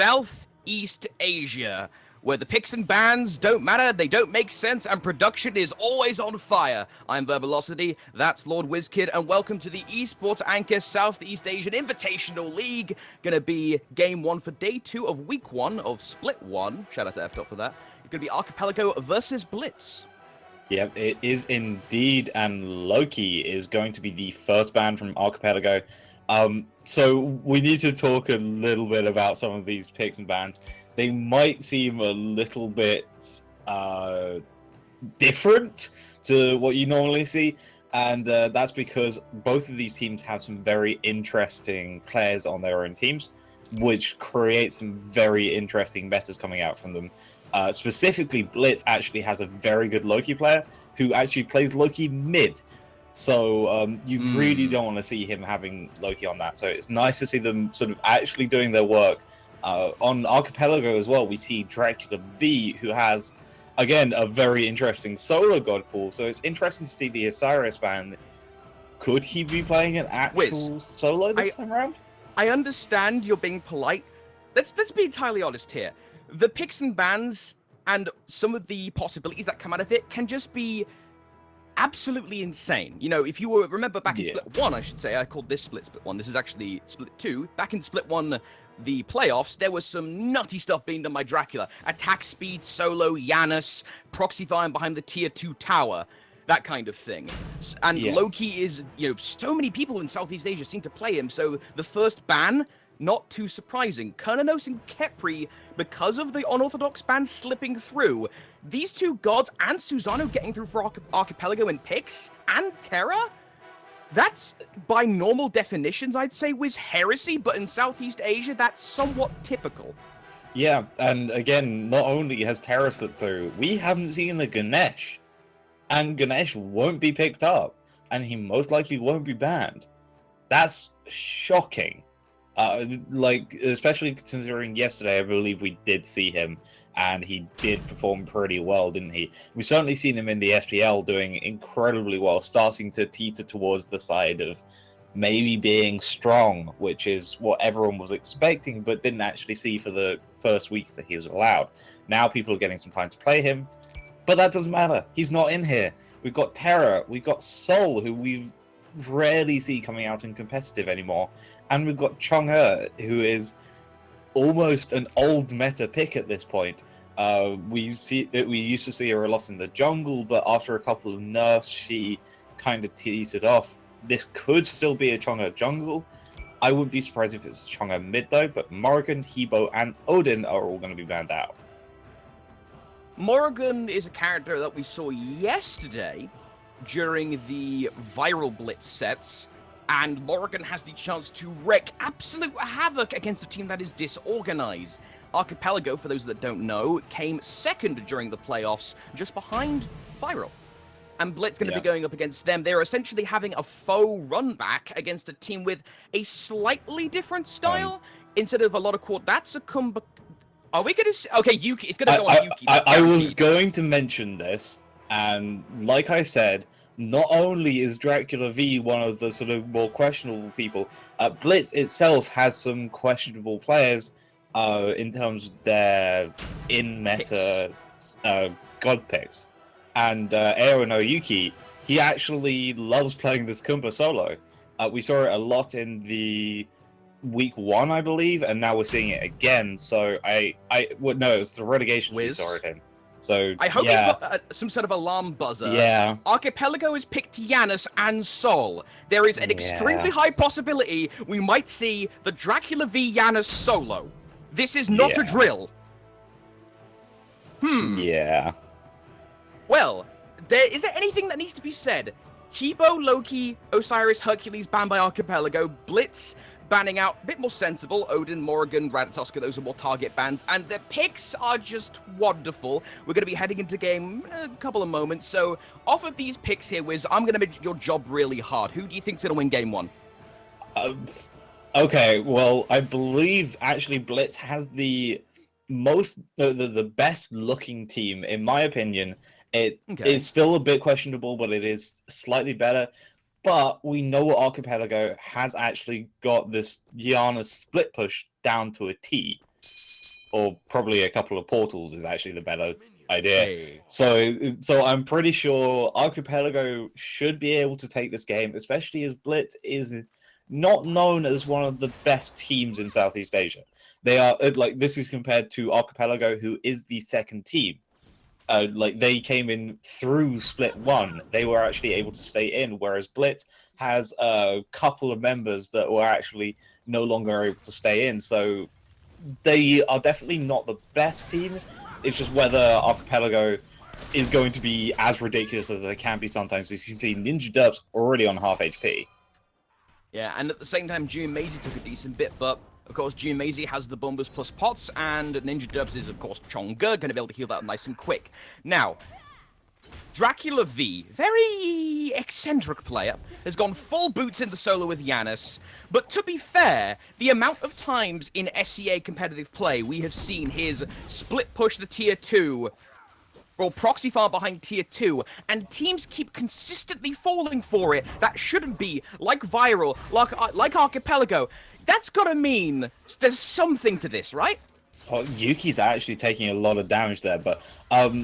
Southeast Asia, where the picks and bans don't matter, they don't make sense, and production is always on fire. I'm Verbalocity, that's Lord WizKid, and welcome to the Esports Anchor Southeast Asian Invitational League. Gonna be game 1 for day 2 of week 1 of Split 1. Shout out to F-Dot for that. It's gonna be Archipelago versus Blitz. Yep, it is indeed, and Loki is going to be the first ban from Archipelago. So we need to talk a little bit about some of these picks and bans. They might seem a little bit different to what you normally see, and that's because both of these teams have some very interesting players on their own teams, which creates some very interesting metas coming out from them. Specifically, Blitz actually has a very good Loki player who actually plays Loki mid. So you really don't want to see him having Loki on that. So it's nice to see them sort of actually doing their work. On Archipelago as well, we see Dracula V, who has, again, a very interesting solo god pool. So it's interesting to see the Osiris ban. Could he be playing an actual solo this time around? I understand you're being polite. Let's be entirely honest here. The picks and bans and some of the possibilities that come out of it can just be absolutely insane. You know, if you remember back in Split 1, I should say, I called this Split 1. This is actually Split 2. Back in Split 1, the playoffs, there was some nutty stuff being done by Dracula. Attack speed, solo, Janus, proxy farm behind the tier 2 tower. That kind of thing. And Loki is, so many people in Southeast Asia seem to play him. So the first ban, not too surprising. Kernanos and Kepri, because of the unorthodox ban slipping through, these two gods and Susano getting through for Archipelago in picks, and Terra? That's, by normal definitions, I'd say, was heresy, but in Southeast Asia, that's somewhat typical. Yeah, and again, not only has Terra slipped through, we haven't seen the Ganesh. And Ganesh won't be picked up, and he most likely won't be banned. That's shocking. Especially considering yesterday, I believe we did see him, and he did perform pretty well, didn't he? We've certainly seen him in the SPL doing incredibly well, starting to teeter towards the side of maybe being strong, which is what everyone was expecting, but didn't actually see for the first weeks that he was allowed. Now people are getting some time to play him, but that doesn't matter. He's not in here. We've got Terra, we've got Sol, who we've rarely see coming out in competitive anymore, and we've got Chang'e, who is almost an old meta pick at this point. We used to see her a lot in the jungle, but after a couple of nerfs, she kind of teetered off. This could still be a Chang'e jungle. I wouldn't be surprised if it's Chang'e mid though, but Morrigan, Hebo, and Odin are all going to be banned out. Morrigan is a character that we saw yesterday during the viral Blitz sets, and Morrigan has the chance to wreak absolute havoc against a team that is disorganized. Archipelago, for those that don't know, came second during the playoffs, just behind Viral. And Blitz going to be going up against them. They're essentially having a faux run back against a team with a slightly different style. Instead of a lot of quad, that's a comeback. Are we going to... Okay, Yuki. It's going to go on Yuki. I was going to mention this, and like I said, not only is Dracula V one of the sort of more questionable people, Blitz itself has some questionable players in terms of their in-meta god picks. And Aero no Yuki, he actually loves playing this Kumba solo. We saw it a lot in the week 1, I believe, and now we're seeing it again. So it was the relegation we saw it in. So I hope you've got some sort of alarm buzzer. Yeah. Archipelago has picked Janus and Sol. There is an extremely high possibility we might see the Dracula v Janus solo. This is not a drill. Yeah. Well, is there anything that needs to be said? Hebo, Loki, Osiris, Hercules banned by Archipelago, Blitz banning out, a bit more sensible, Odin, Morrigan, Ratatoska, those are more target bans, and the picks are just wonderful. We're going to be heading into game in a couple of moments, so off of these picks here, Wiz, I'm going to make your job really hard. Who do you think's going to win game 1? Okay, well, I believe actually Blitz has the best looking team, in my opinion. It's still a bit questionable, but it is slightly better. But we know Archipelago has actually got this Janus split push down to a T. or probably a couple of portals is actually the better idea. Hey. So I'm pretty sure Archipelago should be able to take this game, especially as Blitz is not known as one of the best teams in Southeast Asia. They are like, this is compared to Archipelago, who is the second team. Like, they came in through Split 1. They were actually able to stay in, whereas Blitz has a couple of members that were actually no longer able to stay in. So they are definitely not the best team. It's just whether Archipelago is going to be as ridiculous as they can be sometimes. As you can see, Ninja Derp's already on half HP. Yeah, and at the same time, June Maisie took a decent bit, but of course, June Maisie has the Bombers plus Pots, and Ninja Dubs is, of course, Chonga, going to be able to heal that nice and quick. Now, Dracula V, very eccentric player, has gone full boots in the solo with Yanis, but to be fair, the amount of times in SCA competitive play we have seen his split push the tier 2 or proxy farm behind tier 2, and teams keep consistently falling for it. That shouldn't be. Like Viral, like Archipelago. That's gotta mean there's something to this, right? Oh, Yuki's actually taking a lot of damage there, but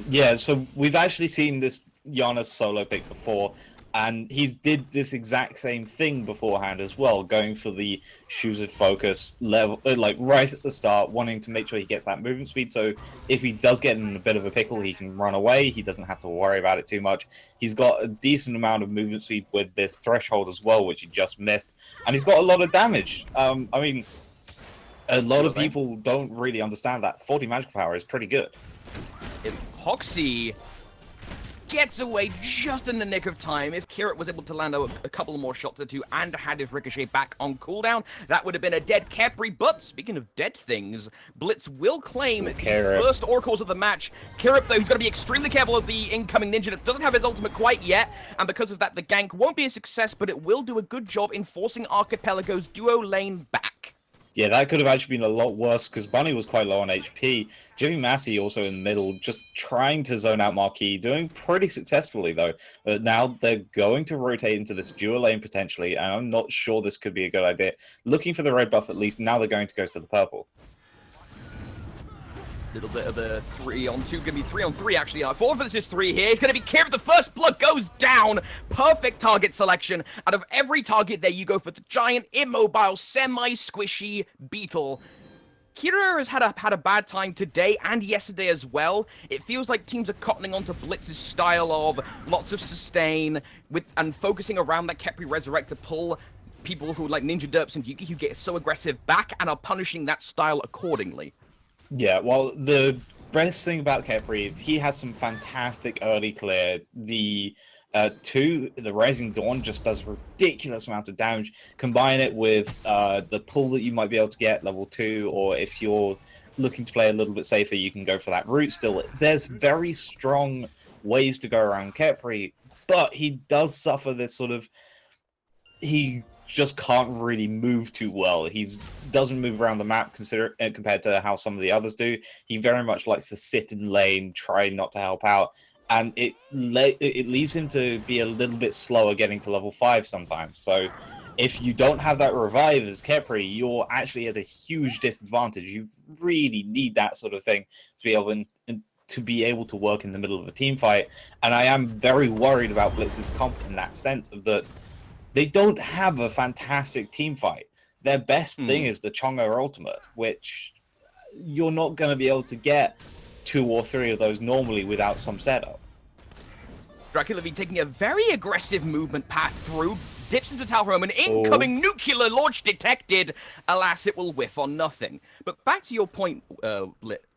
yeah, so we've actually seen this Giannis solo pick before, and he did this exact same thing beforehand as well, going for the shoes of focus level, like right at the start, wanting to make sure he gets that movement speed. So if he does get in a bit of a pickle, he can run away. He doesn't have to worry about it too much. He's got a decent amount of movement speed with this threshold as well, which he just missed, and he's got a lot of damage. I mean, a lot of people don't really understand that 40 magical power is pretty good. If Hoxie gets away just in the nick of time, if Kirit was able to land a couple more shots or two and had his Ricochet back on cooldown, that would have been a dead Khepri. But speaking of dead things, Blitz will claim the first oracles of the match. Kirit, though, he's got to be extremely careful of the incoming ninja that doesn't have his ultimate quite yet, and because of that, the gank won't be a success, but it will do a good job in forcing Archipelago's duo lane back. Yeah, that could have actually been a lot worse because Bunny was quite low on HP. Jimmy Massey also in the middle, just trying to zone out Marquis, doing pretty successfully though. But now they're going to rotate into this dual lane potentially, and I'm not sure this could be a good idea. Looking for the red buff at least, now they're going to go to the purple. Little bit of a 3-on-2, gonna be 3-on-3 actually. 4 versus 3 here. He's gonna be Kira. The first blood goes down. Perfect target selection. Out of every target there, you go for the giant, immobile, semi-squishy beetle. Kira has had a bad time today and yesterday as well. It feels like teams are cottoning onto Blitz's style of lots of sustain and focusing around that Khepri Resurrect to pull people who like Ninja Derps and Yuki who get so aggressive back and are punishing that style accordingly. Yeah, well, the best thing about Khepri is he has some fantastic early clear. The Rising Dawn just does a ridiculous amount of damage. Combine it with the pull that you might be able to get level 2, or if you're looking to play a little bit safer, you can go for that route still. There's very strong ways to go around Khepri, but he does suffer this sort of... He just can't really move too well. He doesn't move around the map compared to how some of the others do. He very much likes to sit in lane, try not to help out, and it leaves him to be a little bit slower getting to level 5 sometimes. So if you don't have that revive as Khepri, you're actually at a huge disadvantage. You really need that sort of thing to be able to work in the middle of a team fight. And I am very worried about Blitz's comp in that sense of that they don't have a fantastic team fight. Their best thing is the Chongo ultimate, which you're not going to be able to get 2 or 3 of those normally without some setup. Dracula V taking a very aggressive movement path through, dips into Tower Home, an incoming nuclear launch detected. Alas, it will whiff on nothing. But back to your point,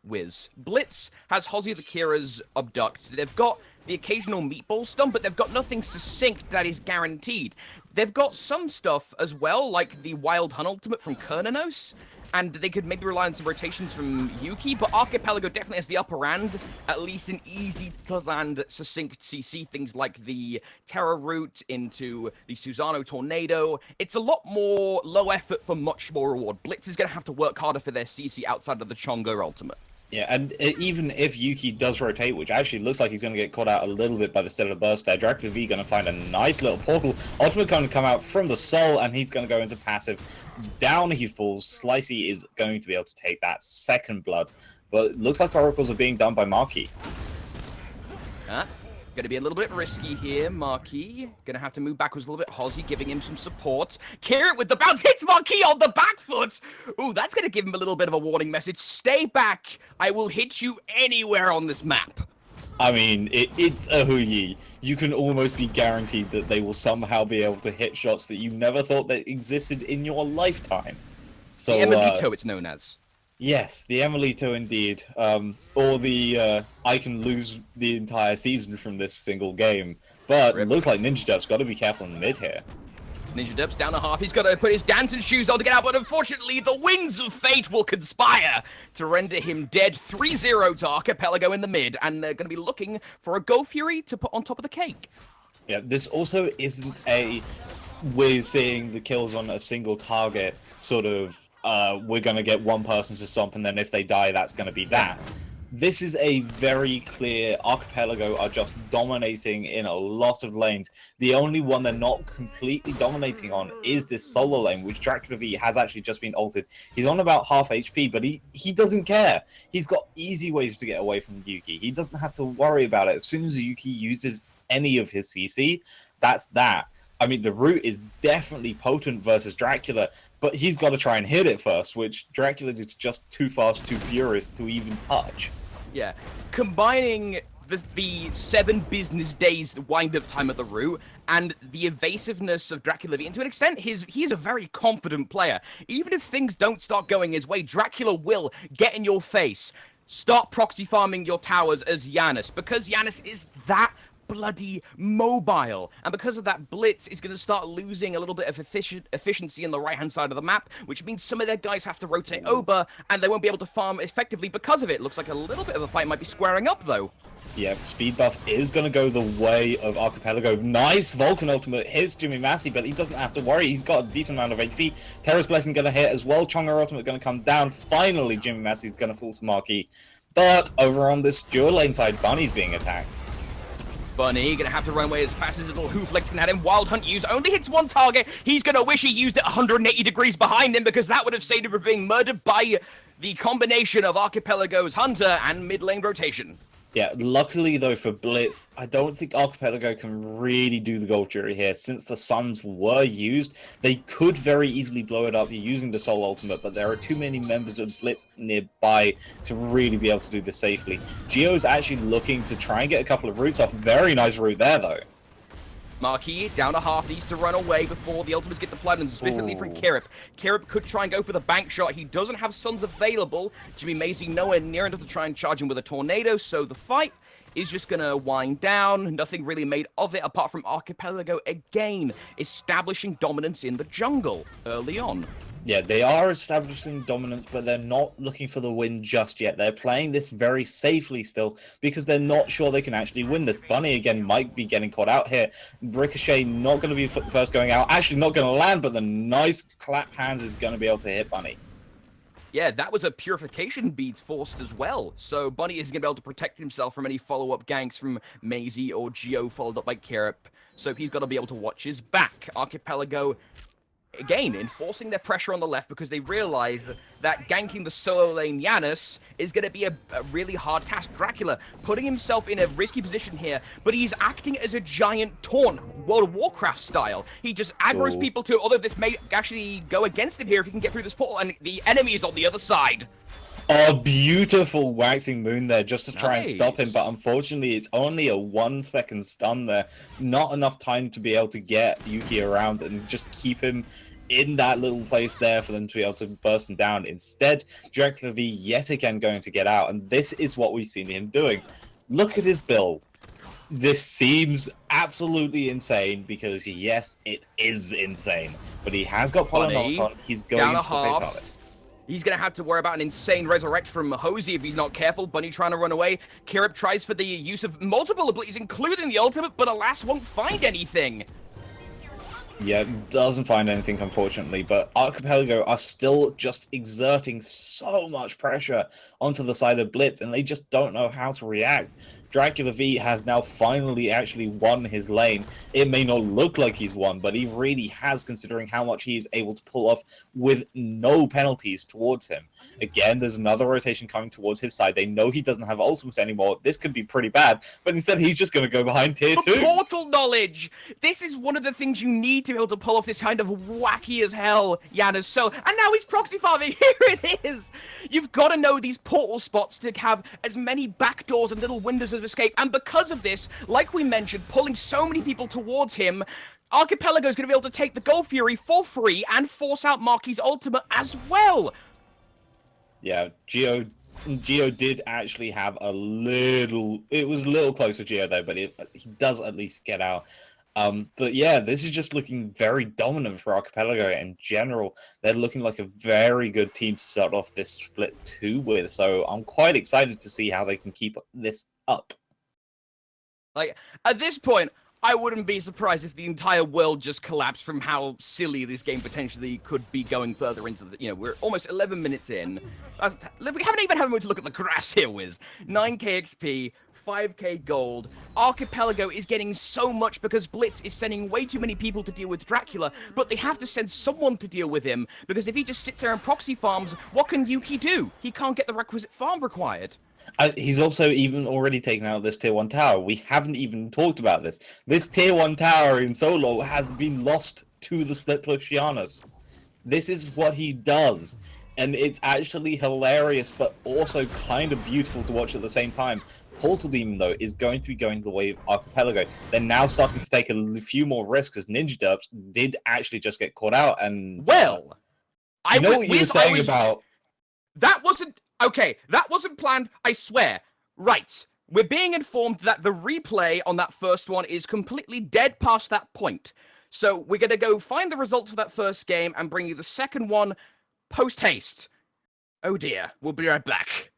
Wiz. Blitz has Hozzy the Kira's abduct. They've got the occasional meatball stun, but they've got nothing succinct that is guaranteed. They've got some stuff as well, like the Wild Hun ultimate from Kernanos, and they could maybe rely on some rotations from Yuki, but Archipelago definitely has the upper hand, at least in easy-to-land succinct CC, things like the Terror route into the Susano Tornado. It's a lot more low effort for much more reward. Blitz is going to have to work harder for their CC outside of the Chongo ultimate. Yeah, and even if Yuki does rotate, which actually looks like he's going to get caught out a little bit by the Stellar Burst there, Dracula V going to find a nice little portal. Ultimate going to come out from the Soul, and he's going to go into passive. Down he falls. Slicey is going to be able to take that second blood. But it looks like Oracles are being done by Marquis. Going to be a little bit risky here, Marquis. Going to have to move backwards a little bit. Hozzy giving him some support. Carrot with the bounce hits Marquis on the back foot. Ooh, that's going to give him a little bit of a warning message. Stay back. I will hit you anywhere on this map. I mean, it's a Huyi. You can almost be guaranteed that they will somehow be able to hit shots that you never thought that existed in your lifetime. So, the Emilito, it's known as. Yes, the Emilito indeed. Or the I can lose the entire season from this single game. But it looks like Ninja Dub's got to be careful in the mid here. Ninja Dub's down a half. He's got to put his dancing shoes on to get out, but unfortunately, the winds of fate will conspire to render him dead. 3-0 to Archipelago in the mid, and they're going to be looking for a Go Fury to put on top of the cake. Yeah, this also isn't a we're seeing the kills on a single target sort of we're going to get one person to stomp, and then if they die, that's going to be that. This is a very clear Archipelago are just dominating in a lot of lanes. The only one they're not completely dominating on is this solo lane, which Dracula V has actually just been altered. He's on about half HP, but he doesn't care. He's got easy ways to get away from Yuki. He doesn't have to worry about it. As soon as Yuki uses any of his CC, that's that. I mean, the route is definitely potent versus Dracula, but he's got to try and hit it first, which Dracula is just too fast, too furious to even touch. Yeah, combining the 7 business days wind-up time of the route and the evasiveness of Dracula V, and to an extent, he's a very confident player. Even if things don't start going his way, Dracula will get in your face. Start proxy farming your towers as Janus, because Janus is that bloody mobile, and because of that, Blitz is going to start losing a little bit of efficiency on the right-hand side of the map, which means some of their guys have to rotate over, and they won't be able to farm effectively because of it. Looks like a little bit of a fight might be squaring up, though. Yeah, speed buff is going to go the way of Archipelago. Nice Vulcan ultimate hits Jimmy Massey, but he doesn't have to worry. He's got a decent amount of HP. Terra's Blessing going to hit as well. Chonga ultimate going to come down. Finally, Jimmy Massey's going to fall to Marquis. But over on this dual lane side, Bunny's being attacked. Bunny gonna have to run away as fast as his little Hooflex can have him. Wild Hunt use only hits one target. He's gonna wish he used it 180 degrees behind him, because that would have saved him from being murdered by the combination of Archipelago's Hunter and mid lane rotation. Yeah, luckily though for Blitz, I don't think Archipelago can really do the gold jury here. Since the Suns were used, they could very easily blow it up using the Soul Ultimate, but there are too many members of Blitz nearby to really be able to do this safely. Gio's actually looking to try and get a couple of routes off. Very nice route there though. Marquis, down to half, needs to run away before the ultimates get deployed, and specifically from Kirip. Kirip could try and go for the bank shot. He doesn't have Suns available. Jimmy Macy nowhere near enough to try and charge him with a tornado, so the fight is just going to wind down. Nothing really made of it, apart from Archipelago again establishing dominance in the jungle early on. Yeah, they are establishing dominance, but they're not looking for the win just yet. They're playing this very safely still, because they're not sure they can actually win this. Bunny, again, might be getting caught out here. Ricochet not going to be first going out. Actually, not going to land, but the nice clap hands is going to be able to hit Bunny. Yeah, that was a purification beads forced as well. So Bunny isn't going to be able to protect himself from any follow-up ganks from Maisie or Gio, followed up by Kirip. So he's got to be able to watch his back. Archipelago, again, enforcing their pressure on the left, because they realize that ganking the solo lane Janus is going to be a really hard task. Dracula putting himself in a risky position here, but he's acting as a giant taunt, World of Warcraft style. He just aggroes people to, although this may actually go against him here if he can get through this portal, and the enemy is on the other side. A beautiful waxing moon there just to try and stop him, but unfortunately it's only a 1 second stun there. Not enough time to be able to get Yuki around and just keep him in that little place there for them to be able to burst him down. Instead, Dracula V yet again going to get out, and this is what we've seen him doing. Look at his build. This seems absolutely insane, because yes, it is insane. But he has got Polynomicon. He's going to Fatalis. He's going to have to worry about an insane resurrect from Hosey if he's not careful. Bunny trying to run away. Kirip tries for the use of multiple abilities, including the ultimate, but alas, won't find anything. Yeah, doesn't find anything, unfortunately, but Archipelago are still just exerting so much pressure onto the side of Blitz, and they just don't know how to react. Dracula V has now finally actually won his lane. It may not look like he's won, but he really has, considering how much he is able to pull off with no penalties towards him. Again, there's another rotation coming towards his side. They know he doesn't have ultimate anymore. This could be pretty bad, but instead he's just going to go behind tier The 2. portal knowledge! This is one of the things you need to be able to pull off this kind of wacky as hell Janus. So, and now he's proxy farming. Here it is! You've got to know these portal spots to have as many backdoors and little windows of escape. And because of this, like we mentioned, pulling so many people towards him, Archipelago is going to be able to take the Gold Fury for free and force out Marky's ultimate as well. Yeah, Geo did actually have a little... It was a little close to Geo, though, but he does at least get out. But yeah, this is just looking very dominant for Archipelago in general. They're looking like a very good team to start off this split 2 with, so I'm quite excited to see how they can keep this up. Like, at this point, I wouldn't be surprised if the entire world just collapsed from how silly this game potentially could be going further into the... You know, we're almost 11 minutes in. We haven't even had a moment to look at the graphs here, Wiz. 9k XP, 5k gold. Archipelago is getting so much because Blitz is sending way too many people to deal with Dracula, but they have to send someone to deal with him, because if he just sits there and proxy farms, what can Yuki do? He can't get the requisite farm required. He's also even already taken out this tier 1 tower. We haven't even talked about this. This tier 1 tower in solo has been lost to the split plus Janus. This is what he does. And it's actually hilarious, but also kind of beautiful to watch at the same time. Portal Demon, though, is going to be going the way of Archipelago. They're now starting to take a few more risks, as Ninja Derps did actually just get caught out. And well, I know what you were saying about... That wasn't... Okay, that wasn't planned, I swear. Right, we're being informed that the replay on that first one is completely dead past that point. So we're going to go find the results of that first game and bring you the second one post-haste. Oh dear, we'll be right back.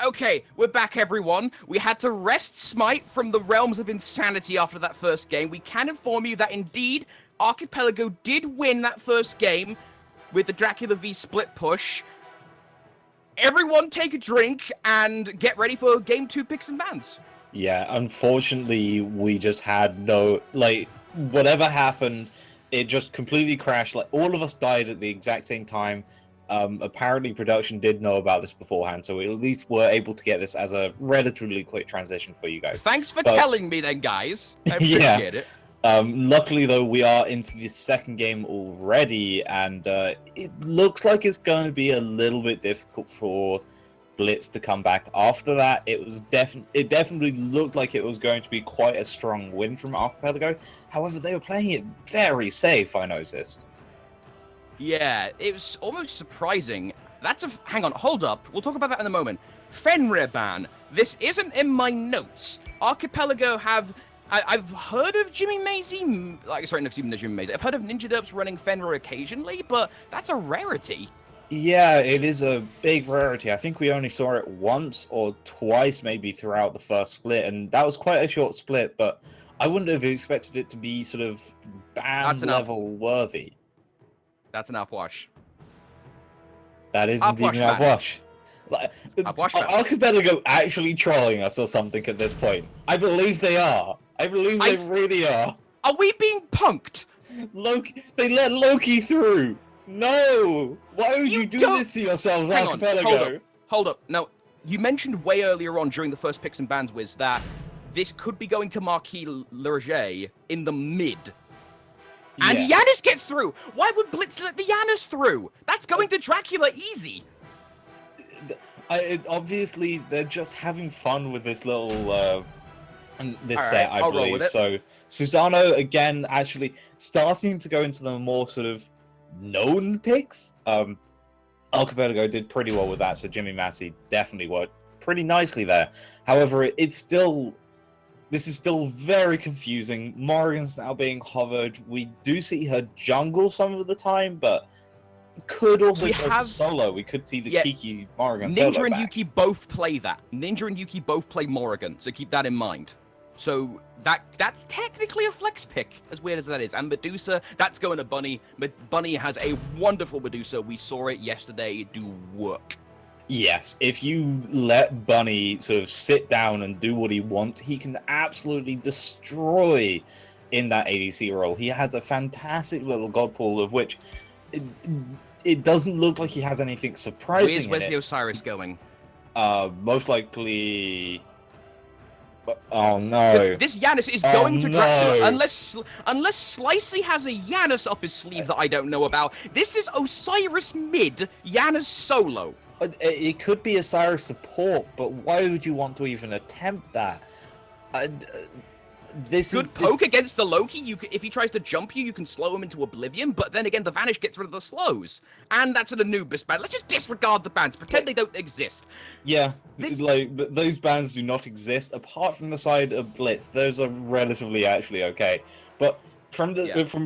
Okay, we're back, everyone. We had to wrest Smite from the realms of insanity after that first game. We can inform you that indeed, Archipelago did win that first game with the Dracula v split push. Everyone take a drink and get ready for game 2 picks and bans. Yeah, unfortunately, we just had no, like, whatever happened, it just completely crashed. Like, all of us died at the exact same time. Apparently, production did know about this beforehand, so we at least were able to get this as a relatively quick transition for you guys. Thanks for telling me then, guys. I appreciate it. Luckily, though, we are into the second game already, and it looks like it's going to be a little bit difficult for Blitz to come back after that. It definitely looked like it was going to be quite a strong win from Archipelago. However, they were playing it very safe, I noticed. Yeah, it was almost surprising. Hang on, hold up. We'll talk about that in a moment. Fenrir ban. This isn't in my notes. Archipelago have... I've heard of Jimmy Mazy, sorry, not even the Jimmy Mazy. I've heard of Ninja Derps running Fenrir occasionally, but that's a rarity. Yeah, it is a big rarity. I think we only saw it once or twice maybe throughout the first split, and that was quite a short split, but I wouldn't have expected it to be sort of ban level worthy. That's an upwash. That is indeed an upwash. Archipelago actually trolling us or something at this point. I believe they are. I believe they really are. Are we being punked? Loki, they let Loki through. No! Why would you do this to yourselves, Archipelago? Hold up. Now, you mentioned way earlier on during the first picks and bans, Wiz, that this could be going to Marquis Lerger in the mid. And Yanis gets through! Why would Blitz let the Yanis through? That's going to Dracula easy! Obviously, they're just having fun with this little... set, I believe. So, Susano, again, actually starting to go into the more sort of known picks. Archipelago did pretty well with that, so Jimmy Massey definitely worked pretty nicely there. However, this is still very confusing. Morrigan's now being hovered. We do see her jungle some of the time, but could also go to solo. We could see the Kiki Morrigan solo Ninja and back. Yuki both play that. Ninja and Yuki both play Morrigan, so keep that in mind. So that's technically a flex pick, as weird as that is. And Medusa, that's going to Bunny. Bunny has a wonderful Medusa. We saw it yesterday do work. Yes, if you let Bunny sort of sit down and do what he wants, he can absolutely destroy in that ADC role. He has a fantastic little god pool, of which it doesn't look like he has anything surprising. Where's the Osiris going? Most likely... Oh no! This Yanis is going to Dracula unless Slicey has a Yanis up his sleeve that I don't know about. This is Osiris mid, Yanis solo. It could be Osiris support, but why would you want to even attempt that? Good poke against the Loki. If he tries to jump you, you can slow him into oblivion. But then again, the Vanish gets rid of the slows, and that's an Anubis ban. Let's just disregard the bans, pretend they don't exist. Yeah, those bans do not exist apart from the side of Blitz. Those are relatively actually okay. But from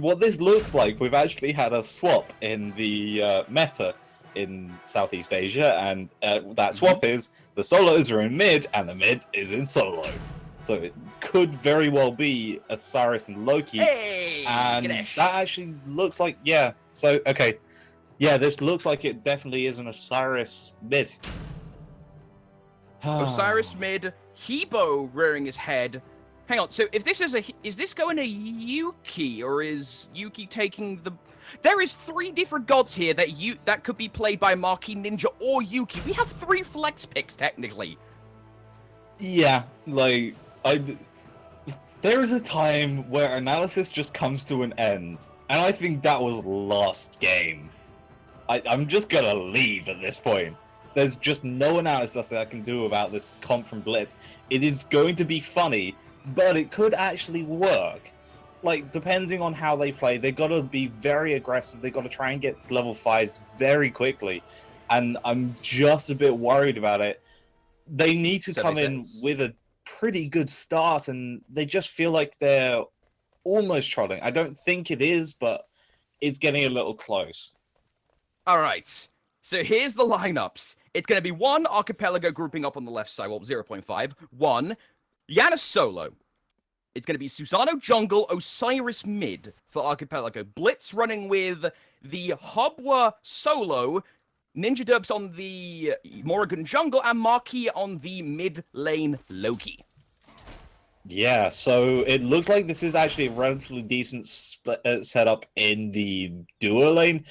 what this looks like, we've actually had a swap in the meta in Southeast Asia, and that swap is the solos are in mid and the mid is in solo. So it could very well be Osiris and Loki. Hey, and that actually looks like, so, okay. Yeah, this looks like it definitely is an Osiris mid. Osiris mid, Hebo rearing his head. Hang on, so if this is this going to Yuki, or is Yuki taking the... There is 3 different gods here that could be played by Marquis Ninja or Yuki. We have 3 flex picks, technically. Yeah, like... There is a time where analysis just comes to an end, and I think that was last game. I'm just gonna leave at this point. There's just no analysis that I can do about this comp from Blitz. It is going to be funny, but it could actually work. Like, depending on how they play, they've got to be very aggressive. They've got to try and get level 5s very quickly, and I'm just a bit worried about it. They need to come in with a pretty good start, and they just feel like they're almost trolling. I don't think it is, but it's getting a little close. All right. So here's the lineups. It's going to be 1 Archipelago grouping up on the left side, well, 0.5. 1 Yana solo. It's going to be Susano jungle, Osiris mid for Archipelago. Blitz running with the Hubwa solo, Ninja Dubs on the Morrigan jungle, and Marquis on the mid lane Loki. Yeah, so it looks like this is actually a relatively decent setup in the duo lane.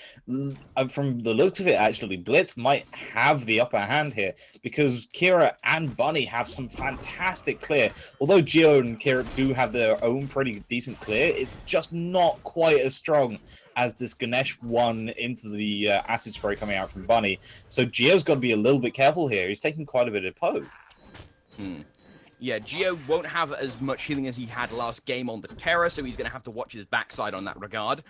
From the looks of it, actually, Blitz might have the upper hand here because Kira and Bunny have some fantastic clear. Although Gio and Kira do have their own pretty decent clear, it's just not quite as strong as this Ganesh one into the acid spray coming out from Bunny. So Gio's got to be a little bit careful here. He's taking quite a bit of poke. Yeah, Gio won't have as much healing as he had last game on the Terra, so he's going to have to watch his backside on that regard.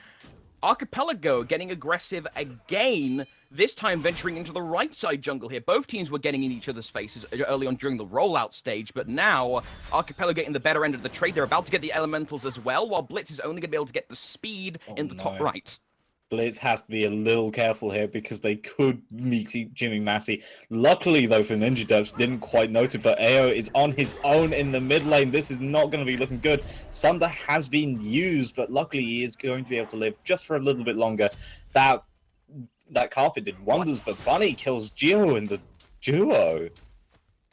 Archipelago getting aggressive again, this time venturing into the right side jungle here. Both teams were getting in each other's faces early on during the rollout stage, but now Archipelago getting the better end of the trade. They're about to get the elementals as well, while Blitz is only going to be able to get the speed in the top right. Blitz has to be a little careful here because they could meet Jimmy Massey. Luckily, though, for Ninja Dubs, didn't quite note it, but AO is on his own in the mid lane. This is not going to be looking good. Sunder has been used, but luckily he is going to be able to live just for a little bit longer. That carpet did wonders, but Bunny kills Gio in the duo.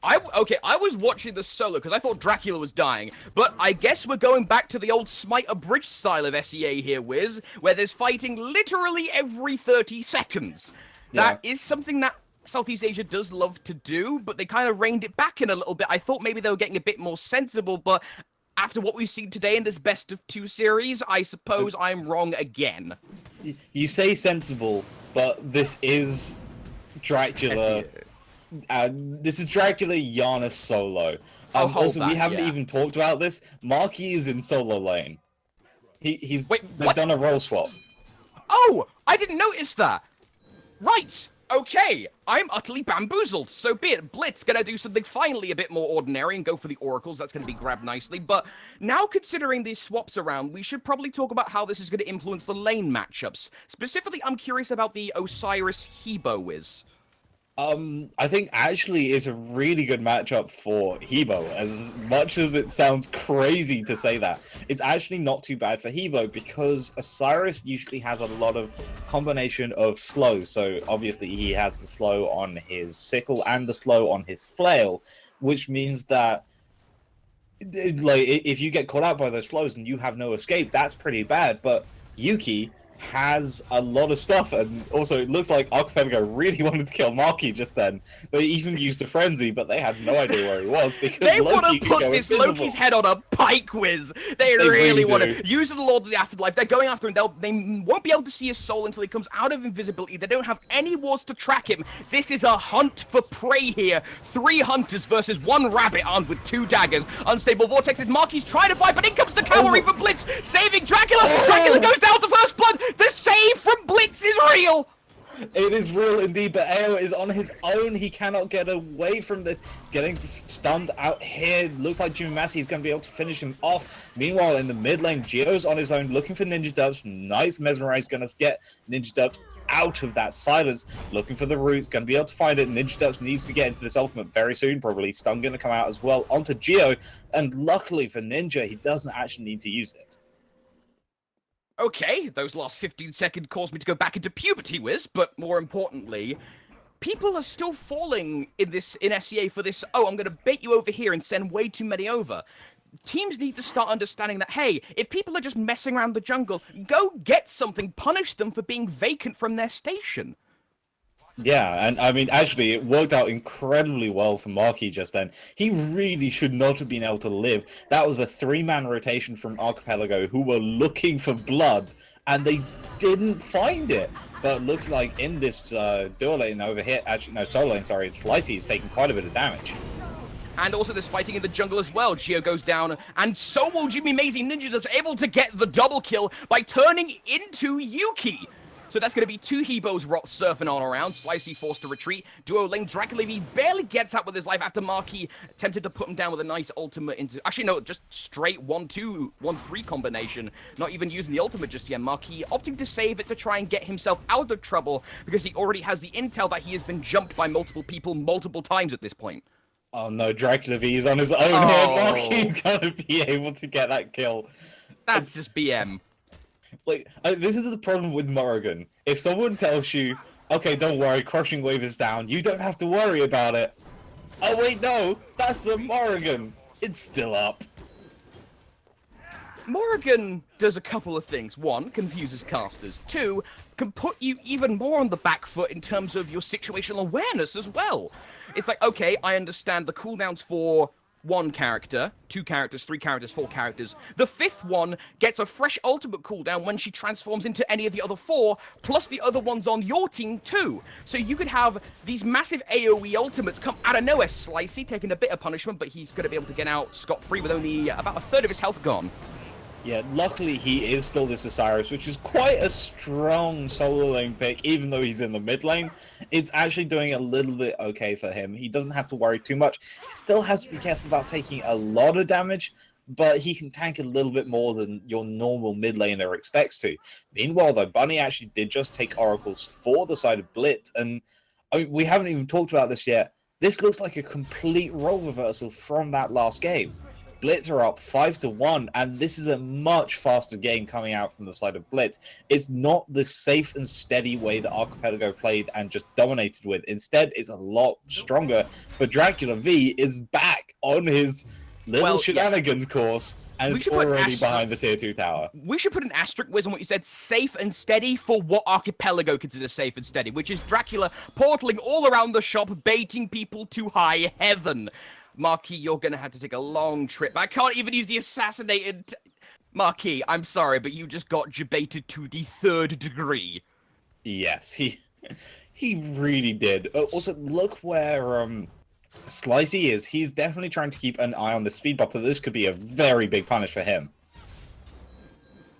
I was watching the solo because I thought Dracula was dying, but I guess we're going back to the old Smite Abridged style of SEA here, Wiz, where there's fighting literally every 30 seconds. Yeah. That is something that Southeast Asia does love to do, but they kind of reined it back in a little bit. I thought maybe they were getting a bit more sensible, but after what we've seen today in this best of 2 series, I suppose I'm wrong again. You say sensible, but this is Dracula. This is Dracula Giannis solo. Also, we haven't even talked about this. Marquis is in solo lane. They've done a role swap. Oh, I didn't notice that. Right. Okay, I'm utterly bamboozled. So be it. Blitz gonna do something finally a bit more ordinary and go for the oracles. That's gonna be grabbed nicely. But now, considering these swaps around, we should probably talk about how this is gonna influence the lane matchups. Specifically, I'm curious about the Osiris Hebo Wiz. I think actually is a really good matchup for Hebo. As much as it sounds crazy to say that, it's actually not too bad for Hebo because Osiris usually has a lot of combination of slow. So obviously he has the slow on his sickle and the slow on his flail, which means that like if you get caught out by those slows and you have no escape, that's pretty bad. But Yuki has a lot of stuff, and also it looks like Archipelago really wanted to kill Marquis just then. They even used a frenzy, but they had no idea where he was because they want to put this invisible. Loki's head on a pike whiz. They really want to use the Lord of the Afterlife. They're going after him. They won't be able to see his soul until he comes out of invisibility. They don't have any wards to track him. This is a hunt for prey here. 3 hunters versus 1 rabbit armed with 2 daggers. Unstable vortexes. Marquis trying to fight, but in comes the cavalry from Blitz, saving Dracula. Dracula goes down to first blood. The save from Blitz is real! It is real indeed, but AO is on his own. He cannot get away from this. Getting stunned out here. Looks like Jimmy Massey is going to be able to finish him off. Meanwhile, in the mid lane, Gio's on his own looking for Ninja Dubs. Nice Mesmerize going to get Ninja Dubs out of that silence. Looking for the root. Going to be able to find it. Ninja Dubs needs to get into this ultimate very soon. Probably Stun going to come out as well onto Gio. And luckily for Ninja, he doesn't actually need to use it. Okay, those last 15 seconds caused me to go back into puberty, Wiz, but more importantly, people are still falling in SEA for this, oh, I'm going to bait you over here and send way too many over. Teams need to start understanding that, hey, if people are just messing around the jungle, go get something, punish them for being vacant from their station. Yeah, and I mean, actually, it worked out incredibly well for Marquis just then. He really should not have been able to live. That was a 3-man rotation from Archipelago who were looking for blood, and they didn't find it. But it looks like in this duo lane over here, actually, no, solo lane, sorry, Slicey is taking quite a bit of damage. And also there's fighting in the jungle as well. Gio goes down, and so will Jimmy Mazy. Ninja Dubs able to get the double kill by turning into Yuki. So that's going to be 2 Hebos surfing on around. Slicey forced to retreat. Duo lane, Dracula V barely gets out with his life after Marquis attempted to put him down with a nice ultimate into... Actually, no, just straight 1-2, 1-3 combination. Not even using the ultimate just yet. Marquis opting to save it to try and get himself out of trouble because he already has the intel that he has been jumped by multiple people multiple times at this point. Oh no, Dracula V is on his own here. Marquis gonna be able to get that kill. That's just BM. Like, this is the problem with Morrigan. If someone tells you, okay, don't worry, Crushing Wave is down, you don't have to worry about it. Oh wait, no, that's the Morrigan. It's still up. Morrigan does a couple of things. 1, confuses casters. 2, can put you even more on the back foot in terms of your situational awareness as well. It's like, okay, I understand the cooldowns for 1 character, 2 characters, 3 characters, 4 characters. The 5th one gets a fresh ultimate cooldown when she transforms into any of the other 4, plus the other ones on your team too. So you could have these massive AoE ultimates come out of nowhere. Slicey taking a bit of punishment, but he's going to be able to get out scot-free with only about a third of his health gone. Yeah, luckily he is still this Osiris, which is quite a strong solo lane pick, even though he's in the mid lane. It's actually doing a little bit okay for him. He doesn't have to worry too much. He still has to be careful about taking a lot of damage, but he can tank a little bit more than your normal mid laner expects to. Meanwhile, though, Bunny actually did just take oracles for the side of Blitz, and I mean, we haven't even talked about this yet. This looks like a complete role reversal from that last game. Blitz are up 5-1, and this is a much faster game coming out from the side of Blitz. It's not the safe and steady way that Archipelago played and just dominated with. Instead, it's a lot stronger. But Dracula V is back on his little shenanigans course, and it's already behind the tier 2 tower. We should put an asterisk with on what you said, safe and steady, for what Archipelago considers safe and steady, which is Dracula portaling all around the shop, baiting people to high heaven. Marquis, you're going to have to take a long trip. I can't even use the assassinated... Marquis, I'm sorry, but you just got debated to the 3rd degree. Yes, he really did. Also, look where Slicey is. He's definitely trying to keep an eye on the speed bump, but this could be a very big punish for him.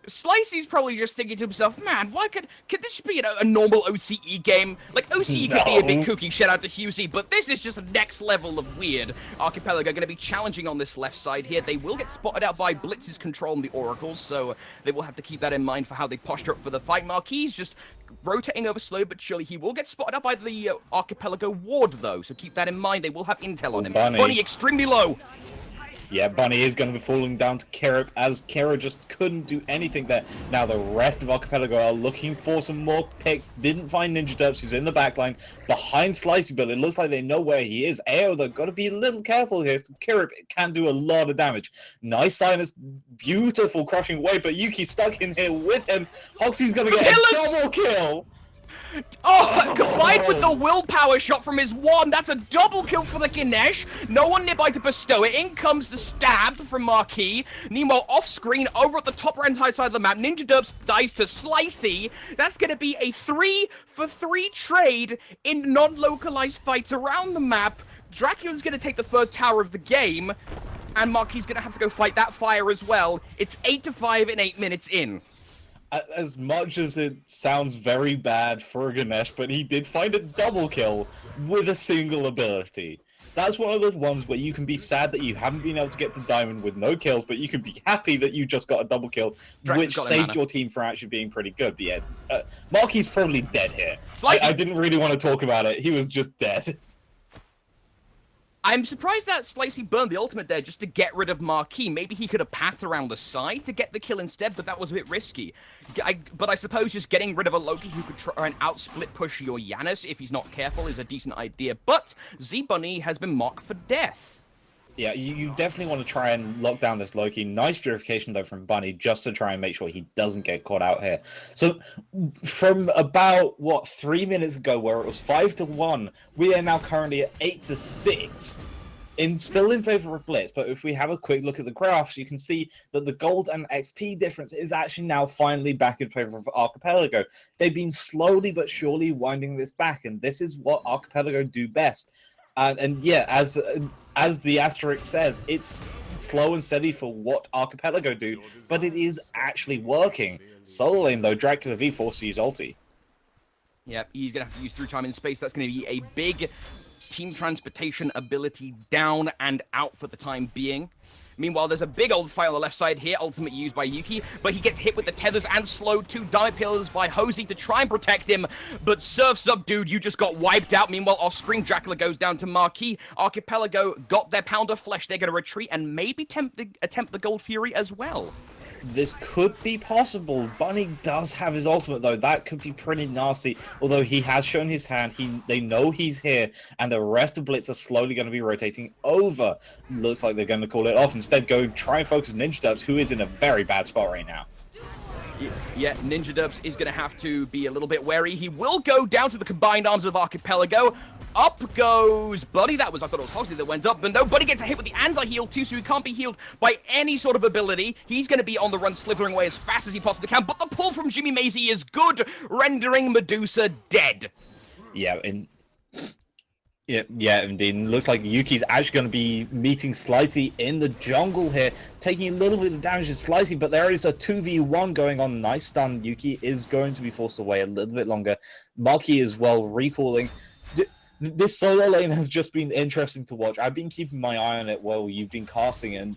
Slicey's probably just thinking to himself, man, why could this be a normal OCE game? Like, OCE could be a bit kooky, shout out to Husey, but this is just a next level of weird. Archipelago are going to be challenging on this left side here. They will get spotted out by Blitz's control on the oracles, so they will have to keep that in mind for how they posture up for the fight. Marquis just rotating over slow, but surely he will get spotted out by the Archipelago ward, though, so keep that in mind. They will have intel on him. Bunny extremely low. Yeah, Bunny is going to be falling down to Kirip, as Kira just couldn't do anything there. Now the rest of Archipelago are looking for some more picks. Didn't find Ninja Derps, who's in the backline behind Slicey, but it looks like they know where he is. AO, though, got to be a little careful here. Kirip can do a lot of damage. Nice Sinus, beautiful crushing wave, but Yuki's stuck in here with him. Hoxie's going to get a double kill. Oh, combined with the willpower shot from his wand, that's a double kill for the Ganesh. No one nearby to bestow it. In comes the stab from Marquis. Nemo off screen over at the top right-hand side of the map. Ninja Derps dies to Slicey. That's going to be a 3-for-3 trade in non-localized fights around the map. Dracula's going to take the first tower of the game, and Marquis is going to have to go fight that fire as well. It's 8-5 and 8 minutes in. As much as it sounds very bad for Ganesh, but he did find a double kill with a single ability. That's one of those ones where you can be sad that you haven't been able to get to Diamond with no kills, but you can be happy that you just got a double kill, which saved your team from actually being pretty good. But yeah, Marky's probably dead here. I didn't really want to talk about it. He was just dead. I'm surprised that Slicey burned the ultimate there just to get rid of Marquis. Maybe he could have pathed around the side to get the kill instead, but that was a bit risky. But I suppose just getting rid of a Loki who could try and outsplit push your Yanis if he's not careful is a decent idea. But Z-Bunny has been marked for death. Yeah, you definitely want to try and lock down this Loki. Nice purification, though, from Bunny, just to try and make sure he doesn't get caught out here. So, from about, 3 minutes ago, where it was 5-1, we are now currently at 8-6. Still in favor of Blitz, but if we have a quick look at the graphs, you can see that the gold and XP difference is actually now finally back in favor of Archipelago. They've been slowly but surely winding this back, and this is what Archipelago do best. And yeah, as the asterisk says, it's slow and steady for what Archipelago do, but it is actually working. Solo lane, though, Dracula V forced to use ulti. Yep, he's going to have to use through time and space. That's going to be a big team transportation ability down and out for the time being. Meanwhile, there's a big old fight on the left side here, ultimate used by Yuki, but he gets hit with the tethers and slowed to die pillars by Hosey to try and protect him, but Surf's up, dude, you just got wiped out. Meanwhile, off-screen, Dracula goes down to Marquis. Archipelago got their pound of flesh. They're going to retreat and maybe attempt the Gold Fury as well. This could be possible. Bunny does have his ultimate, though. That could be pretty nasty. Although he has shown his hand. They know he's here, and the rest of Blitz are slowly going to be rotating over. Looks like they're going to call it off. Instead, try and focus Ninja Dubs, who is in a very bad spot right now. Yeah, Ninja Dubs is going to have to be a little bit wary. He will go down to the combined arms of Archipelago. Up goes Buddy. I thought it was Hosey that went up, but no, Buddy gets a hit with the anti-heal too, so he can't be healed by any sort of ability. He's going to be on the run, slithering away as fast as he possibly can, but the pull from Jimmy Macy is good, rendering Medusa dead. Yeah, indeed. Looks like Yuki's actually going to be meeting Slicey in the jungle here, taking a little bit of damage to Slicey, but there is a 2v1 going on. Nice stun. Yuki is going to be forced away a little bit longer. Maki is well recalling. This solo lane has just been interesting to watch. I've been keeping my eye on it while you've been casting, and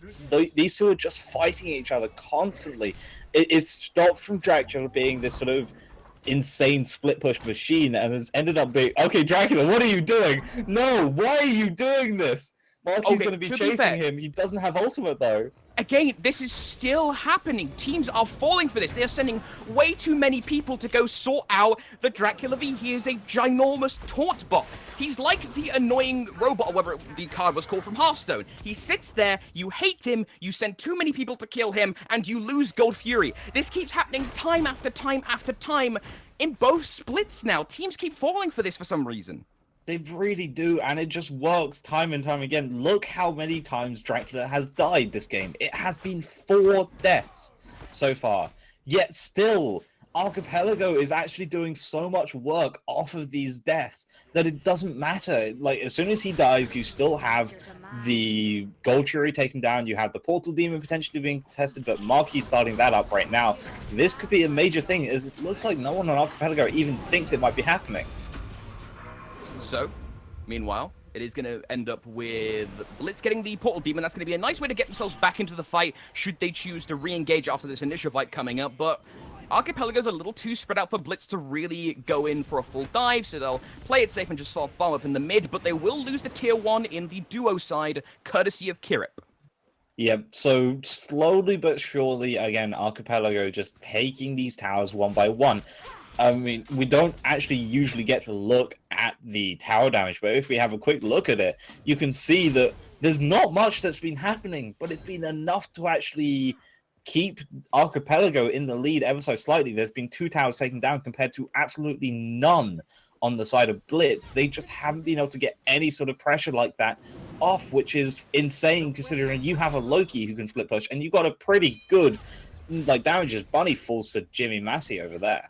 these two are just fighting each other constantly. It's stopped from Dracula being this sort of insane split push machine, and it's ended up being, okay, Dracula, what are you doing? No, why are you doing this? Marky's going to be chasing him. He doesn't have ultimate, though. Again, this is still happening. Teams are falling for this. They're sending way too many people to go sort out the Dracula V. He is a ginormous taunt bot. He's like the annoying robot, or whatever the card was called from Hearthstone. He sits there, you hate him, you send too many people to kill him, and you lose Gold Fury. This keeps happening time after time after time in both splits now. Teams keep falling for this for some reason. They really do, and it just works time and time again. Look how many times Dracula has died this game. It has been 4 deaths so far. Yet still, Archipelago is actually doing so much work off of these deaths that it doesn't matter. Like, as soon as he dies, you still have the Gold Fury taken down, you have the Portal Demon potentially being tested, but Marky's starting that up right now. This could be a major thing, as it looks like no one on Archipelago even thinks it might be happening. So, meanwhile, it is going to end up with Blitz getting the Portal Demon. That's going to be a nice way to get themselves back into the fight, should they choose to re-engage after this initial fight coming up. But Archipelago's a little too spread out for Blitz to really go in for a full dive, so they'll play it safe and just sort of farm up in the mid, but they will lose the tier 1 in the duo side, courtesy of Kirip. Yep, so slowly but surely, again, Archipelago just taking these towers one by one. I mean, we don't actually usually get to look at the tower damage, but if we have a quick look at it, you can see that there's not much that's been happening, but it's been enough to actually keep Archipelago in the lead ever so slightly. There's been 2 towers taken down compared to absolutely none on the side of Blitz. They just haven't been able to get any sort of pressure like that off, which is insane considering you have a Loki who can split push, and you've got a pretty good damage as Bunny falls to Jimmy Massey over there.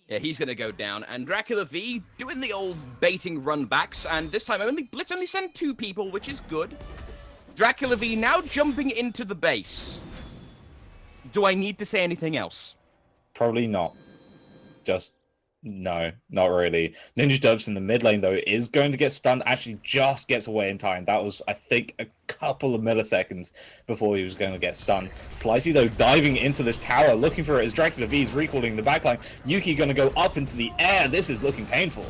Yeah, he's going to go down, and Dracula V doing the old baiting run backs, and this time Blitz only sent 2 people, which is good. Dracula V now jumping into the base. Do I need to say anything else? Probably not. No, not really. Ninja Dubs in the mid lane, though, is going to get stunned. Actually, just gets away in time. That was, I think, a couple of milliseconds before he was going to get stunned. Slicey, though, diving into this tower, looking for it as Dracula V is recalling the backline. Yuki going to go up into the air. This is looking painful.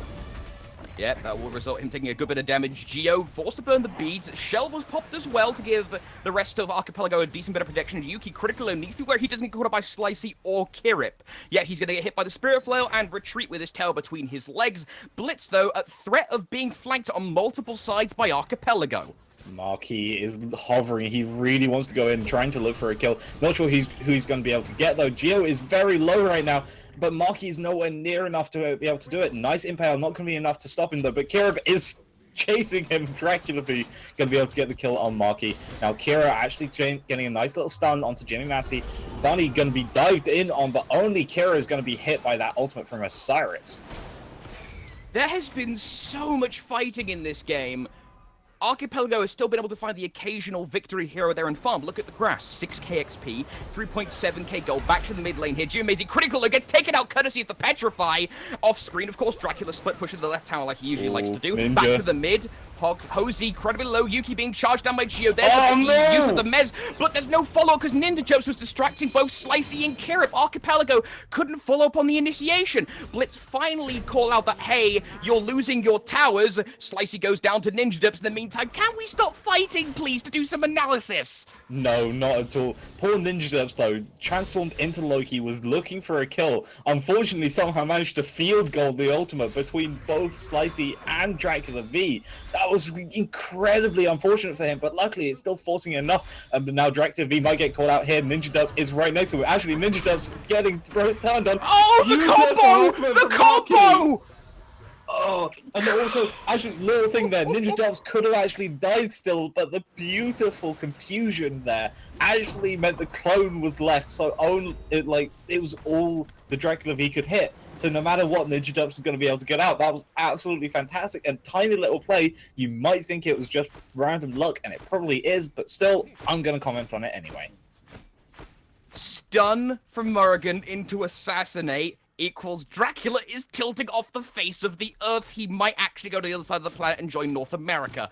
Yep, that will result in him taking a good bit of damage. Geo forced to burn the beads. Shell was popped as well to give the rest of Archipelago a decent bit of protection. Yuki critical needs to where he doesn't get caught up by Slicey or Kirip. Yet he's going to get hit by the Spirit Flail and retreat with his tail between his legs. Blitz, though, at threat of being flanked on multiple sides by Archipelago. Marquis is hovering. He really wants to go in, trying to look for a kill. Not sure who he's going to be able to get, though. Geo is very low right now, but Marquis is nowhere near enough to be able to do it. Nice impale, not going to be enough to stop him, though. But Kirib is chasing him. Dracula B going to be able to get the kill on Marquis. Now, Kira actually getting a nice little stun onto Jimmy Massey. Bunny going to be dived in on, but only Kira is going to be hit by that ultimate from Osiris. There has been so much fighting in this game. Archipelago has still been able to find the occasional victory here or there and farm. Look at the grass. 6k XP, 3.7k gold. Back to the mid lane here. Geomazy critical gets taken out courtesy of the Petrify. Off screen, of course, Dracula split push to the left tower like he usually likes to do. Ninja. Back to the mid. Hosey incredibly low. Yuki being charged down by Geo there. Oh, The use no! of the Mez, but there's no follow because Ninja Jokes was distracting both Slicey and Kirip. Archipelago couldn't follow up on the initiation. Blitz finally call out that, hey, you're losing your towers. Slicey goes down to Ninja Dips. In the meantime, can we stop fighting, please, to do some analysis? No, not at all. Poor Ninja Derps, though, transformed into Loki, was looking for a kill. Unfortunately, somehow managed to field goal the ultimate between both Slicey and Dracula V. That was incredibly unfortunate for him, but luckily it's still forcing enough. But now Dracula V might get called out here. Ninja Derps is right next to him. Actually, Ninja Derps getting turned on. Oh, the combo! The combo! Oh, and also, actually, little thing there, Ninja Doves could have actually died still, but the beautiful confusion there actually meant the clone was left, so it was all the Dracula V could hit. So no matter what, Ninja Doves is going to be able to get out. That was absolutely fantastic, and tiny little play. You might think it was just random luck, and it probably is, but still, I'm going to comment on it anyway. Stun from Morrigan into Assassinate equals Dracula is tilting off the face of the earth. He might actually go to the other side of the planet and join North America.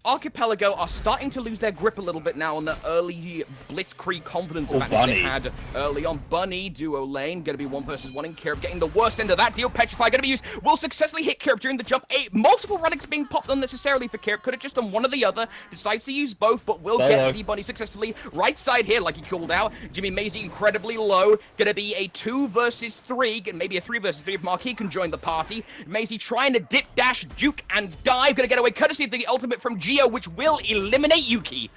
Archipelago are starting to lose their grip a little bit now on the early Blitzkrieg confidence advantage they had early on. Bunny, duo lane, gonna be 1 versus 1, and Kirip getting the worst end of that deal. Petrify gonna be used, will successfully hit Kirip during the jump. Multiple relics being popped unnecessarily for Kirip. Could have just done one or the other. Decides to use both, but will get Z-Bunny successfully. Right side here, like he called out. Jimmy Mazy incredibly low. Gonna be a 2 versus 3, maybe a 3 versus 3 if Marquis can join the party. Mazy trying to dip, dash, juke, and dive. Gonna get away courtesy of the ultimate from Geo, which will eliminate Yuki.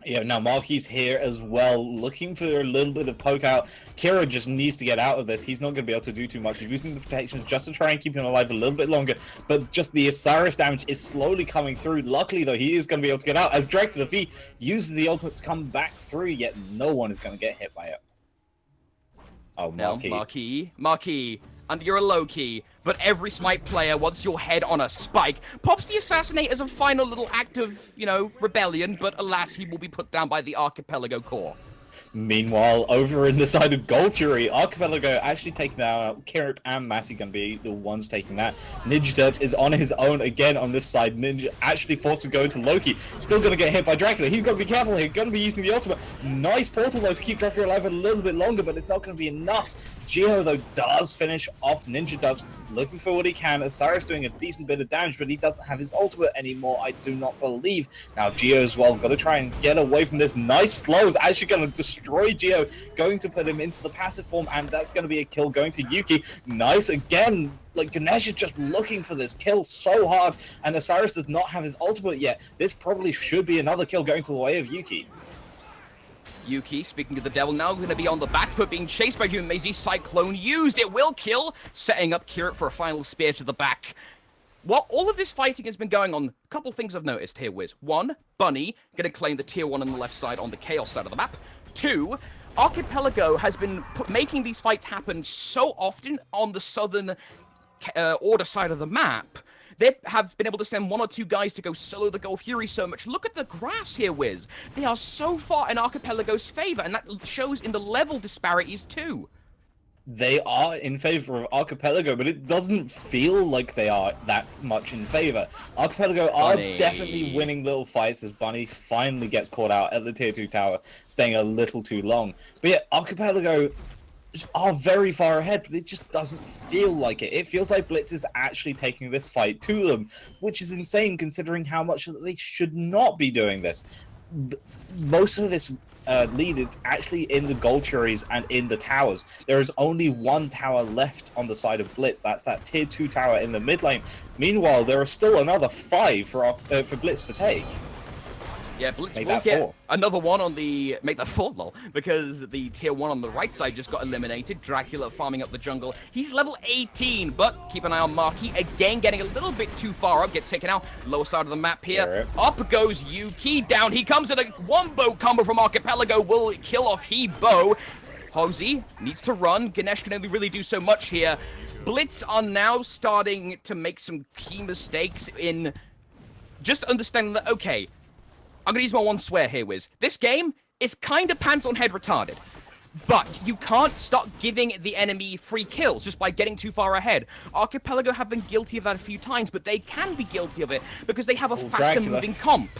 Yeah, now Marky's here as well, looking for a little bit of poke out. Kira just needs to get out of this. He's not going to be able to do too much. He's using the protections just to try and keep him alive a little bit longer, but just the Osiris damage is slowly coming through. Luckily, though, he is going to be able to get out as Dracula V uses the ultimate to come back through, yet no one is going to get hit by it. Oh, Marquis. Marquis, and you're a low-key, but every Smite player wants your head on a spike. Pops the Assassinate as a final little act of, rebellion, but alas, he will be put down by the Archipelago core. Meanwhile, over in the side of Goldury, Archipelago actually taking out Kirip and Massey going to be the ones taking that. Ninja Derps is on his own again on this side. Ninja actually forced to go into Loki. Still going to get hit by Dracula. He's got to be careful here. Going to be using the ultimate. Nice portal though to keep Dracula alive a little bit longer, but it's not going to be enough. Geo though does finish off Ninja Derps, looking for what he can. Osiris doing a decent bit of damage, but he doesn't have his ultimate anymore, I do not believe. Now Geo as well, got to try and get away from this. Nice slow is actually going to destroy Geo, going to put him into the passive form, and that's going to be a kill going to Yuki. Nice again. Like, Ganesh is just looking for this kill so hard, and Osiris does not have his ultimate yet. This probably should be another kill going to the way of Yuki. Yuki, speaking of the devil, now going to be on the back foot, being chased by Jimmy Mazy. Cyclone used. It will kill, setting up Kirip for a final spear to the back. While all of this fighting has been going on, a couple things I've noticed here, Wiz. 1, Bunny, going to claim the tier 1 on the left side on the Chaos side of the map. 2, Archipelago has been making these fights happen so often on the southern Order side of the map. They have been able to send 1 or 2 guys to go solo the Gold Fury so much. Look at the graphs here, Wiz. They are so far in Archipelago's favor, and that shows in the level disparities too. They are in favor of Archipelago, but it doesn't feel like they are that much in favor. Archipelago are definitely winning little fights as Bunny finally gets caught out at the tier 2 tower, staying a little too long. But yeah, Archipelago are very far ahead, but it just doesn't feel like it. It feels like Blitz is actually taking this fight to them, which is insane considering how much they should not be doing this. Most of this lead is actually in the gold furies and in the towers. There is only 1 tower left on the side of Blitz. That's that tier 2 tower in the mid lane. Meanwhile, there are still another 5 for Blitz to take. Yeah, Blitz will get another one on the... Make that 4, lol. Because the tier 1 on the right side just got eliminated. Dracula farming up the jungle. He's level 18, but keep an eye on Marquis. Again, getting a little bit too far up. Gets taken out. Lower side of the map here. Up goes Yuki. Down he comes in a one-bow combo from Archipelago. Will kill off He-Bo. Hosey needs to run. Ganesh can only really do so much here. Blitz are now starting to make some key mistakes in just understanding that, okay, I'm going to use my one swear here, Wiz. This game is kind of pants on head retarded. But you can't start giving the enemy free kills just by getting too far ahead. Archipelago have been guilty of that a few times, but they can be guilty of it because they have a faster moving comp.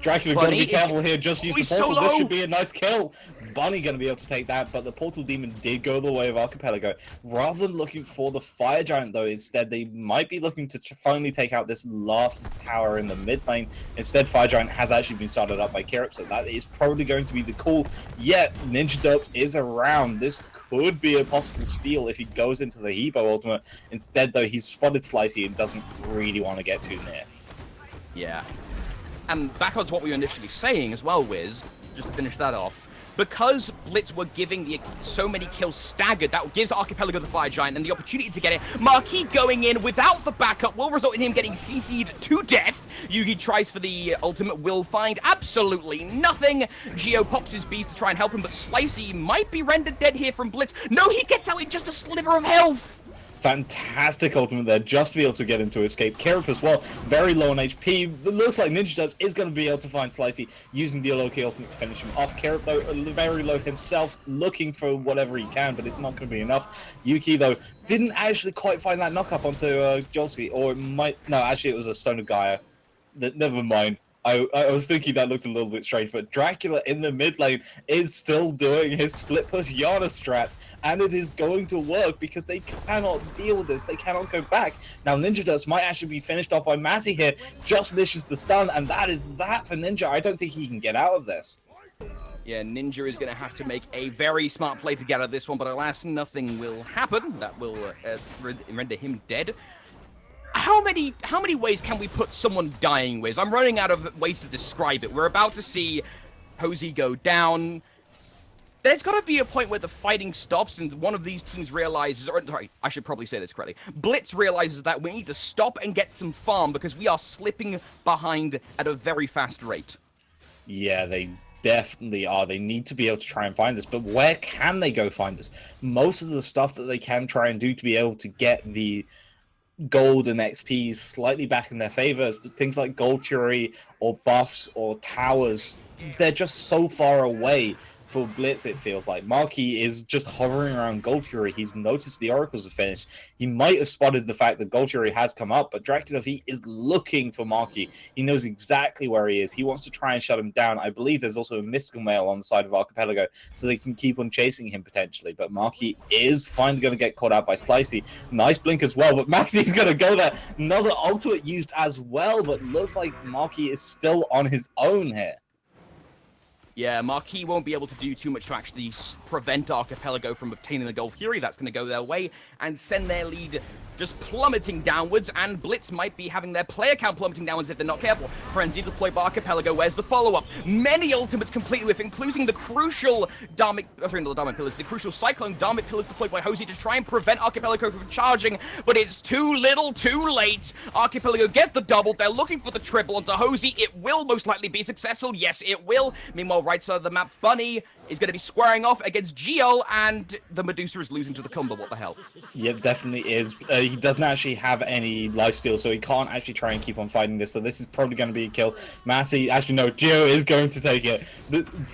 Dracula gotta be careful here, just use the portal. So this should be a nice kill. Bunny gonna be able to take that, but the portal demon did go the way of Archipelago. Rather than looking for the fire giant though, instead they might be looking to finally take out this last tower in the mid lane. Instead, fire giant has actually been started up by Kirip, so that is probably going to be the call. Yet, Ninja Derps is around. This could be a possible steal if he goes into the Hebo ultimate. Instead though, he's spotted Slicey and doesn't really want to get too near. Yeah. And back on to what we were initially saying as well, Wiz, just to finish that off, because Blitz were giving so many kills staggered, that gives Archipelago the Fire Giant and the opportunity to get it. Marquis going in without the backup will result in him getting CC'd to death. Yugi tries for the ultimate, will find absolutely nothing. Geo pops his beast to try and help him, but Slicey might be rendered dead here from Blitz. No, he gets out with just a sliver of health. Fantastic ultimate there, just to be able to get him to escape. Kirip as well, very low on HP. It looks like Ninja Dubs is going to be able to find Slicey using the Aloki ultimate to finish him off. Kirip, though, very low himself, looking for whatever he can, but it's not going to be enough. Yuki, though, didn't actually quite find that knock-up onto Jolsky, or it might... No, actually, it was a Stone of Gaia. Never mind. I was thinking that looked a little bit strange, but Dracula in the mid lane is still doing his split push Yana strat, and it is going to work because they cannot deal with this. They cannot go back. Now, Ninja Dust might actually be finished off by Matty here, just misses the stun, and that is that for Ninja. I don't think he can get out of this. Yeah, Ninja is going to have to make a very smart play to get out of this one, but alas, nothing will happen. That will render him dead. How many ways can we put someone dying, Wiz? I'm running out of ways to describe it. We're about to see Hosey go down. There's got to be a point where the fighting stops and one of these teams realizes, or sorry, I should probably say this correctly. Blitz realizes that we need to stop and get some farm because we are slipping behind at a very fast rate. Yeah, they definitely are. They need to be able to try and find this, but where can they go find this? Most of the stuff that they can try and do to be able to get the gold and XP slightly back in their favor, things like gold fury or buffs or towers, they're just so far away for Blitz. It feels like Marquis is just hovering around Gold Fury. He's noticed the oracles have finished. He might have spotted the fact that Gold Fury has come up, but Dracula V is looking for Marquis. He knows exactly where he is. He wants to try and shut him down. I believe there's also a mystical mail on the side of Archipelago, so they can keep on chasing him potentially. But Marquis is finally going to get caught out by Slicey. Nice blink as well, but Maxi's going to go there. Another ultimate used as well, but looks like Marquis is still on his own here. Yeah, Marquis won't be able to do too much to actually prevent Archipelago from obtaining the Gold Fury. That's going to go their way and send their lead just plummeting downwards, and Blitz might be having their player count plummeting downwards if they're not careful. Frenzy deployed by Archipelago. Where's the follow-up? Many ultimates completely with, including the crucial the crucial Cyclone Dharmic Pillars deployed by Hosey to try and prevent Archipelago from charging, but it's too little, too late. Archipelago get the double. They're looking for the triple onto Hosey. It will most likely be successful. Yes, it will. Meanwhile, right side of the map, Bunny is going to be squaring off against Geo, and the Medusa is losing to the combo. What the hell? Yep, definitely is. He doesn't actually have any lifesteal, so he can't actually try and keep on fighting this. So this is probably going to be a kill. Matty, actually no, Geo is going to take it.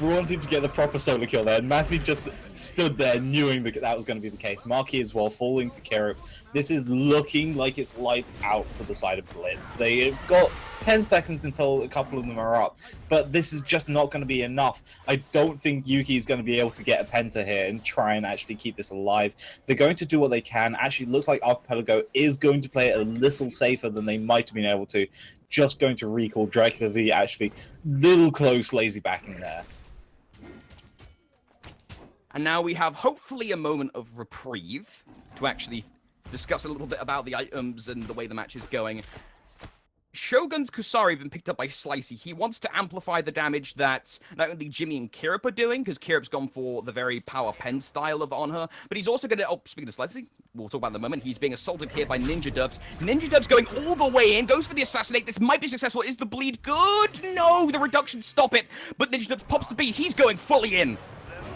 Wanted to get the proper solo kill there, and Matty just stood there knowing that was going to be the case. Marquis as well, falling to Kirip. This is looking like it's lights out for the side of Blitz. They've got 10 seconds until a couple of them are up, but this is just not going to be enough. I don't think Yuki is going to be able to get a penta here and try and actually keep this alive. They're going to do what they can. Actually, looks like Archipelago is going to play it a little safer than they might have been able to. Just going to recall Dracula V, actually. Little close lazy backing there. And now we have hopefully a moment of reprieve to actually discuss a little bit about the items and the way the match is going. Shogun's Kusari has been picked up by Slicey. He wants to amplify the damage that not only Jimmy and Kirip are doing, because Kirip's gone for the very power pen style on her, but he's also going to, speaking of Slicey, we'll talk about in a moment, he's being assaulted here by Ninja Dubs. Ninja Dubs going all the way in, goes for the assassinate. This might be successful. Is the bleed good? No, the reduction, stop it. But Ninja Dubs pops the beat. He's going fully in.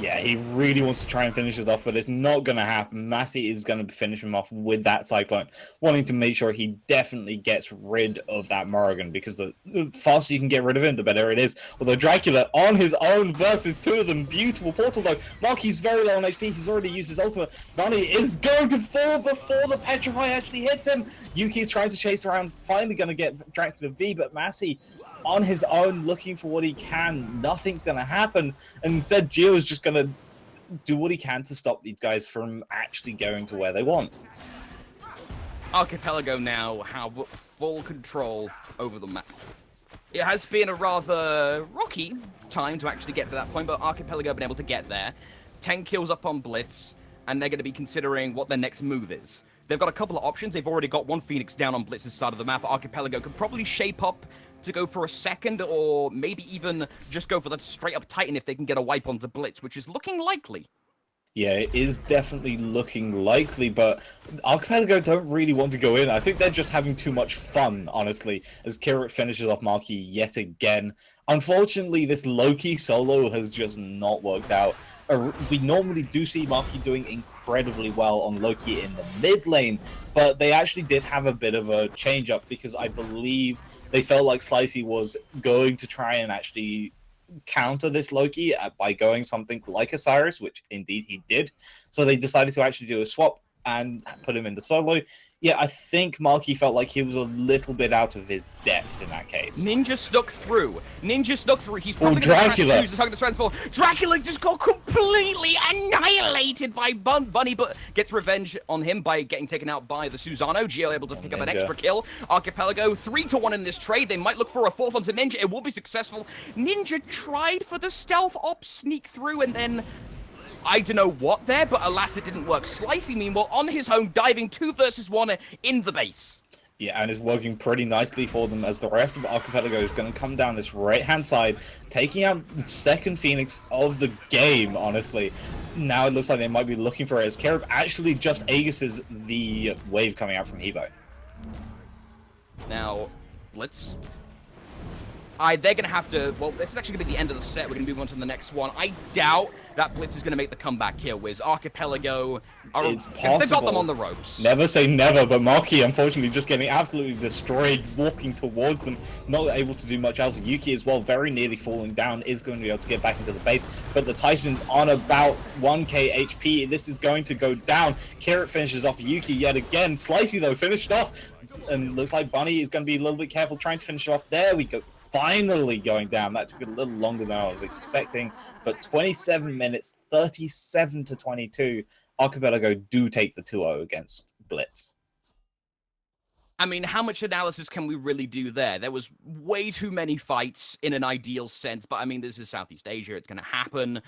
Yeah, he really wants to try and finish this off, but it's not going to happen. Massey is going to finish him off with that Cyclone, wanting to make sure he definitely gets rid of that Morrigan, because the faster you can get rid of him, the better it is. Although Dracula on his own versus two of them, beautiful portal though. Marky's very low on HP, he's already used his ultimate. Bunny is going to fall before the Petrify actually hits him. Yuki's trying to chase around, finally going to get Dracula V, but Massey on his own, looking for what he can. Nothing's going to happen. And instead, Gio is just going to do what he can to stop these guys from actually going to where they want. Archipelago now have full control over the map. It has been a rather rocky time to actually get to that point, but Archipelago have been able to get there. 10 kills up on Blitz, and they're going to be considering what their next move is. They've got a couple of options. They've already got one Phoenix down on Blitz's side of the map. Archipelago could probably shape up to go for a second, or maybe even just go for the straight-up Titan if they can get a wipe onto Blitz, which is looking likely. Yeah, it is definitely looking likely, but Archipelago don't really want to go in. I think they're just having too much fun, honestly, as Kirit finishes off Marky yet again. Unfortunately, this Loki solo has just not worked out. We normally do see Marky doing incredibly well on Loki in the mid lane, but they actually did have a bit of a change-up, because I believe they felt like Slicey was going to try and actually counter this Loki by going something like Osiris, which indeed he did. So they decided to actually do a swap and put him in the solo. Yeah, I think Marky felt like he was a little bit out of his depth in that case. Ninja stuck through. He's probably Dracula. choose to target the transfer. Dracula just got completely annihilated by Bunny, but gets revenge on him by getting taken out by the Susano. Gio able to pick up an extra kill. Archipelago 3-1 in this trade. They might look for a fourth onto Ninja. It will be successful. Ninja tried for the stealth op sneak through, and then I don't know what there, but alas, it didn't work. Slicey, meanwhile, on his own, diving 2 versus 1 in the base. Yeah, and it's working pretty nicely for them, as the rest of Archipelago is going to come down this right-hand side, taking out the second Phoenix of the game, honestly. Now it looks like they might be looking for it, as Kerib actually just Aegises the wave coming out from Evo. Now, let's... they're going to have to... Well, this is actually going to be the end of the set. We're going to move on to the next one. I doubt that Blitz is going to make the comeback here, Wiz. Archipelago, it's possible. They've got them on the ropes. Never say never, but Marky, unfortunately, just getting absolutely destroyed, walking towards them, not able to do much else. Yuki as well, very nearly falling down, is going to be able to get back into the base, but the Titan's on about 1k HP. This is going to go down. Kirit finishes off Yuki yet again. Slicey, though, finished off, and looks like Bunny is going to be a little bit careful trying to finish off. There we go. Finally going down. That took a little longer than I was expecting, but 27 minutes, 37-22. Archipelago do take the 2-0 against Blitz. I mean, how much analysis can we really do there? There was way too many fights in an ideal sense, but I mean, this is Southeast Asia. It's going to happen.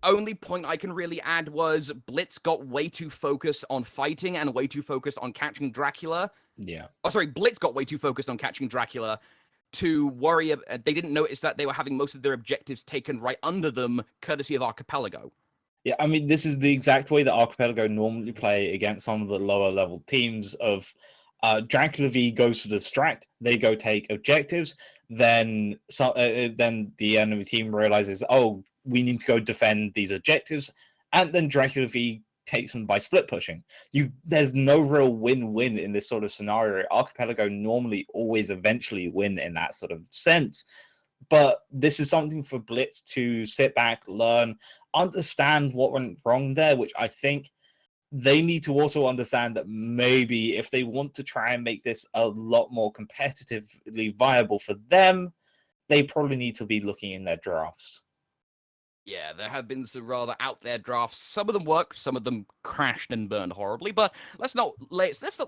Only point I can really add was Blitz got way too focused on fighting and way too focused on catching Dracula. Yeah. Oh, sorry, Blitz got way too focused on catching Dracula to worry. They didn't notice that they were having most of their objectives taken right under them, courtesy of Archipelago. Yeah, I mean, this is the exact way that Archipelago normally play against some of the lower level teams of Dracula V goes to distract, they go take objectives, then the enemy team realizes, oh, we need to go defend these objectives, and then Dracula V takes them by split pushing. There's no real win-win in this sort of scenario. Archipelago normally always eventually win in that sort of sense. But this is something for Blitz to sit back, learn, understand what went wrong there, which I think they need to also understand that maybe if they want to try and make this a lot more competitively viable for them, they probably need to be looking in their drafts. Yeah, there have been some rather out there drafts. Some of them worked, some of them crashed and burned horribly. But let's not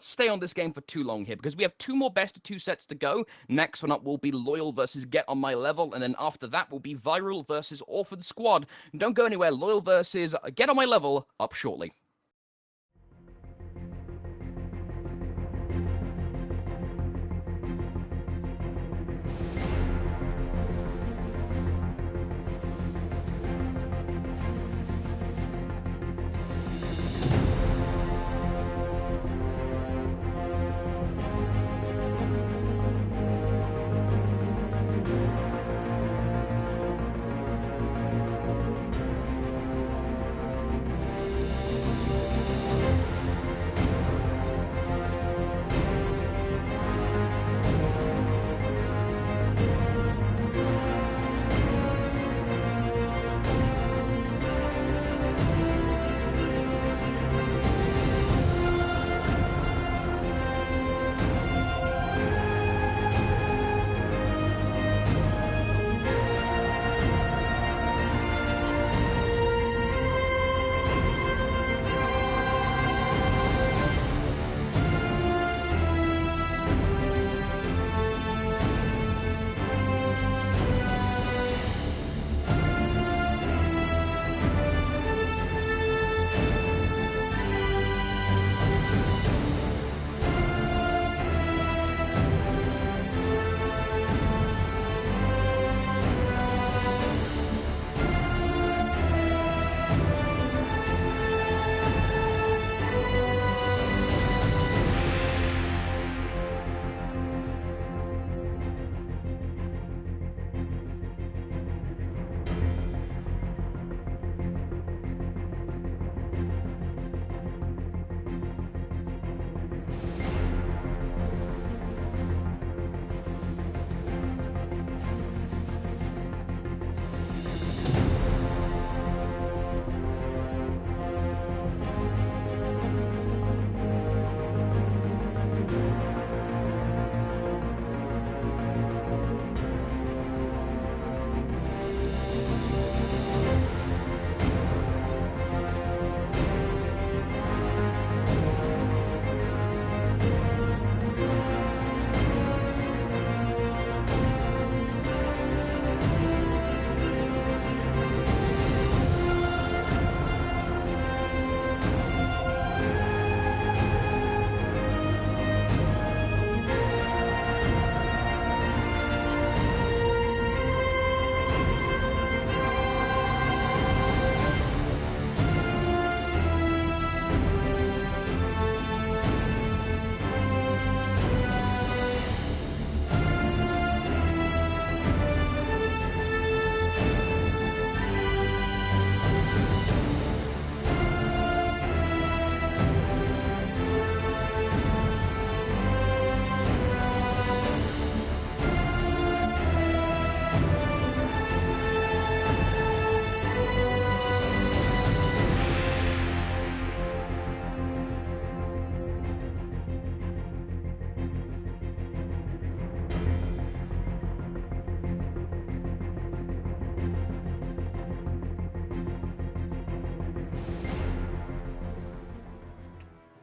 stay on this game for too long here, because we have 2 more best of 2 sets to go. Next one up will be Loyal versus Get on My Level, and then after that will be Viral versus Orphan Squad. Don't go anywhere. Loyal versus Get on My Level up shortly.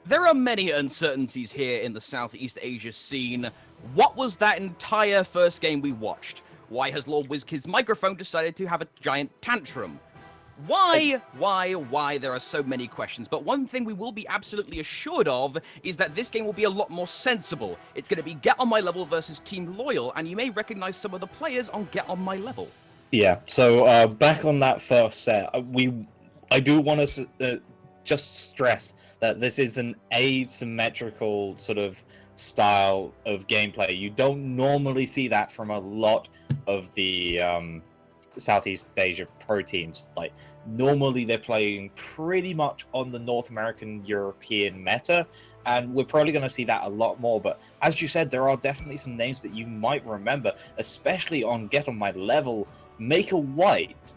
There are many uncertainties here in the Southeast Asia scene. What was that entire first game we watched? Why has Lord WizKid's microphone decided to have a giant tantrum? Why? There are so many questions, but one thing we will be absolutely assured of is that this game will be a lot more sensible. It's going to be Get On My Level versus Team Loyal, and you may recognize some of the players on Get On My Level. Yeah, so back on that first set, I do want to just stress that this is an asymmetrical sort of style of gameplay. You don't normally see that from a lot of the Southeast Asia pro teams. Like, normally they're playing pretty much on the North American European meta, and we're probably going to see that a lot more. But as you said, there are definitely some names that you might remember, especially on Get On My Level. Maker White,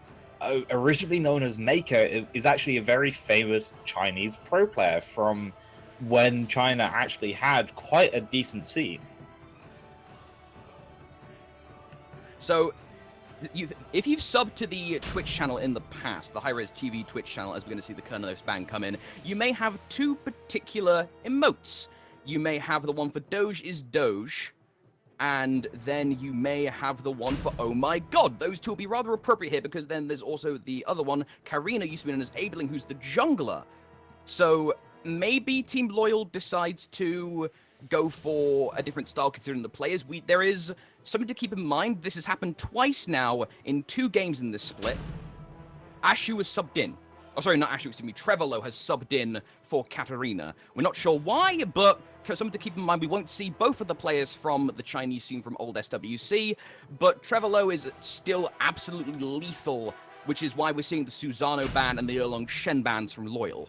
originally known as Maker, is actually a very famous Chinese pro player from when China actually had quite a decent scene. So, if you've subbed to the Twitch channel in the past, the High-Res TV Twitch channel, as we're going to see the Kernos band come in, you may have two particular emotes. You may have the one for Doge is Doge, and then you may have the one for Oh My God. Those two will be rather appropriate here, because then there's also the other one, Karina, used to be known as Abeling, who's the jungler. So maybe Team Loyal decides to go for a different style considering the players. There is something to keep in mind. This has happened twice now in 2 games in this split. Ashu was subbed in. Oh, sorry, not Ashu, excuse me. Trevolo has subbed in for Katarina. We're not sure why, but something to keep in mind, we won't see both of the players from the Chinese scene from old SWC, but Trevolo is still absolutely lethal, which is why we're seeing the Susano ban and the Erlong Shen bans from Loyal.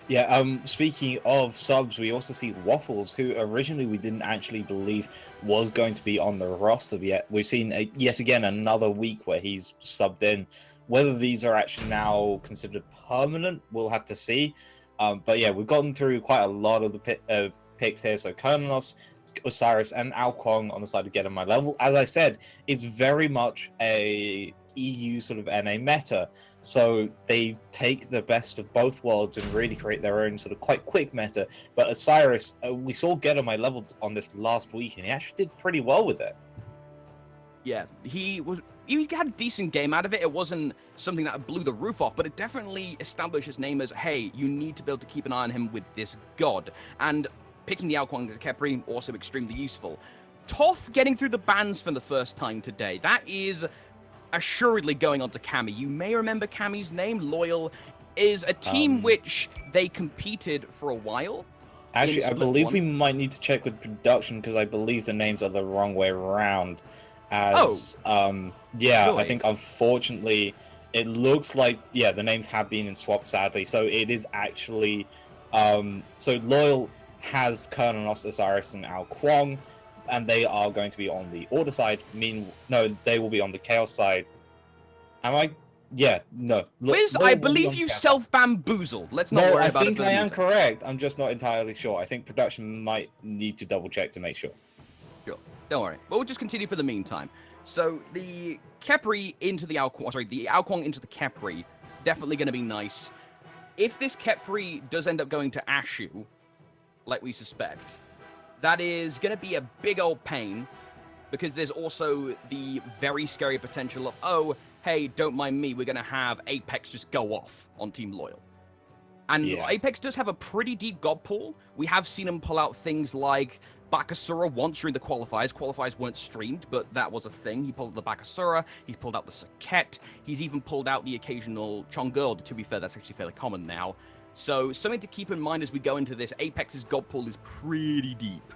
Yeah, speaking of subs, we also see Waffles, who originally we didn't actually believe was going to be on the roster yet. We've seen yet again another week where he's subbed in. Whether these are actually now considered permanent, we'll have to see. But yeah, we've gotten through quite a lot of the picks here. So Kernos, Osiris, and Ao Kwong on the side to Get On My Level. As I said, it's very much a EU sort of NA meta. So they take the best of both worlds and really create their own sort of quite quick meta. But Osiris, we saw Get On My Level on this last week, and he actually did pretty well with it. Yeah, he had a decent game out of it. It wasn't something that blew the roof off, but it definitely established his name as, hey, you need to be able to keep an eye on him with this god. And picking the Ao Kwong as Kepri, also extremely useful. Toth getting through the bans for the first time today. That is assuredly going on to Cammy. You may remember Cammy's name. Loyal is a team which they competed for a while. Actually, I believe we might need to check with production, because I believe the names are the wrong way around. Really? I think unfortunately it looks like the names have been swapped, sadly. So it is actually so Loyal has Kernos, Osiris, and Ao Kwong, and they are going to be on the Order side. No, they will be on the Chaos side. Am I? Yeah, no. Wiz, I believe you self-bamboozled. Let's not worry about it. I think I am correct. I'm just not entirely sure. I think production might need to double check to make sure. Sure. Don't worry. But we'll just continue for the meantime. So the Kepri into the Ao Kwong, the Ao Kwong into the Kepri, definitely going to be nice. If this Kepri does end up going to Ashu, like we suspect, that is going to be a big old pain, because there's also the very scary potential of, oh, hey, don't mind me, we're going to have Apex just go off on Team Loyal. And Apex does have a pretty deep god pool. We have seen him pull out things like Bakasura once during the qualifiers. Qualifiers weren't streamed, but that was a thing. He pulled out the Bakasura, he's pulled out the Saket, he's even pulled out the occasional Chongul. To be fair, that's actually fairly common now. So something to keep in mind as we go into this, Apex's god pool is pretty deep.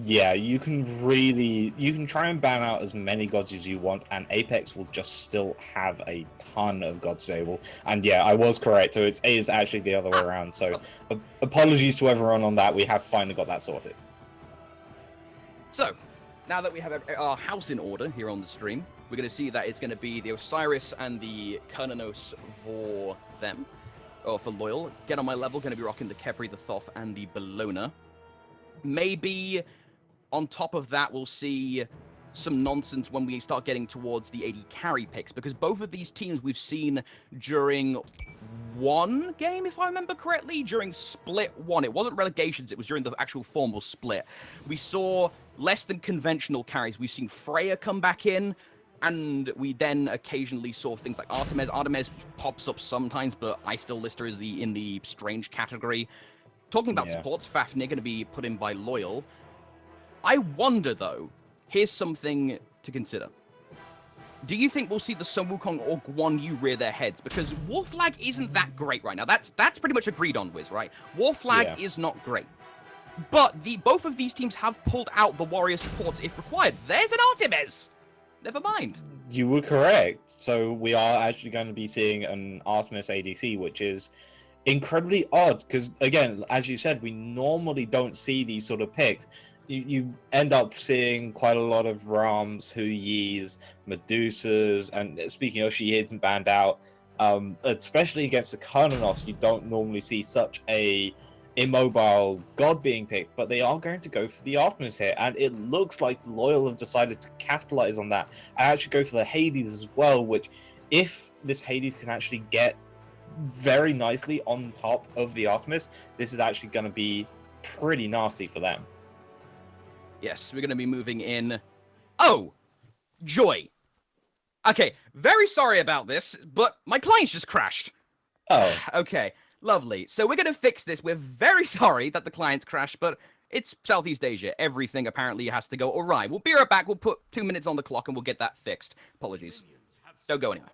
Yeah, you can try and ban out as many gods as you want, and Apex will just still have a ton of gods available. And yeah, I was correct, so it is actually the other way around. So apologies to everyone on that. We have finally got that sorted. So, now that we have our house in order here on the stream, we're going to see that it's going to be the Osiris and the Kernos for them, or for Loyal. Get On My Level, going to be rocking the Kepri, the Thoth, and the Bellona. Maybe on top of that, we'll see some nonsense when we start getting towards the AD carry picks, because both of these teams we've seen during one game, if I remember correctly, during split one. It wasn't relegations, it was during the actual formal split. We saw less than conventional carries. We've seen Freya come back in, and we then occasionally saw things like Artemis. Artemis pops up sometimes, but I still list her as in the strange category. Talking about supports, Fafnir going to be put in by Loyal. I wonder, though, here's something to consider. Do you think we'll see the Sun Wukong or Guan Yu rear their heads? Because War Flag isn't that great right now. That's pretty much agreed on, Wiz, right? War Flag is not great. But both of these teams have pulled out the warrior supports if required. There's an Artemis! Never mind. You were correct. So we are actually going to be seeing an Artemis ADC, which is incredibly odd. Because, again, as you said, we normally don't see these sort of picks. You end up seeing quite a lot of Rams, Huyis, Medusas, and speaking of, she isn't banned out. Especially against the Carnanos, you don't normally see such a immobile god being picked, but they are going to go for the Artemis here, and it looks like Loyal have decided to capitalize on that and actually go for the Hades as well, which, if this Hades can actually get very nicely on top of the Artemis, this is actually going to be pretty nasty for them. Yes, we're going to be moving in. Oh, joy. Okay, very sorry about this, but my client's just crashed. Oh. Okay, lovely. So we're going to fix this. We're very sorry that the client's crashed, but it's Southeast Asia. Everything apparently has to go all right. We'll be right back. We'll put 2 minutes on the clock and we'll get that fixed. Apologies. Don't go anywhere.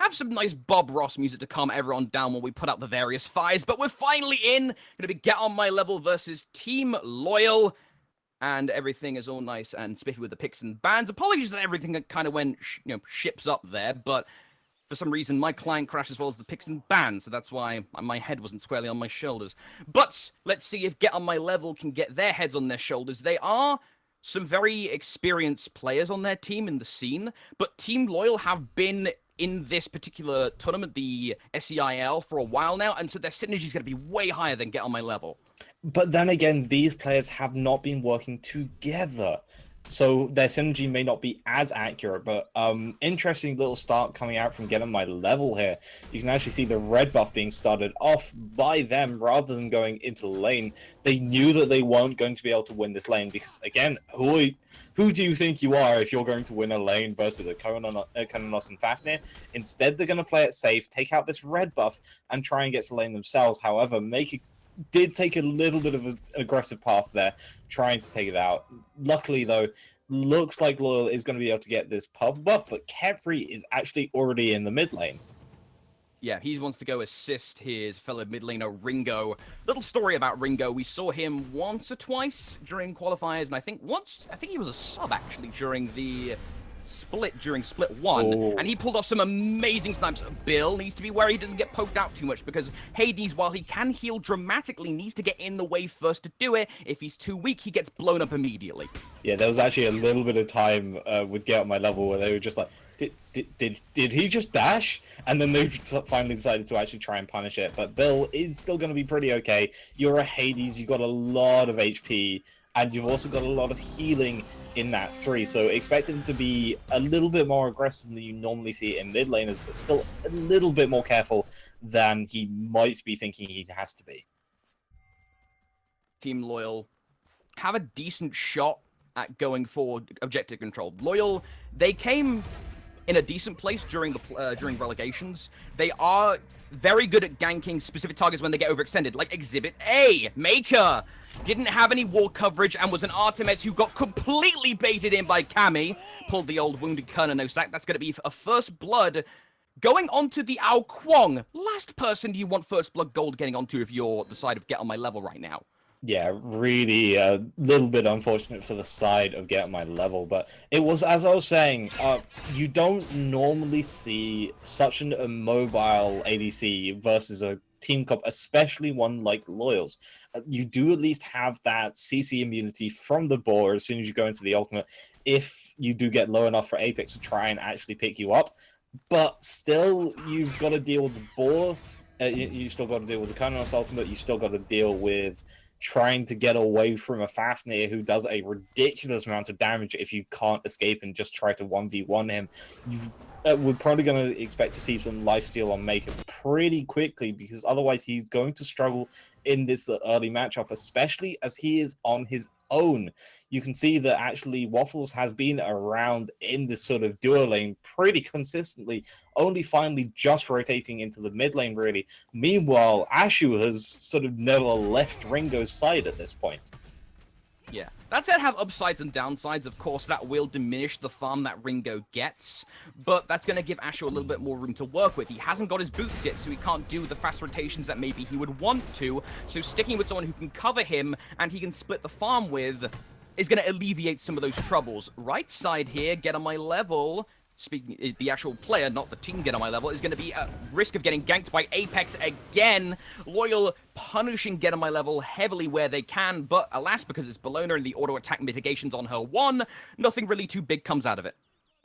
Have some nice Bob Ross music to calm everyone down when we put out the various fires, but we're finally in. Gonna be Get On My Level versus Team Loyal. and everything is all nice and spiffy with the picks and bans. Apologies that everything kind of went, ships up there, but for some reason my client crashed as well as the picks and bans, so that's why my head wasn't squarely on my shoulders. But let's see if Get On My Level can get their heads on their shoulders. They are some very experienced players on their team in the scene, but Team Loyal have been in this particular tournament, the SEIL, for a while now, and so their synergy is going to be way higher than Get On My Level. But then again, these players have not been working together, so their synergy may not be as accurate. But interesting little start coming out from Get On My Level here. You can actually see the red buff being started off by them rather than going into the lane. They knew that they weren't going to be able to win this lane because, again, who do you think you are if you're going to win a lane versus a Kononos and Fafnir? Instead, they're going to play it safe, take out this red buff, and try and get to lane themselves. However, did take a little bit of an aggressive path there, trying to take it out. Luckily, though, looks like Loyal is going to be able to get this pub buff, but Kepri is actually already in the mid lane. Yeah, he wants to go assist his fellow mid laner, Ringo. Little story about Ringo. We saw him once or twice during qualifiers, and I think he was a sub, actually, during the split 1, and he pulled off some amazing snipes. Bill needs to be wary he doesn't get poked out too much, because Hades, while he can heal dramatically, needs to get in the way first to do it. If he's too weak, he gets blown up immediately. Yeah, there was actually a little bit of time with Get On My Level where they were just like, did he just dash? And then they finally decided to actually try and punish it. But Bill is still going to be pretty okay. You're a Hades, you've got a lot of HP, and you've also got a lot of healing in that 3, so expect him to be a little bit more aggressive than you normally see in mid laners, but still a little bit more careful than he might be thinking he has to be. Team Loyal have a decent shot at going for objective control. Loyal, they came in a decent place during relegations. They are very good at ganking specific targets when they get overextended, like Exhibit A. Maker didn't have any wall coverage and was an Artemis who got completely baited in by Cammy. Pulled the old wounded Kerner no sack. That's going to be a first blood going onto the Ao Kwong. Last person you want first blood gold getting onto if you're the side of Get On My Level right now. Yeah, really a little bit unfortunate for the side of Get On My Level, but it was, as I was saying, you don't normally see such an immobile ADC versus a team comp, especially one like Loyal's. You do at least have that CC immunity from the boar as soon as you go into the ultimate, if you do get low enough for Apex to try and actually pick you up. But still, you've got to deal with the boar, you still got to deal with the Kononos ultimate, you still got to deal with trying to get away from a Fafnir who does a ridiculous amount of damage if you can't escape and just try to 1v1 him. We're probably going to expect to see some lifesteal on Maker pretty quickly, because otherwise he's going to struggle in this early matchup, especially as he is on his own. You can see that actually Waffles has been around in this sort of duo lane pretty consistently, only finally just rotating into the mid lane, really. Meanwhile, Ashu has sort of never left Ringo's side at this point. Yeah, that's going to have upsides and downsides. Of course, that will diminish the farm that Ringo gets, but that's going to give Ashu a little bit more room to work with. He hasn't got his boots yet, so he can't do the fast rotations that maybe he would want to, so sticking with someone who can cover him and he can split the farm with is going to alleviate some of those troubles. Right side here, Get On My Level, speaking, the actual player, not the team Get On My Level, is going to be at risk of getting ganked by Apex again. Loyal punishing Get On My Level heavily where they can, but alas, because it's Bellona and the auto attack mitigations on her 1, nothing really too big comes out of it.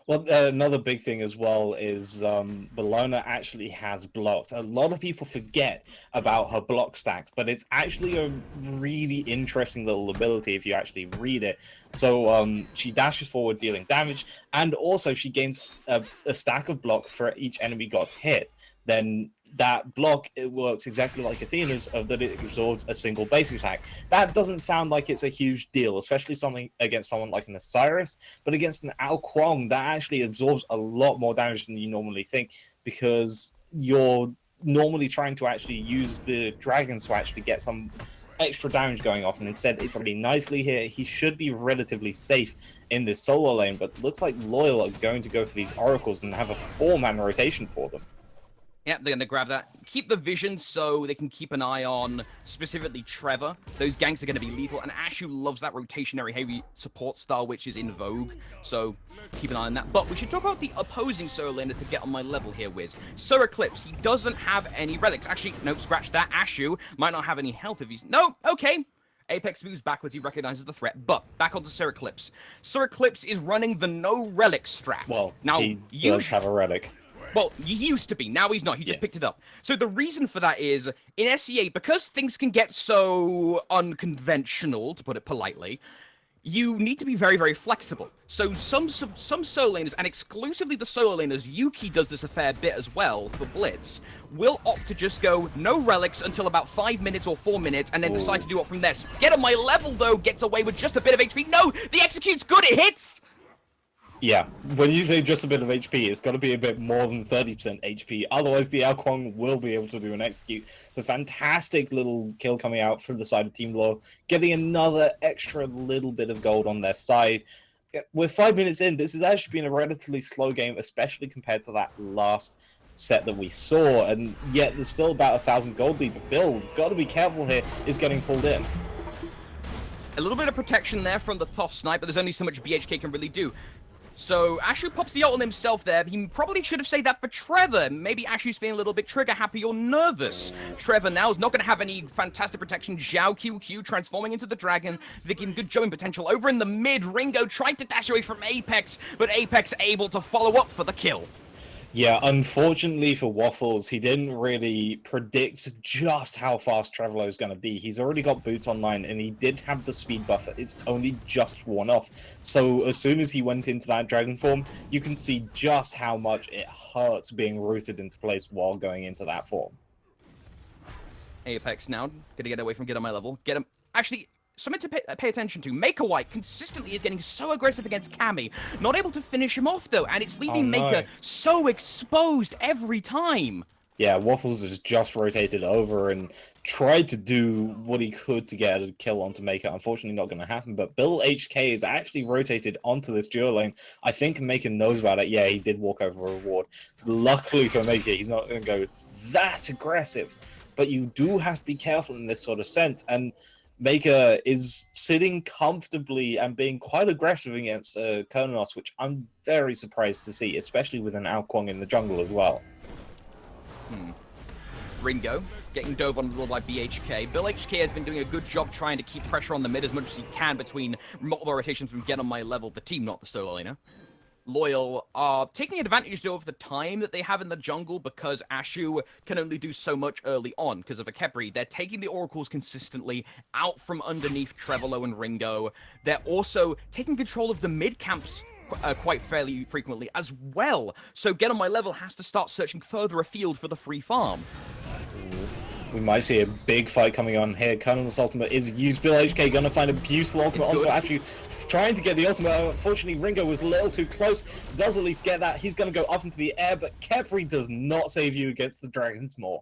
Well, another big thing as well is Bellona actually has blocked. A lot of people forget about her block stacks, but it's actually a really interesting little ability if you actually read it. So she dashes forward, dealing damage, and also she gains a stack of block for each enemy got hit. Then that block, it works exactly like Athena's, of that it absorbs a single basic attack. That doesn't sound like it's a huge deal, especially something against someone like an Osiris, but against an Ao Kwong, that actually absorbs a lot more damage than you normally think, because you're normally trying to actually use the dragons to actually get some extra damage going off, and instead it's already nicely here. He should be relatively safe in this solo lane, but looks like Loyal are going to go for these oracles and have a 4-man rotation for them. Yeah, they're going to grab that. Keep the vision so they can keep an eye on specifically Trevor. Those ganks are going to be lethal, and Ashu loves that rotationary heavy support style, which is in vogue. So keep an eye on that. But we should talk about the opposing solo laner to get on my level here, Wiz. Sir Eclipse, he doesn't have any relics. Actually, no, scratch that. Ashu might not have any health if he's... No, okay. Apex moves backwards, he recognizes the threat, but back onto Sir Eclipse. Sir Eclipse is running the no relic strat. Well, now, he does have a relic. Well, he used to be. Now he's not. He just picked it up. So the reason for that is, in SEA, because things can get so unconventional, to put it politely, you need to be very, very flexible. So some solo laners, and exclusively the solo laners, Yuki does this a fair bit as well for Blitz, will opt to just go no relics until about 5 minutes or 4 minutes, and then decide to do it from there. Get on my level, though, gets away with just a bit of HP. No! The execute's good, it hits! Yeah, when you say just a bit of HP, it's got to be a bit more than 30% HP. Otherwise, the Ao Kuang will be able to do an execute. It's a fantastic little kill coming out from the side of Team Law, getting another extra little bit of gold on their side. We're 5 minutes in. This has actually been a relatively slow game, especially compared to that last set that we saw. And yet, there's still about 1,000 gold lead. But Bill, got to be careful here, is getting pulled in. A little bit of protection there from the Thoth snipe, but there's only so much BHK can really do. So Ashu pops the ult on himself there. He probably should have saved that for Trevor. Maybe Ashu's feeling a little bit trigger happy or nervous. Trevor now is not going to have any fantastic protection. Zhao QQ transforming into the dragon. Thinking good jumping potential. Over in the mid, Ringo tried to dash away from Apex, but Apex able to follow up for the kill. Yeah, unfortunately for Waffles, he didn't really predict just how fast Trevolo is going to be. He's already got boots online, and he did have the speed buffer. It's only just worn off. So as soon as he went into that dragon form, you can see just how much it hurts being rooted into place while going into that form. Apex now, gonna get away from Get On My Level. Get him. Actually, something to pay attention to. Maker White consistently is getting so aggressive against Cammy. Not able to finish him off, though, and it's leaving Maker so exposed every time. Yeah, Waffles has just rotated over and tried to do what he could to get a kill onto Maker. Unfortunately, not going to happen, but Bill HK is actually rotated onto this duo lane. I think Maker knows about it. Yeah, he did walk over a reward. So luckily for Maker, he's not going to go that aggressive. But you do have to be careful in this sort of sense, and Maker is sitting comfortably and being quite aggressive against Kurnos, which I'm very surprised to see, especially with an Ao Kuang in the jungle as well. Ringo getting dove on by BHK. Bill HK has been doing a good job trying to keep pressure on the mid as much as he can between multiple rotations from Get On My Level, the team, not the solo laner. Loyal are taking advantage though of the time that they have in the jungle because Ashu can only do so much early on because of Akebri. They're taking the oracles consistently out from underneath Trevolo and Ringo. They're also taking control of the mid camps quite fairly frequently as well. So Get On My Level has to start searching further afield for the free farm. We might see a big fight coming on here. Colonel's ultimate is used. Bill HK going to find a beautiful ultimate onto Ashu. Trying to get the ultimate. Unfortunately, Ringo was a little too close. Does at least get that. He's going to go up into the air, but Kepri does not save you against the Dragon's Maw.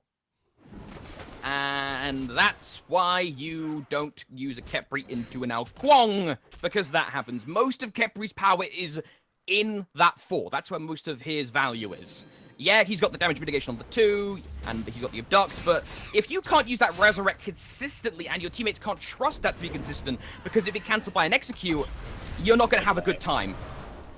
And that's why you don't use a Kepri into an Ao Kuang, because that happens. Most of Kepri's power is in that 4. That's where most of his value is. Yeah, he's got the damage mitigation on the 2, and he's got the abduct, but if you can't use that resurrect consistently, and your teammates can't trust that to be consistent, because if it cancelled by an execute, you're not going to have a good time.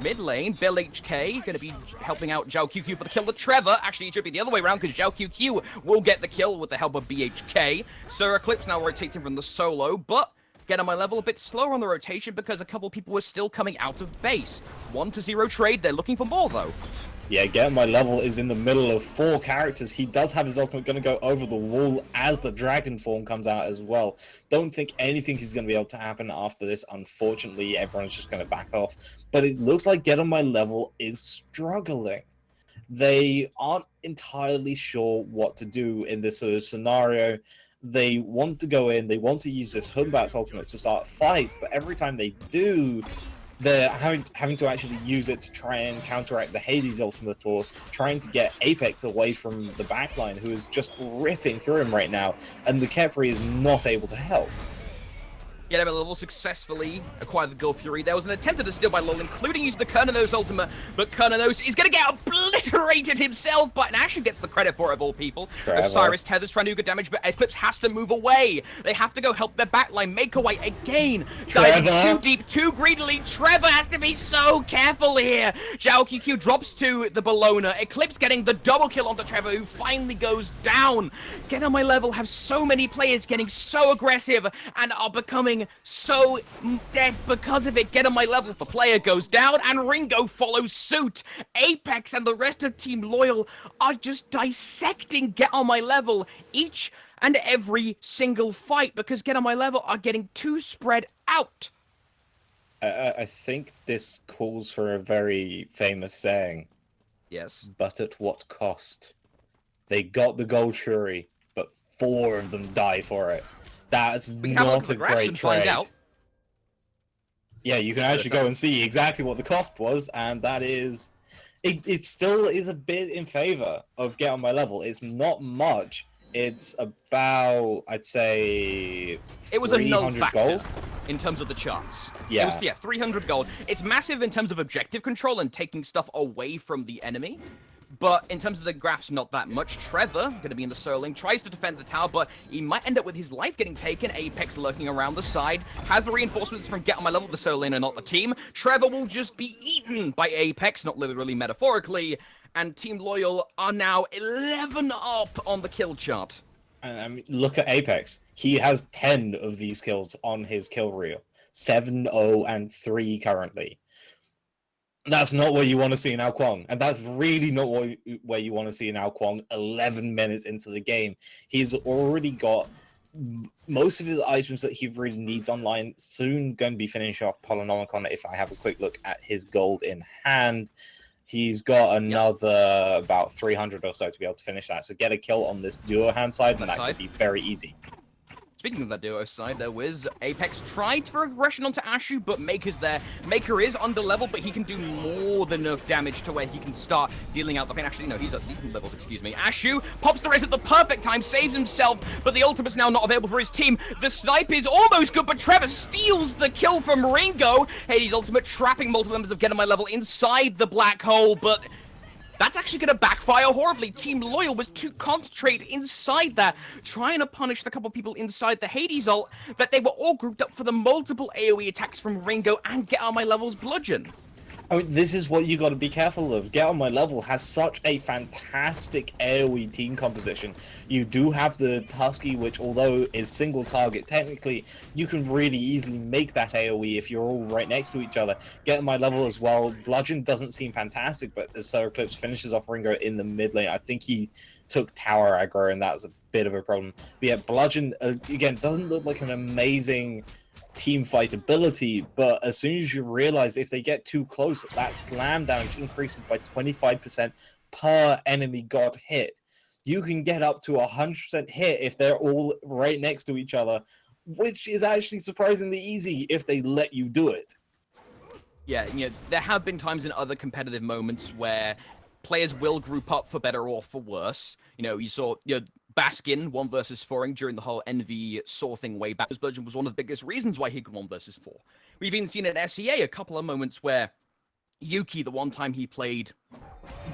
Mid lane, Bill HK going to be helping out Zhao QQ for the kill of Trevor. Actually, it should be the other way around, because Zhao QQ will get the kill with the help of BHK. Sir Eclipse now rotates him from the solo, but Get On My Level a bit slower on the rotation because a couple people were still coming out of base. 1-0 trade, they're looking for more, though. Yeah, Get On My Level is in the middle of 4 characters. He does have his ultimate going to go over the wall as the dragon form comes out as well. Don't think anything is going to be able to happen after this. Unfortunately, everyone's just going to back off. But it looks like Get On My Level is struggling. They aren't entirely sure what to do in this sort of scenario. They want to go in, they want to use this Humbat's ultimate to start a fight, but every time they do, they're having to actually use it to try and counteract the Hades ultimate or trying to get Apex away from the backline, who is just ripping through him right now, and the Kepri is not able to help. Get him a level, successfully acquire the Gulf Fury. There was an attempt at a steal by Lol, including using the Kernanos ultimate, but Kernanos is going to get obliterated himself, but Ashu gets the credit for it of all people. Trevor. Osiris tethers trying to do good damage, but Eclipse has to move away. They have to go help their backline. Make away again. Diving too deep, too greedily. Trevor has to be so careful here. Zhao QQ drops to the Bologna. Eclipse getting the double kill onto Trevor, who finally goes down. Get on my level, have so many players getting so aggressive and are becoming so dead because of it. Get on my level, the player goes down, and Ringo follows suit. Apex and the rest of Team Loyal are just dissecting Get on my level each and every single fight because Get on my level are getting too spread out. I think this calls for a very famous saying. Yes. But at what cost? They got the Gold Fury, but 4 of them die for it. That's not a great trade. Yeah, you can actually go and see exactly what the cost was, and that is... It still is a bit in favor of Get on my level. It's not much. It's about, I'd say, it was a null factor gold in terms of the charts. Yeah. It was, 300 gold. It's massive in terms of objective control and taking stuff away from the enemy. But in terms of the graphs, not that much. Trevor, going to be in the Soling, tries to defend the tower, but he might end up with his life getting taken. Apex lurking around the side. Has the reinforcements from Get on my level. The Soling are not the team. Trevor will just be eaten by Apex, not literally, metaphorically. And Team Loyal are now 11 up on the kill chart. And I mean, look at Apex. He has 10 of these kills on his kill reel. 7, 0, and 3 currently. That's not what you want to see in Ao Kuang, and that's really not where you want to see in Ao Kuang 11 minutes into the game. He's already got most of his items that he really needs online. Soon going to be finishing off Polynomicon if I have a quick look at his gold in hand. He's got another about 300 or so to be able to finish that. So get a kill on this duo hand side, and that could be very easy. Speaking of that duo side, there was Apex tried for aggression onto Ashu, but Maker's there. Maker is under level, but he can do more than enough damage to where he can start dealing out the pain. Actually, no, he's at decent levels, excuse me. Ashu pops the res at the perfect time, saves himself, but the ultimate's now not available for his team. The snipe is almost good, but Trevor steals the kill from Ringo. Hades' ultimate trapping multiple members of Get on my level inside the black hole, but that's actually going to backfire horribly. Team Loyal was too concentrated inside that, trying to punish the couple people inside the Hades ult, that they were all grouped up for the multiple AoE attacks from Ringo and Get on my level's bludgeon. I mean, this is what you got to be careful of. Get on my level has such a fantastic AoE team composition. You do have the Tusky, which although is single target, technically you can really easily make that AoE if you're all right next to each other. Get on my level as well. Bludgeon doesn't seem fantastic, but as Solar Eclipse finishes off Ringo in the mid lane, I think he took tower aggro, and that was a bit of a problem. But yeah, Bludgeon, again, doesn't look like an amazing team fight ability, but as soon as you realize if they get too close, that slam damage increases by 25% per enemy god hit. You can get up to 100% hit if they're all right next to each other, which is actually surprisingly easy if they let you do it. Yeah, there have been times in other competitive moments where players will group up for better or for worse. You saw Baskin 1 versus 4 during the whole Envy Saw thing way back. This version was one of the biggest reasons why he could 1 versus 4. We've even seen at SEA a couple of moments where Yuki, the one time he played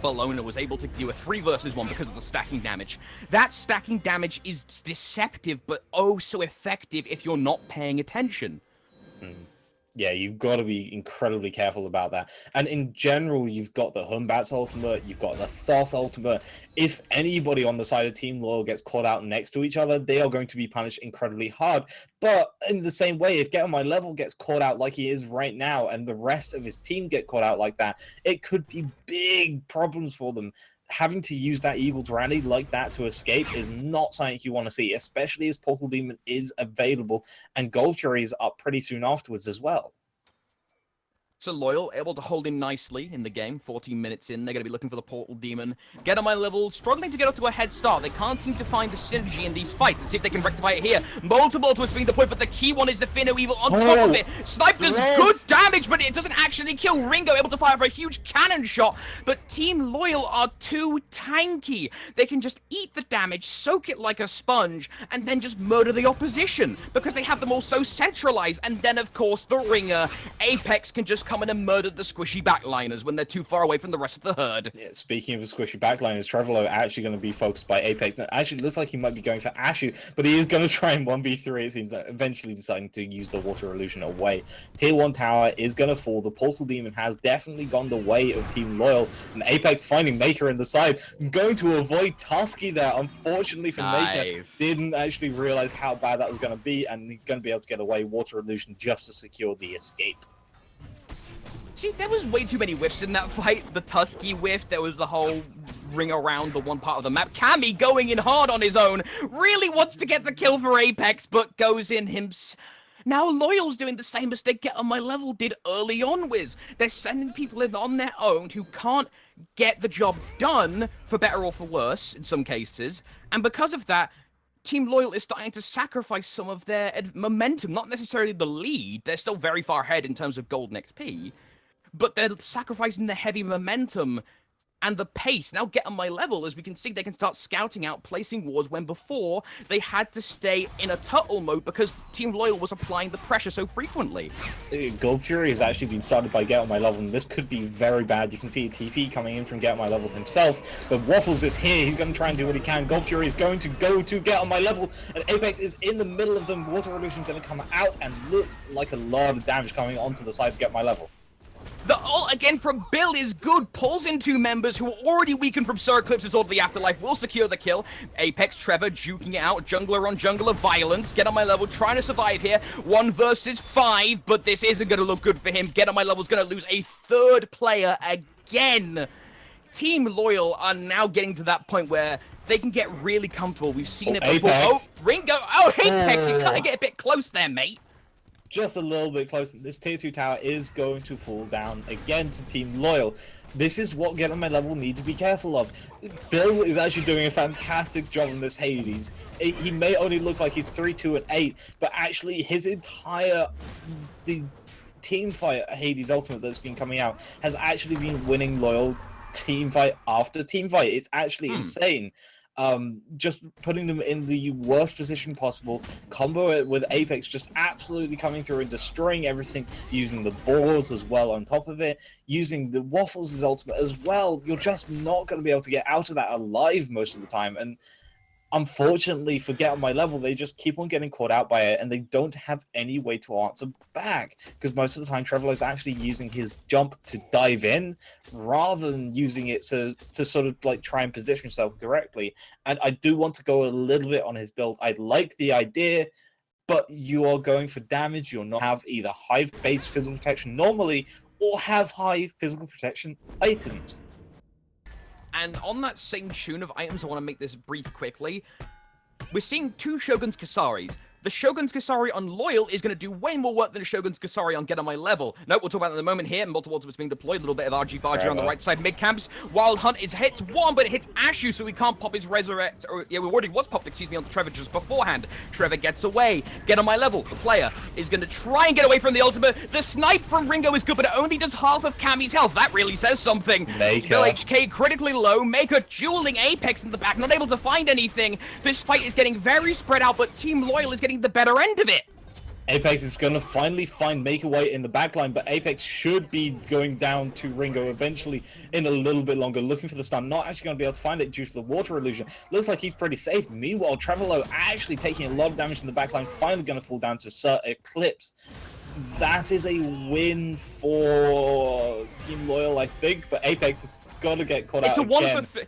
Bologna, was able to do a 3 versus 1 because of the stacking damage. That stacking damage is deceptive, but oh so effective if you're not paying attention. Yeah, you've got to be incredibly careful about that. And in general, you've got the Humbat's ultimate, you've got the Thoth ultimate. If anybody on the side of Team Loyal gets caught out next to each other, they are going to be punished incredibly hard. But in the same way, if Get on my level gets caught out like he is right now, and the rest of his team get caught out like that, it could be big problems for them. Having to use that Evil Tyranny like that to escape is not something you want to see, especially as Portal Demon is available and Gold Furies are pretty soon afterwards as well. So Loyal, able to hold in nicely in the game. 14 minutes in, they're going to be looking for the Portal Demon. Get on my level, struggling to get off to a head start. They can't seem to find the synergy in these fights. Let's see if they can rectify it here. Multiple to being the point, but the key one is the Finno Evil on top of it. Snipe does good damage, but it doesn't actually kill Ringo, able to fire for a huge cannon shot. But Team Loyal are too tanky. They can just eat the damage, soak it like a sponge, and then just murder the opposition because they have them all so centralized. And then, of course, the Ringer, Apex can just come in and murder the squishy backliners when they're too far away from the rest of the herd. Yeah, speaking of the squishy backliners, Trevorlow actually going to be focused by Apex. Now, actually, it looks like he might be going for Ashu, but he is going to try and 1v3, it seems, like, eventually deciding to use the Water Illusion away. Tier 1 tower is going to fall. The Portal Demon has definitely gone the way of Team Loyal, and Apex finding Maker in the side. Going to avoid Tusky there. Unfortunately for Maker, didn't actually realize how bad that was going to be, and he's going to be able to get away Water Illusion just to secure the escape. See, there was way too many whiffs in that fight. The Tusky whiff, there was the whole ring around the one part of the map. Cammy going in hard on his own, really wants to get the kill for Apex, but goes in himself. Now Loyal's doing the same mistake Get On My Level did early on, Wiz. They're sending people in on their own who can't get the job done, for better or for worse, in some cases. And because of that, Team Loyal is starting to sacrifice some of their momentum. Not necessarily the lead. They're still very far ahead in terms of golden XP. But they're sacrificing the heavy momentum and the pace. Now Get On My Level, as we can see, they can start scouting out, placing wards, when before they had to stay in a turtle mode because Team Loyal was applying the pressure so frequently. Gold Fury has actually been started by Get On My Level, and this could be very bad. You can see a TP coming in from Get On My Level himself, but Waffles is here. He's going to try and do what he can. Gold Fury is going to go to Get On My Level, and Apex is in the middle of them. Water Illusion is going to come out, and looked like a lot of damage coming onto the side of Get On My Level. The ult again from Bill is good, pulls in two members who are already weakened from Sir Eclipse's Order of the Afterlife, will secure the kill. Apex, Trevor juking it out, jungler on jungler violence. Get On My Level trying to survive here. 1 versus 5, but this isn't going to look good for him. Get On My Level is going to lose a third player again. Team Loyal are now getting to that point where they can get really comfortable. We've seen it before. Apex. Oh, Ringo. Oh, Apex, you gotta get a bit close there, mate. Just a little bit closer. This tier 2 tower is going to fall down again to Team Loyal. This is what Get On My Level need to be careful of. Bill is actually doing a fantastic job in this Hades. He may only look like he's 3-2 and 8, but actually his entire team fight Hades Ultimate that's been coming out has actually been winning Loyal team fight after team fight. It's actually insane. Just putting them in the worst position possible, combo it with Apex just absolutely coming through and destroying everything, using the balls as well on top of it, using the Waffles as ultimate as well. You're just not going to be able to get out of that alive most of the time, and unfortunately for Get On My Level, they just keep on getting caught out by it, and they don't have any way to answer back, because most of the time Trevor is actually using his jump to dive in rather than using it to sort of like try and position himself correctly. And I do want to go a little bit on his build. I like the idea, but you are going for damage. You'll not have either high base physical protection normally or have high physical protection items. And on that same tune of items, I want to make this brief quickly. We're seeing two Shogun's Kasaris. The Shogun's Kasari on Loyal is going to do way more work than the Shogun's Kasari on Get On My Level. No, we'll talk about it in a moment here. Multiple ultimates being deployed. A little bit of RG-Bargy on the right side mid-camps. Wild Hunt is hits one, but it hits Ashu, so he can't pop his Resurrect. Or, yeah, we already was popped, excuse me, on Trevor just beforehand. Trevor gets away. Get On My Level. The player is going to try and get away from the ultimate. The snipe from Ringo is good, but it only does half of Cammy's health. That really says something. Bill HK critically low. Maker dueling Apex in the back, not able to find anything. This fight is getting very spread out, but Team Loyal is getting the better end of it. Apex is going to finally find Make Away in the backline, but Apex should be going down to Ringo eventually in a little bit longer, looking for the stun. Not actually going to be able to find it due to the Water Illusion. Looks like he's pretty safe. Meanwhile, Trevorlow actually taking a lot of damage in the backline, finally going to fall down to Sir Eclipse. That is a win for Team Loyal, I think, but Apex has got to get caught out again. It's a 1 for...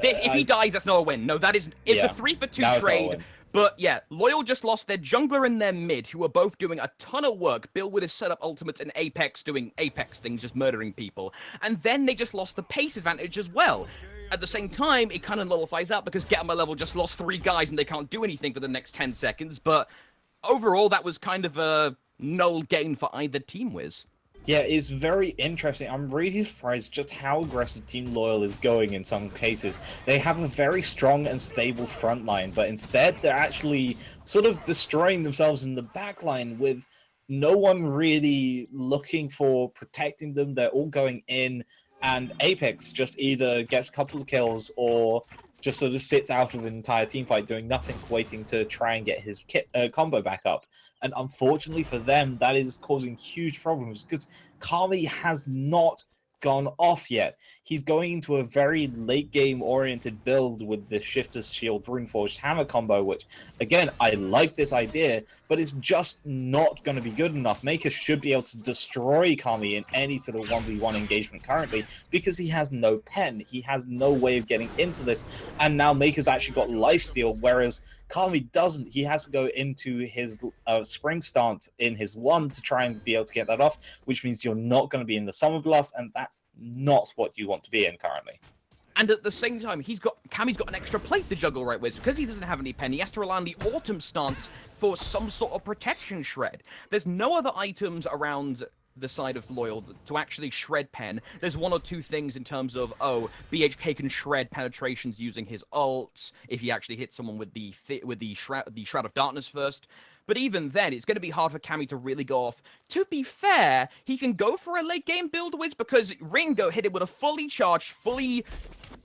if he dies, that's not a win. No, that is... It's a 3 for 2 trade. But yeah, Loyal just lost their jungler and their mid, who are both doing a ton of work. Bill with his setup ultimates and Apex doing Apex things, just murdering people. And then they just lost the pace advantage as well. At the same time, it kind of nullifies out because Get On My Level just lost 3 guys and they can't do anything for the next 10 seconds. But overall, that was kind of a null gain for either team, Wiz. Yeah, it's very interesting. I'm really surprised just how aggressive Team Loyal is going in some cases. They have a very strong and stable front line, but instead they're actually sort of destroying themselves in the back line with no one really looking for protecting them. They're all going in, and Apex just either gets a couple of kills or just sort of sits out of an entire team fight doing nothing, waiting to try and get his combo back up. And unfortunately for them, that is causing huge problems because Kami has not gone off yet. He's going into a very late game oriented build with the Shifter's Shield Runeforged Hammer combo, which again, I like this idea, but it's just not going to be good enough. Maker should be able to destroy Kami in any sort of 1v1 engagement currently because he has no pen. He has no way of getting into this. And now Maker's actually got lifesteal, whereas Kami doesn't. He has to go into his spring stance in his 1 to try and be able to get that off, which means you're not going to be in the Summer Blast, and that's not what you want to be in currently. And at the same time, Kami's got an extra plate to juggle right with. Because he doesn't have any pen, he has to rely on the Autumn stance for some sort of protection shred. There's no other items around the side of Loyal to actually shred pen. There's one or two things in terms of, oh, BHK can shred penetrations using his ults if he actually hits someone with the Shroud of Darkness first. But even then, it's going to be hard for Kami to really go off. To be fair, he can go for a late game build Wiz because Ringo hit it with a fully charged, fully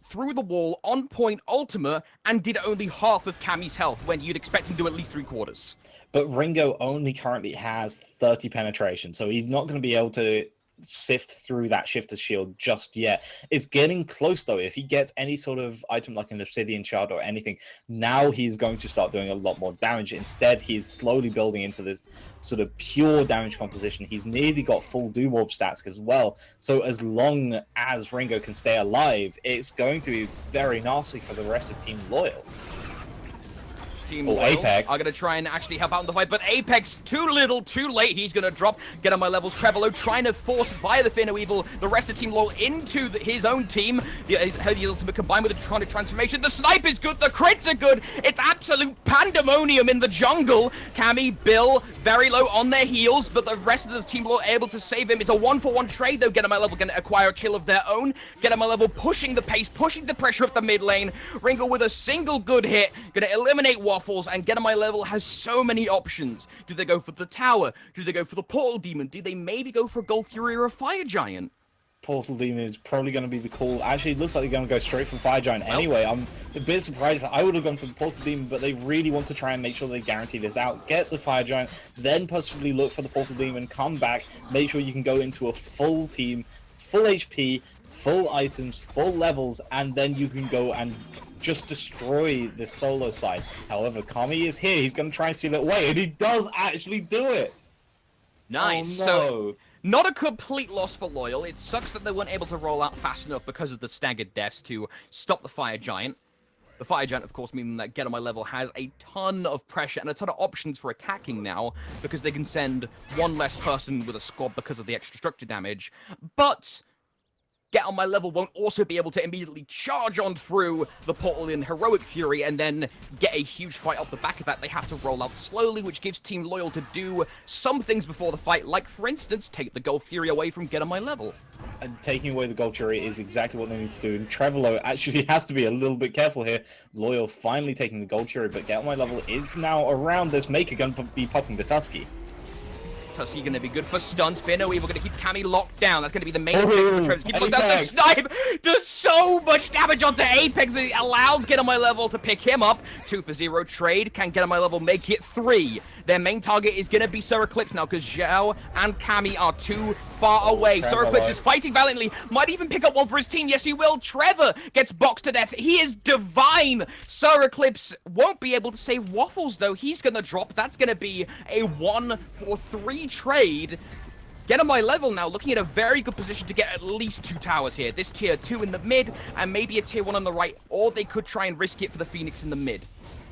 through the wall, on point Ultima, and did only half of Kami's health when you'd expect him to do at least 3/4. But Ringo only currently has 30 penetration, so he's not going to be able to sift through that Shifter's Shield just yet. It's getting close, though. If he gets any sort of item like an Obsidian Shard or anything, now he's going to start doing a lot more damage. Instead, he's slowly building into this sort of pure damage composition. He's nearly got full Doom Orb stats as well. So as long as Ringo can stay alive, it's going to be very nasty for the rest of Team Loyal. Team Loyal Apex are going to try and actually help out in the fight, but Apex, too little, too late. He's going to drop, get on my levels. Trevolo trying to force, via the Fear No Evil, the rest of Team Loyal into his own team. The ultimate combined with the Tronic transformation. The snipe is good, the crits are good. It's absolute pandemonium in the jungle. Kami, Bill, very low on their heels, but the rest of the Team Loyal able to save him. It's a 1-for-1 trade, though. Get on my level, going to acquire a kill of their own. Get on my level, pushing the pace, pushing the pressure up the mid lane. Ringo with a single good hit, going to eliminate Waffles, and Get on My Level has so many options. Do they go for the tower? Do they go for the Portal Demon? Do they maybe go for a Gold Fury or a Fire Giant? Portal Demon is probably going to be the call. Actually, it looks like they're going to go straight for Fire Giant anyway. I'm a bit surprised. I would have gone for the Portal Demon, but they really want to try and make sure they guarantee this out. Get the Fire Giant, then possibly look for the Portal Demon, come back, make sure you can go into a full team, full HP, full items, full levels, and then you can go and just destroy the solo side. However, Kami is here. He's going to try and steal it away, and he does actually do it. Nice. Oh, no. So, not a complete loss for Loyal. It sucks that they weren't able to roll out fast enough because of the staggered deaths to stop the Fire Giant. The Fire Giant, of course, meaning that Get On My Level has a ton of pressure and a ton of options for attacking now because they can send one less person with a squad because of the extra structure damage. But Get On My Level won't also be able to immediately charge on through the portal in Heroic Fury and then get a huge fight off the back of that. They have to roll out slowly, which gives Team Loyal to do some things before the fight, like, for instance, take the Gold Fury away from Get On My Level. And taking away the Gold Fury is exactly what they need to do. And Trevolo actually has to be a little bit careful here. Loyal finally taking the Gold Fury, but Get On My Level is now around this. Maker going to be popping the Tusky. Tusky going to be good for stuns. Fear No Evil going to keep Kami locked down. That's going to be the main objective for Travis. Keep locked down. The snipe does so much damage onto Apex. It allows Get On My Level to pick him up. 2-for-0 trade. Can Get On My Level make it 3? Their main target is going to be Sir Eclipse now because Zhao and Kami are too far away. Sir Eclipse is fighting valiantly. Might even pick up one for his team. Yes, he will. Trevor gets boxed to death. He is divine. Sir Eclipse won't be able to save Waffles, though. He's going to drop. That's going to be a 1-for-3 trade. Get On My Level now, looking at a very good position to get at least 2 towers here. This tier 2 in the mid and maybe a tier 1 on the right, or they could try and risk it for the Phoenix in the mid.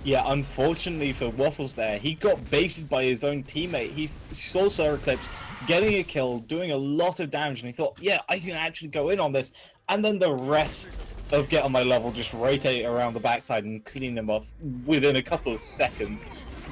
Yeah, unfortunately for Waffles there, he got baited by his own teammate. He saw Sir Eclipse getting a kill, doing a lot of damage, and he thought, yeah, I can actually go in on this. And then the rest of Get On My Level just rotate around the backside and clean them off within a couple of seconds.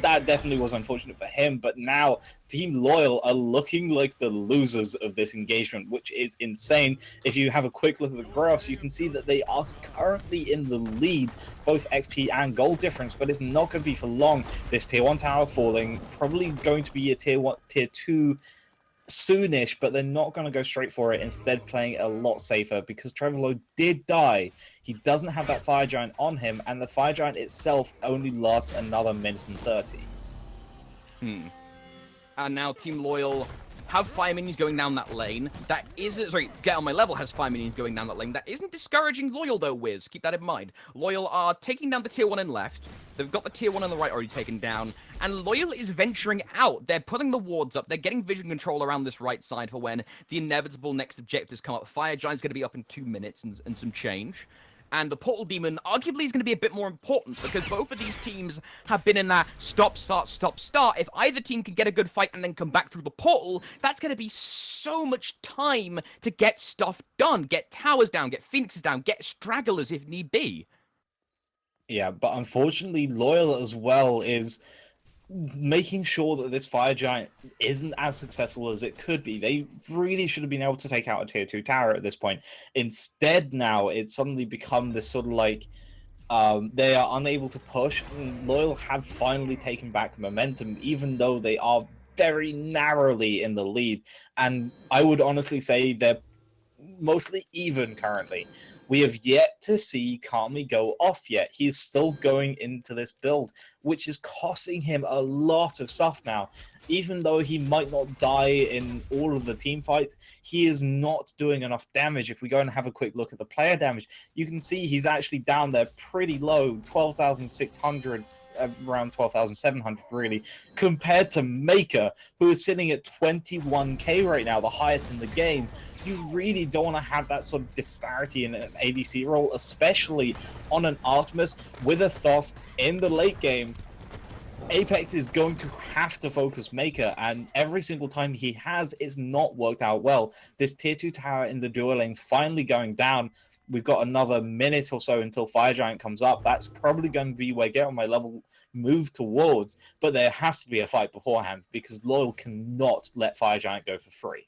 that definitely was unfortunate for him. But now Team Loyal are looking like the losers of this engagement, which is insane. If you have a quick look at the graphs, you can see that they are currently in the lead, both XP and gold difference, but it's not going to be for long. This tier 1 tower falling, probably going to be a tier 2 soonish, but they're not going to go straight for it, instead playing a lot safer, because Trevolo did die. He doesn't have that Fire Giant on him, and the Fire Giant itself only lasts another minute and 30. And now Team Loyal have fire minions going down that lane. That isn't... Sorry, Get On My Level has fire minions going down that lane. That isn't discouraging Loyal, though, Wiz. Keep that in mind. Loyal are taking down the tier 1 in left. They've got the tier 1 on the right already taken down. And Loyal is venturing out. They're putting the wards up. They're getting vision control around this right side for when the inevitable next objectives come up. Fire Giant's going to be up in 2 minutes and some change. And the Portal Demon arguably is going to be a bit more important, because both of these teams have been in that stop, start, stop, start. If either team can get a good fight and then come back through the portal, that's going to be so much time to get stuff done. Get towers down, get phoenixes down, get stragglers if need be. Yeah, but unfortunately, Loyal as well is making sure that this Fire Giant isn't as successful as it could be. They really should have been able to take out a tier 2 tower at this point. Instead, now it's suddenly become this sort of like they are unable to push. Loyal have finally taken back momentum, even though they are very narrowly in the lead. And I would honestly say they're mostly even currently. We have yet to see Kami go off yet. He's still going into this build, which is costing him a lot of stuff now. Even though he might not die in all of the team fights, he is not doing enough damage. If we go and have a quick look at the player damage, you can see he's actually down there pretty low, 12,600, around 12,700 really, compared to Maker, who is sitting at 21k right now, the highest in the game. You really don't want to have that sort of disparity in an ADC role, especially on an Artemis with a Thoth in the late game. Apex is going to have to focus Maker, and every single time he has, it's not worked out well. This tier 2 tower in the dual lane finally going down. We've got another minute or so until Fire Giant comes up. That's probably going to be where Get On My Level move towards, but there has to be a fight beforehand, because Loyal cannot let Fire Giant go for free.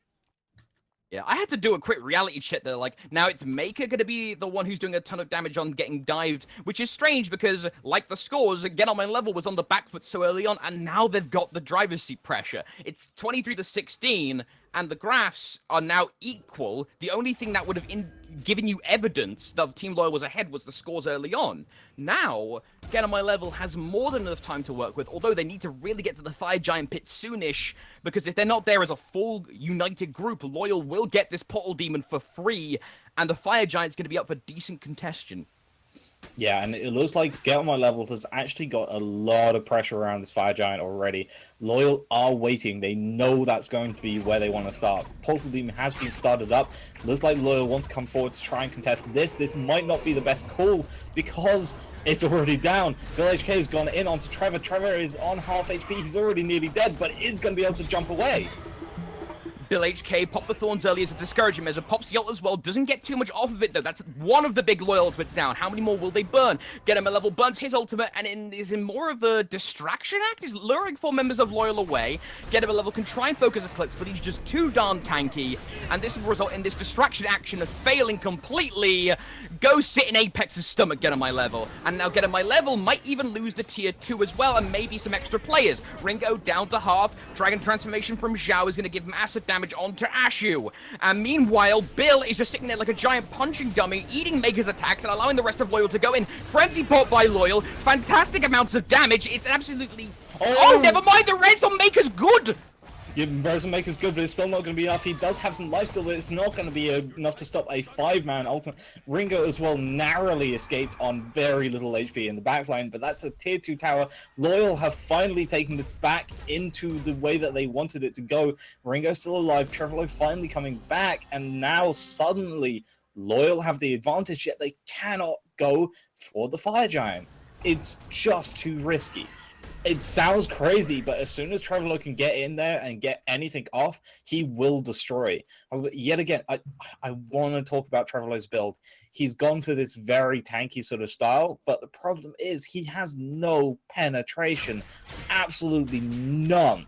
Yeah, I had to do a quick reality check there. Like, now it's Maker going to be the one who's doing a ton of damage on getting dived, which is strange because, like the scores, Get On My Level was on the back foot so early on, and now they've got the driver's seat pressure. It's 23-16, and the graphs are now equal. The only thing that would have given you evidence that Team Loyal was ahead was the scores early on. Now, Get On My Level has more than enough time to work with, although they need to really get to the Fire Giant pit soonish, because if they're not there as a full, united group, Loyal will get this Portal Demon for free, and the Fire Giant's going to be up for decent contention. Yeah, and it looks like Get On My Level has actually got a lot of pressure around this Fire Giant already. Loyal are waiting. They know that's going to be where they want to start. Portal Demon has been started up. Looks like Loyal want to come forward to try and contest this. This might not be the best call because it's already down. Bill HK has gone in onto Trevor. Trevor is on half HP. He's already nearly dead, but is going to be able to jump away. Bill HK popped the Thorns early as a discouraging measure, pops the ult as well, doesn't get too much off of it though. That's one of the big loyal ultimates down. How many more will they burn? Get Him a Level burns his ultimate and is in more of a distraction act. He's luring 4 members of Loyal away. Get Him a Level can try and focus Eclipse, but he's just too darn tanky, and this will result in this distraction action of failing completely. Go sit in Apex's stomach, Get On My Level. And now Get On My Level might even lose the tier 2 as well, and maybe some extra players. Ringo down to half. Dragon transformation from Zhao is going to give massive damage onto Ashu. And meanwhile, Bill is just sitting there like a giant punching dummy, eating Maker's attacks and allowing the rest of Loyal to go in. Frenzy pop by Loyal. Fantastic amounts of damage. It's absolutely... Oh, never mind. The res on Maker's good. Yeah, Resin Maker's good, but it's still not going to be enough. He does have some life still, but it's not going to be enough to stop a 5-man ultimate. Ringo as well narrowly escaped on very little HP in the backline, but that's a tier 2 tower. Loyal have finally taken this back into the way that they wanted it to go. Ringo's still alive, Trevolo finally coming back, and now suddenly Loyal have the advantage, yet they cannot go for the Fire Giant. It's just too risky. It sounds crazy, but as soon as Trevor can get in there and get anything off, he will destroy. Yet again, I want to talk about Trevor's build. He's gone for this very tanky sort of style, but the problem is he has no penetration, absolutely none.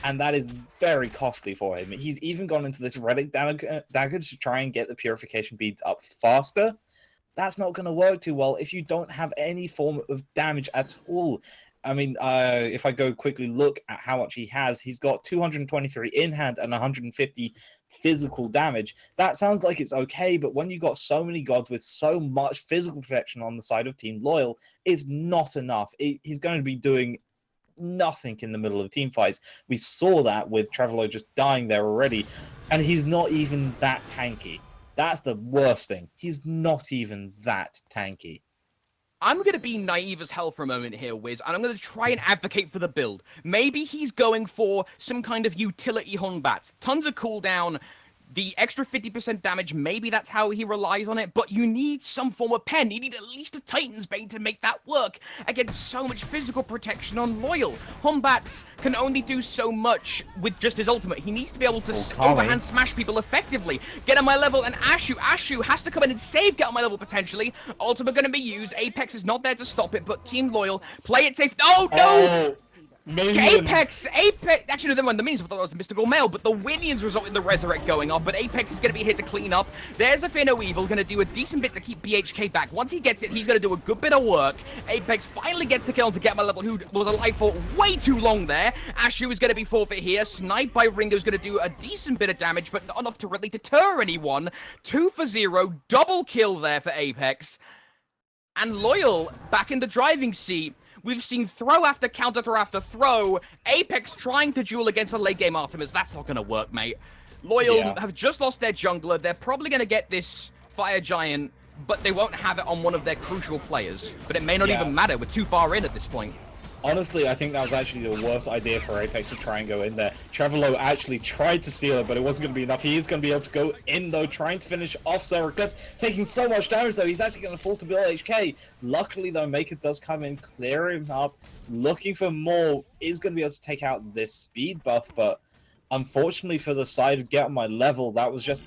And that is very costly for him. He's even gone into this relic dagger to try and get the purification beads up faster. That's not going to work too well if you don't have any form of damage at all. I mean, if I go quickly look at how much he has, he's got 223 in hand and 150 physical damage. That sounds like it's okay, but when you've got so many gods with so much physical protection on the side of Team Loyal, it's not enough. He's going to be doing nothing in the middle of team fights. We saw that with Trevor just dying there already, and he's not even that tanky. That's the worst thing. He's not even that tanky. I'm going to be naive as hell for a moment here, Wiz, and I'm going to try and advocate for the build. Maybe he's going for some kind of utility Hunbat. Tons of cooldown, the extra 50% damage, maybe that's how he relies on it, but you need some form of pen. You need at least a Titan's Bane to make that work against so much physical protection on Loyal. Humbats can only do so much with just his ultimate. He needs to be able to overhand smash people effectively. Get on my level, and Ashu has to come in and save Get on my level potentially. Ultimate going to be used. Apex is not there to stop it, but Team Loyal, play it safe. No! Apex, actually, never mind, the minions, I thought it was a mystical male, but the minions result in the resurrect going off, but Apex is going to be here to clean up. There's the Fear No Evil, going to do a decent bit to keep BHK back. Once he gets it, he's going to do a good bit of work. Apex finally gets the kill to get my level, who was alive for way too long there. Ashu is going to be forfeit here. Sniped by Ringo is going to do a decent bit of damage, but not enough to really deter anyone. 2 for 0, double kill there for Apex. And Loyal back in the driving seat. We've seen throw after counter throw after throw. Apex trying to duel against a late game Artemis. That's not going to work, mate. Loyal have just lost their jungler. They're probably going to get this Fire Giant, but they won't have it on one of their crucial players. But it may not even matter. We're too far in at this point. Honestly, I think that was actually the worst idea for Apex to try and go in there. Trevor actually tried to seal it, but it wasn't going to be enough. He is going to be able to go in, though, trying to finish off Solar Eclipse, taking so much damage, though. He's actually going to fall to below HK. Luckily, though, Maker does come in, clear him up, looking for more, is going to be able to take out this speed buff, but unfortunately for the side of Get On My Level, that was just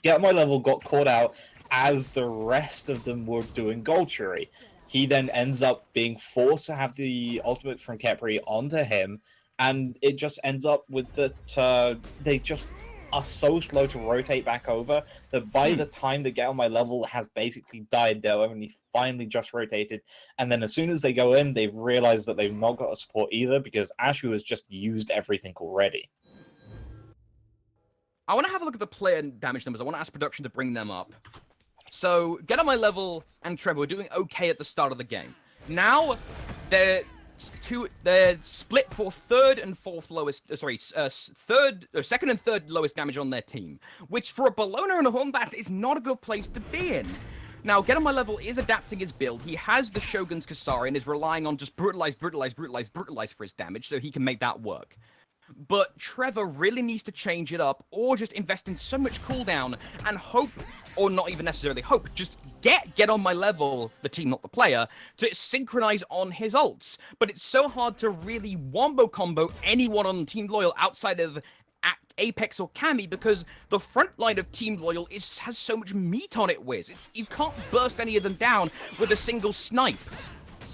Get On My Level got caught out as the rest of them were doing Gold Fury. He then ends up being forced to have the ultimate from Khepri onto him, and it just ends up with that they just are so slow to rotate back over that by the time the Get On My Level has basically died, they're only finally just rotated, and then as soon as they go in, they realize that they've not got a support either because Ashu has just used everything already. I want to have a look at the player damage numbers. I want to ask production to bring them up. So, Get On My Level and Trevor were doing okay at the start of the game. Now, they're split for second and third lowest damage on their team, which for a Bologna and a Humbat is not a good place to be in. Now, Get On My Level is adapting his build. He has the Shogun's Kasari and is relying on just brutalize for his damage, so he can make that work. But Trevor really needs to change it up, or just invest in so much cooldown and hope, or not even necessarily hope, just get On My Level, the team, not the player, to synchronize on his ults. But it's so hard to really wombo combo anyone on Team Loyal outside of Apex or Cammy because the front line of Team Loyal has so much meat on it, Wiz. You can't burst any of them down with a single snipe.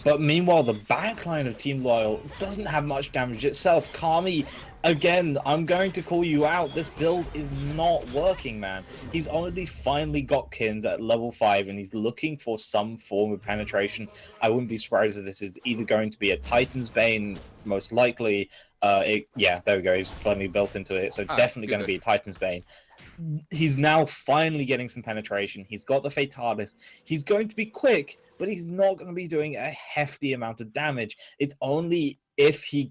But meanwhile, the backline of Team Loyal doesn't have much damage itself. Kami, again, I'm going to call you out. This build is not working, man. He's only finally got Kins at level 5, and he's looking for some form of penetration. I wouldn't be surprised if this is either going to be a Titan's Bane, most likely. Yeah, there we go. He's finally built into it, so definitely going to be a Titan's Bane. He's now finally getting some penetration. He's got the Fatalis. He's going to be quick, but he's not going to be doing a hefty amount of damage. It's only if he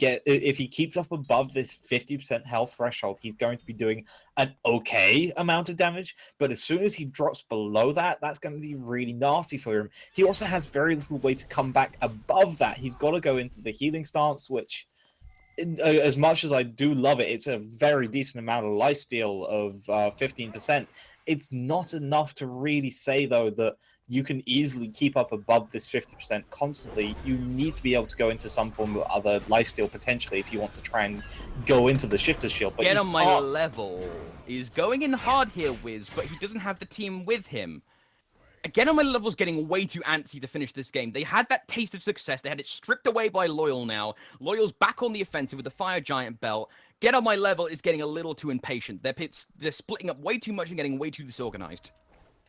keeps up above this 50% health threshold, he's going to be doing an okay amount of damage. But as soon as he drops below that, that's going to be really nasty for him. He also has very little way to come back above that. He's got to go into the healing stance, which, as much as I do love it, it's a very decent amount of lifesteal of 15%. It's not enough to really say, though, that you can easily keep up above this 50% constantly, you need to be able to go into some form of other lifesteal potentially if you want to try and go into the Shifter's Shield. But Get you on my can't. level. He's going in hard here, Wiz, but he doesn't have the team with him. Get on my level's getting way too antsy to finish this game. They had that taste of success. They had it stripped away by Loyal now. Loyal's back on the offensive with the Fire Giant belt. Get on my level is getting a little too impatient. They're splitting up way too much and getting way too disorganized.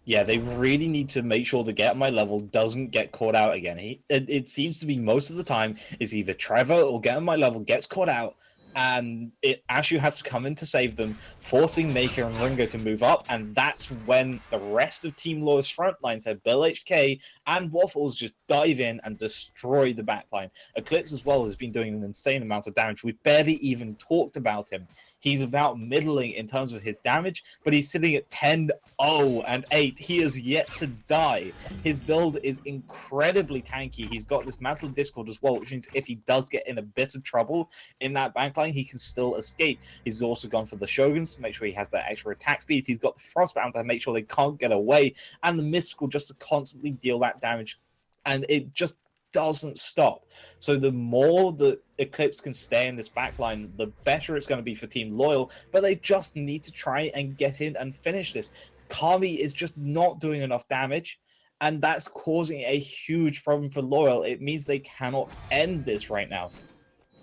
Yeah, they really need to make sure the Get on My Level doesn't get caught out again. It seems to be most of the time is either Trevor or Get on My Level gets caught out, and Ashu has to come in to save them, forcing Maker and Ringo to move up, and that's when the rest of Team Loyal's front line, so Bill HK and Waffles, just dive in and destroy the backline. Eclipse as well has been doing an insane amount of damage. We've barely even talked about him. He's about middling in terms of his damage, but he's sitting at 10-0 and 8. He is yet to die. His build is incredibly tanky. He's got this Mantle of Discord as well, which means if he does get in a bit of trouble in that backline, he can still escape. He's also gone for the Shoguns to make sure he has that extra attack speed. He's got the Frostbound to make sure they can't get away, and the Mystical just to constantly deal that damage. And it just doesn't stop. So the more the Eclipse can stay in this backline, the better it's going to be for Team Loyal, but they just need to try and get in and finish this. Kami is just not doing enough damage, and that's causing a huge problem for Loyal. It means they cannot end this right now.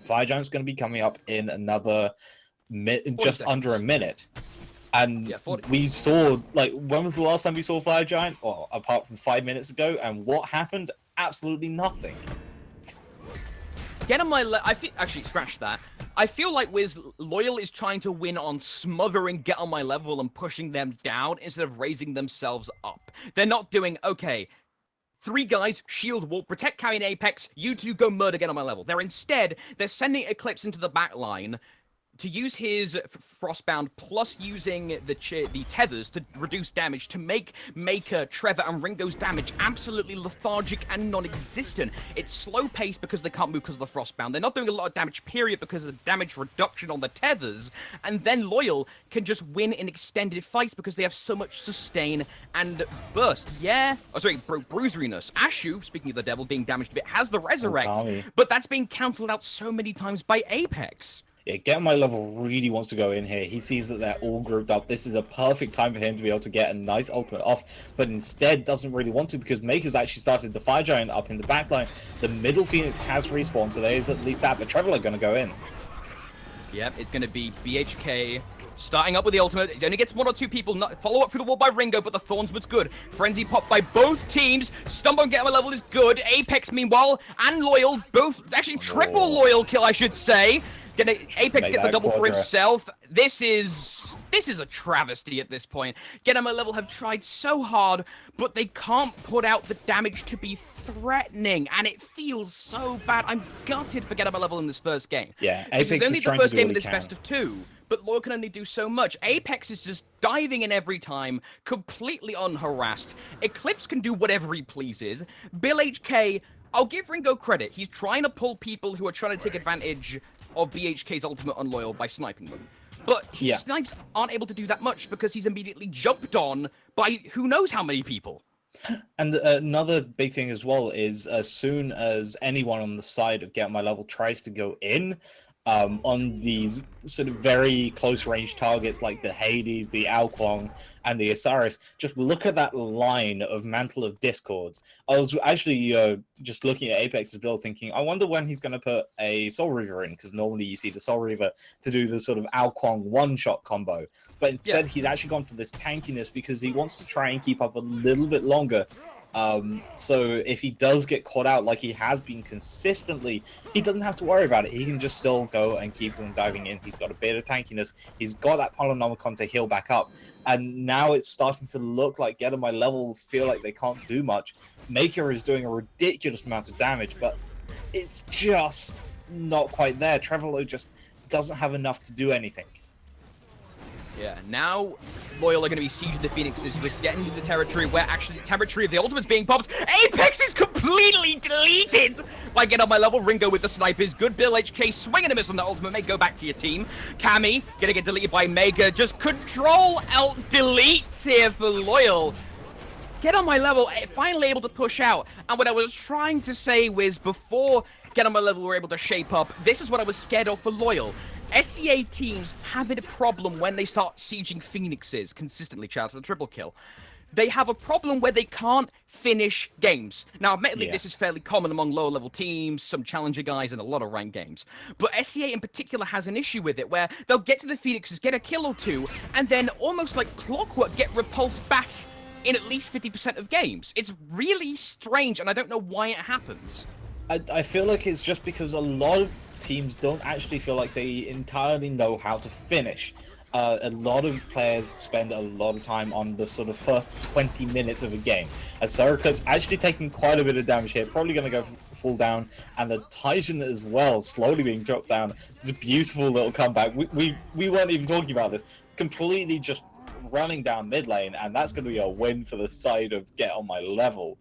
Fire Giant's going to be coming up in another just under a minute. And yeah, we saw, like, when was the last time we saw Fire Giant? Well, apart from 5 minutes ago, and what happened? Absolutely nothing. Get on my I feel actually scratch that. I feel like Wiz Loyal is trying to win on smothering Get on my level and pushing them down instead of raising themselves up. They're not doing okay. 3 guys, shield wall, protect carry and Apex. You 2 go murder Get on my level. They're sending Eclipse into the back line to use his Frostbound plus using the tethers to reduce damage to make Maker, Trevor, and Ringo's damage absolutely lethargic and non-existent. It's slow-paced because they can't move because of the Frostbound. They're not doing a lot of damage, period, because of the damage reduction on the tethers. And then Loyal can just win in extended fights because they have so much sustain and burst. Yeah. Oh, sorry, bruiseriness. Ashu, speaking of the devil being damaged a bit, has the Resurrect, but that's being cancelled out so many times by Apex. Yeah, Get on My Level really wants to go in here. He sees that they're all grouped up. This is a perfect time for him to be able to get a nice ultimate off, but instead doesn't really want to because Maker's actually started the Fire Giant up in the backline. The middle Phoenix has respawned, so there is at least that, but Trevor are going to go in. Yep, it's going to be BHK starting up with the ultimate. It only gets 1 or 2 people. Follow up through the wall by Ringo, but the Thorns was good. Frenzy pop by both teams. Stump on Get on My Level is good. Apex, meanwhile, and Loyal, both, actually triple Loyal kill, I should say. Apex get the double for himself. This is a travesty at this point. Get on My Level have tried so hard, but they can't put out the damage to be threatening, and it feels so bad. I'm gutted for Get on My Level in this first game. Yeah, Apex is only is the first game of this best of 2, but Loyal can only do so much. Apex is just diving in every time, completely unharassed. Eclipse can do whatever he pleases. Bill HK, I'll give Ringo credit. He's trying to pull people who are trying to take advantage of BHK's ultimate on Loyal by sniping them. But his snipes aren't able to do that much because he's immediately jumped on by who knows how many people. And another big thing as well is as soon as anyone on the side of Get on My Level tries to go in on these sort of very close range targets like the Hades, the Alquang, and the Osiris, just look at that line of Mantle of Discords. I was actually just looking at Apex's build thinking, I wonder when he's going to put a Soul Reaver in, because normally you see the Soul Reaver to do the sort of Alquang one-shot combo. But instead, he's actually gone for this tankiness because he wants to try and keep up a little bit longer. So if he does get caught out like he has been consistently, he doesn't have to worry about it. He can just still go and keep on diving in. He's got a bit of tankiness. He's got that Polynomicon to heal back up. And now it's starting to look like Get on My Level feel like they can't do much. Maker is doing a ridiculous amount of damage, but it's just not quite there. Trevor just doesn't have enough to do anything. Yeah, now Loyal are going to be sieging the Phoenixes. We're getting into the territory where actually the territory of the ultimate's being popped. Apex is completely deleted! By Get on My Level, Ringo with the snipers. Good Bill HK swinging a miss on the ultimate. May go back to your team. Cammy going to get deleted by Mega. Just control alt delete here for Loyal. Get on my level, finally able to push out. And what I was trying to say was before Get on my level were able to shape up, this is what I was scared of for Loyal. SCA teams have a problem when they start sieging Phoenixes consistently. Shout out to the triple kill. They have a problem where they can't finish games. Now, admittedly, this is fairly common among lower level teams, some challenger guys, and a lot of ranked games. But SCA in particular has an issue with it, where they'll get to the Phoenixes, get a kill or two, and then almost like clockwork get repulsed back in at least 50% of games. It's really strange, and I don't know why it happens. I feel like it's just because a lot of teams don't actually feel like they entirely know how to finish. A lot of players spend a lot of time on the sort of first 20 minutes of a game. As Seraclip's actually taking quite a bit of damage here, probably going to go full down, and the Titan as well, slowly being dropped down. It's a beautiful little comeback. We weren't even talking about this. Completely just running down mid lane, and that's going to be a win for the side of Get on My Level.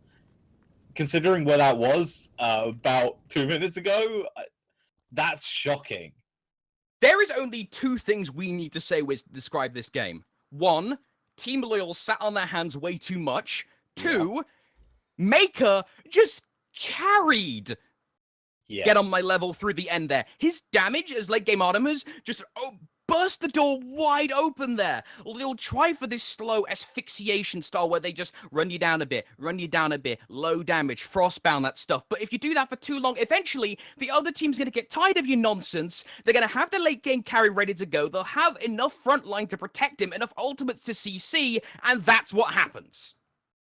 Considering where that was about 2 minutes ago, that's shocking. There is only two things we need to say to describe this game. One, Team Loyal sat on their hands way too much. Two, Maker just carried Get on My Level through the end there. His damage as late game Artemis just burst the door wide open there. They'll try for this slow asphyxiation style where they just run you down a bit, low damage, frostbound, that stuff. But if you do that for too long, eventually the other team's going to get tired of your nonsense. They're going to have the late game carry ready to go. They'll have enough front line to protect him, enough ultimates to CC, and that's what happens.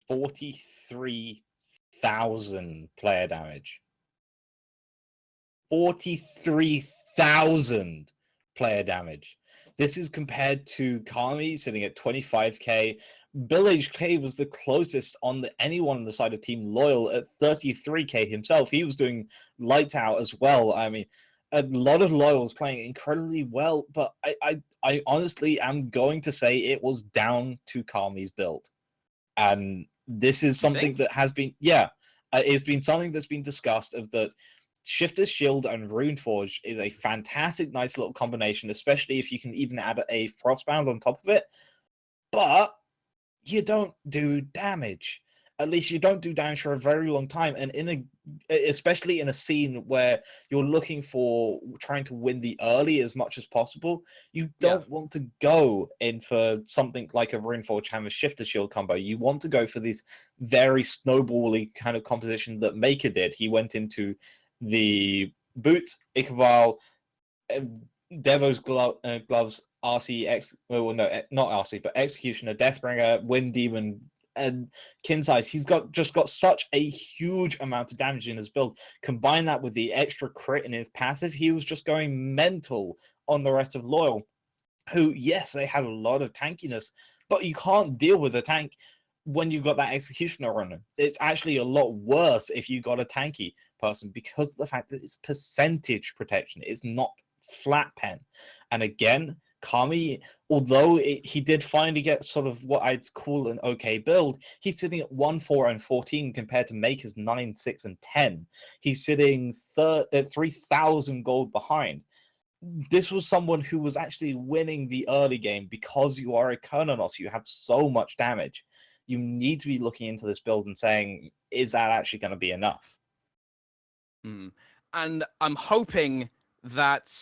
43,000 player damage. 43,000 player damage. This is compared to Kami sitting at 25k. Bill HK was the closest on anyone on the side of Team Loyal at 33k himself. He was doing lights out as well. I mean, a lot of Loyals playing incredibly well, but I honestly am going to say it was down to Kami's build. And this is something that has been, it's been something that's been discussed of that. Shifter's Shield and Runeforge is a fantastic, nice little combination, especially if you can even add a Frostbound on top of it. But you don't do damage. At least you don't do damage for a very long time. And especially in a scene where you're looking for trying to win the early as much as possible, you don't want to go in for something like a Runeforge Hammer Shifter Shield combo. You want to go for this very snowbally kind of composition that Maker did. He went into the boot, Ichabal, Devo's gloves, RC, not RC, but Executioner, Deathbringer, Wind Demon, and Kinsize. He's just got such a huge amount of damage in his build. Combine that with the extra crit in his passive, he was just going mental on the rest of Loyal, who, yes, they had a lot of tankiness, but you can't deal with a tank when you've got that Executioner running. It's actually a lot worse if you got a tanky person because of the fact that it's percentage protection. It's not flat pen. And again, Kami, although he did finally get sort of what I'd call an okay build, he's sitting at 1, 4, and 14 compared to Maker's 9, 6, and 10. He's sitting 3,000 gold behind. This was someone who was actually winning the early game because you are a Kernanos. You have so much damage. You need to be looking into this build and saying, is that actually going to be enough? And I'm hoping that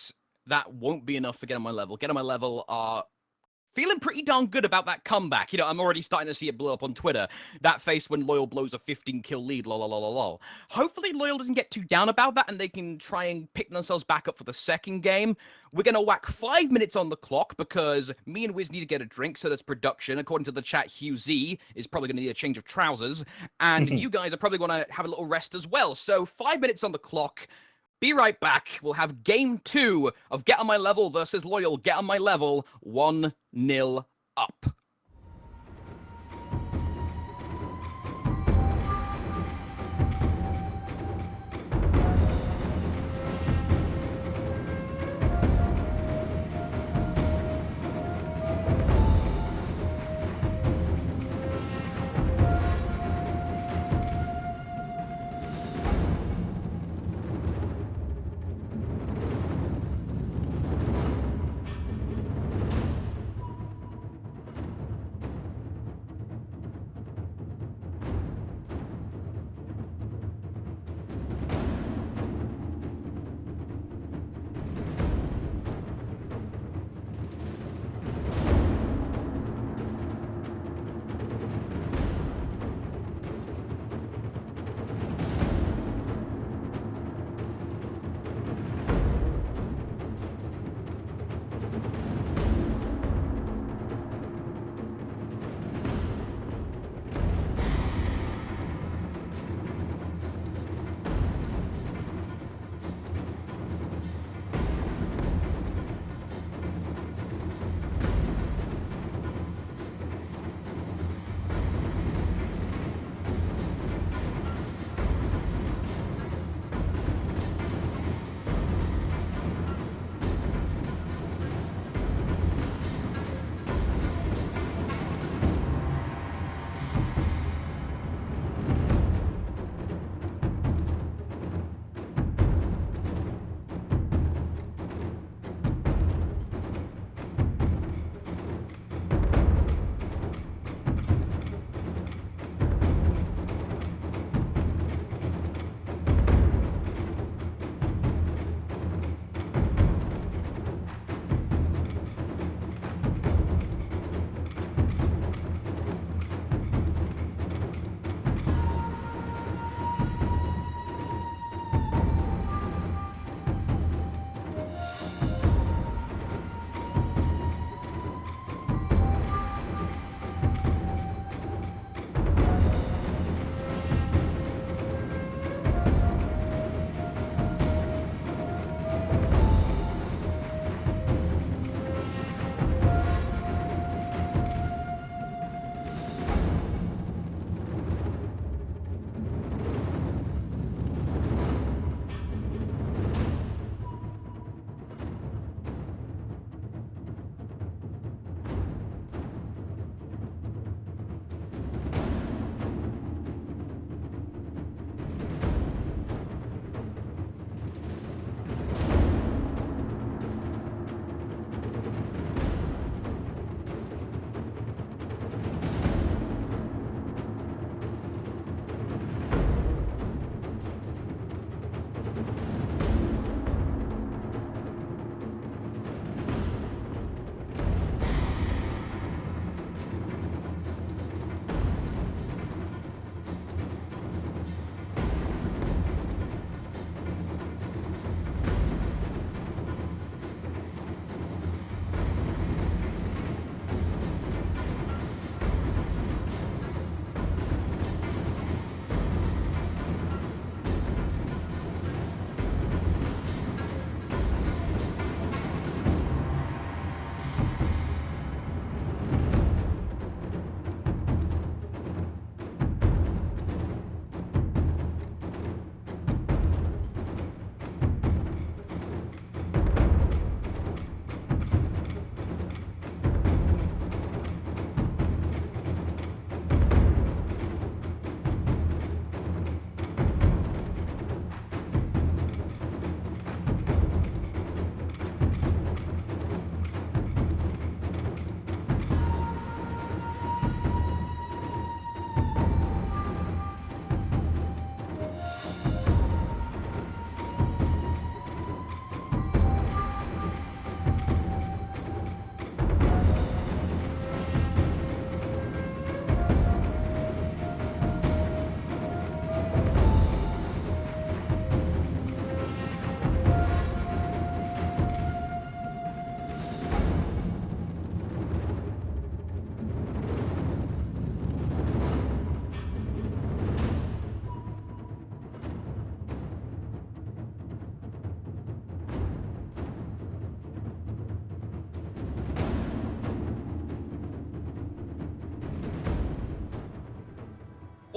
won't be enough for Get on My Level. Get on My Level are feeling pretty darn good about that comeback. You know, I'm already starting to see it blow up on Twitter. That face when Loyal blows a 15-kill lead, lol. Hopefully Loyal doesn't get too down about that and they can try and pick themselves back up for the second game. We're going to whack 5 minutes on the clock because me and Wiz need to get a drink, so that's production. According to the chat, Hugh Z is probably going to need a change of trousers. And you guys are probably going to have a little rest as well. So 5 minutes on the clock. Be right back. We'll have game 2 of Get on My Level versus Loyal. Get on My Level, 1-0 up.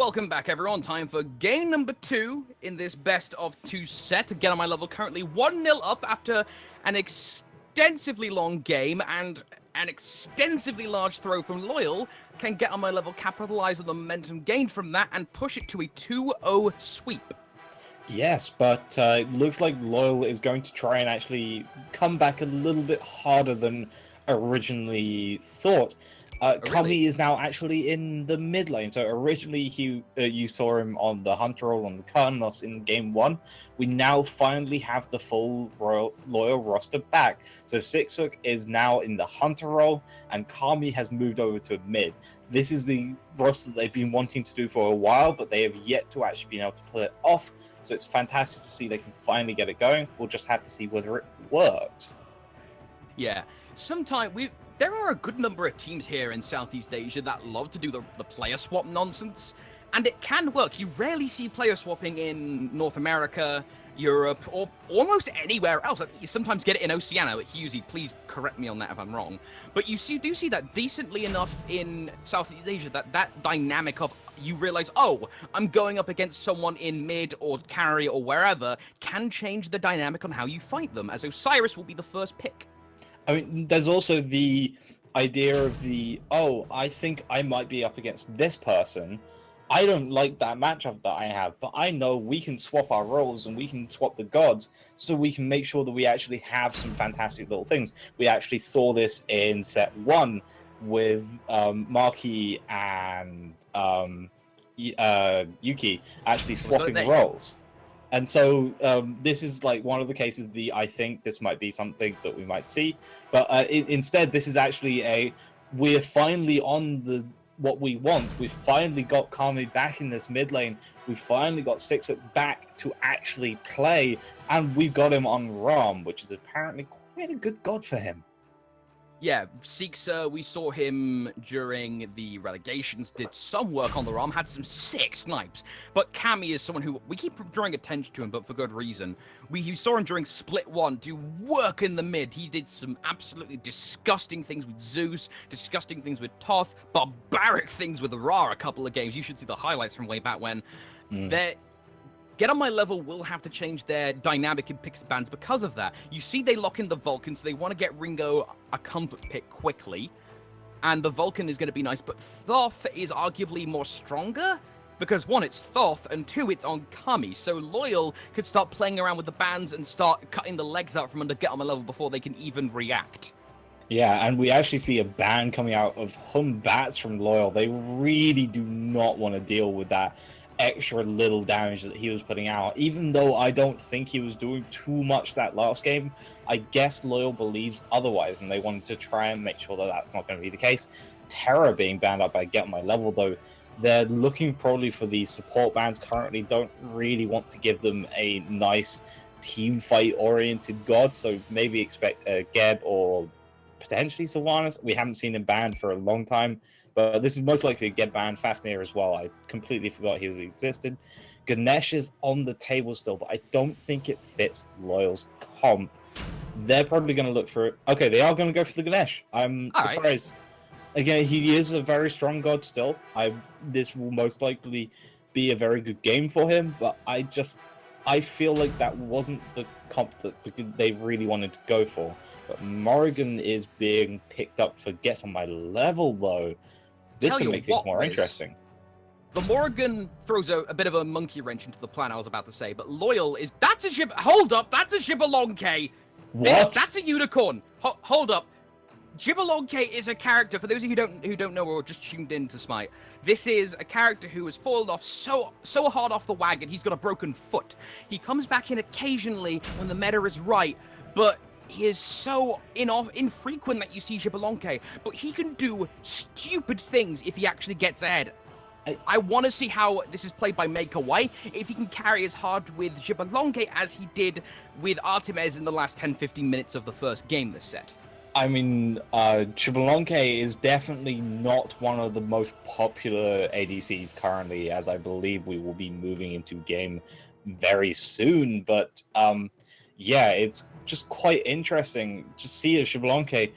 welcome back everyone. Time for game number 2 in this best of 2 set. Again on my level, currently 1-0 up after an extensively long game, and an extensively large throw from Loyal can get on my level, capitalize on the momentum gained from that, and push it to a 2-0 sweep. Yes, but it looks like Loyal is going to try and actually come back a little bit harder than originally thought. Really? Kami is now actually in the mid lane. So originally you saw him on the Hunter role on the Cardinals in game 1. We now finally have the full Loyal roster back. So Sixhook is now in the Hunter role, and Kami has moved over to mid. This is the roster they've been wanting to do for a while, but they have yet to actually be able to pull it off. So it's fantastic to see they can finally get it going. We'll just have to see whether it works. Yeah, there are a good number of teams here in Southeast Asia that love to do the player swap nonsense, and it can work. You rarely see player swapping in North America, Europe, or almost anywhere else. I think you sometimes get it in Oceania. Husey, please correct me on that if I'm wrong. But you do see that decently enough in Southeast Asia, that dynamic of you realize, oh, I'm going up against someone in mid or carry or wherever, can change the dynamic on how you fight them, as Osiris will be the first pick. I mean, there's also the idea of I think I might be up against this person. I don't like that matchup that I have, but I know we can swap our roles and we can swap the gods, so we can make sure that we actually have some fantastic little things. We actually saw this in set 1 with Maki and Yuki actually swapping roles. And so this is like one of the cases I think this might be something that we might see. But instead, this is actually we're finally on what we want. We've finally got Kami back in this mid lane. We've finally got Sixhook back to actually play. And we've got him on Ram, which is apparently quite a good god for him. Yeah, Seekser, we saw him during the relegations, did some work on the ROM, had some sick snipes. But Kami is someone who, we keep drawing attention to him, but for good reason. We saw him during Split 1 do work in the mid. He did some absolutely disgusting things with Zeus, disgusting things with Toth, barbaric things with Ra a couple of games. You should see the highlights from way back when. Get on my level will have to change their dynamic in picks bands because of that. You see they lock in the Vulcan, so they want to get Ringo a comfort pick quickly. And the Vulcan is going to be nice, but Thoth is arguably more stronger. Because 1, it's Thoth, and 2, it's on Kami. So Loyal could start playing around with the bands and start cutting the legs out from under Get on my level before they can even react. Yeah, and we actually see a ban coming out of Hum Bats from Loyal. They really do not want to deal with that extra little damage that he was putting out. Even though I don't think he was doing too much that last game, I guess Loyal believes otherwise, and they wanted to try and make sure that that's not going to be the case. Terra being banned up by Get My Level, though, they're looking probably for these support bans currently, don't really want to give them a nice team fight oriented god, so maybe expect a Geb or potentially Sylvanas. We haven't seen him banned for a long time, but this is most likely to get banned. Fafnir as well. I completely forgot he existed. Ganesh is on the table still, but I don't think it fits Loyal's comp. They're probably going to look for it. Okay, they are going to go for the Ganesh. I'm surprised. Right. Again, he is a very strong god still. This will most likely be a very good game for him, but I feel like that wasn't the comp that they really wanted to go for. But Morrigan is being picked up for Get on My Level, though. This can make things more interesting. The Morrigan throws a bit of a monkey wrench into the plan, I was about to say, but Loyal is... That's a ship... Hold up! That's a Shibalonke! What? That's a unicorn! Hold up! Shibalonke is a character, for those of you who don't know or just tuned in to Smite, this is a character who has fallen off so hard off the wagon, he's got a broken foot. He comes back in occasionally when the meta is right, but he is so infrequent that you see Shibalonke, but he can do stupid things if he actually gets ahead. I want to see how this is played by Maker White, if he can carry as hard with Shibalonke as he did with Artemis in the last 10-15 minutes of the first game this set. I mean, Shibalonke is definitely not one of the most popular ADCs currently, as I believe we will be moving into game very soon, but yeah, it's just quite interesting to see a Shibalonke.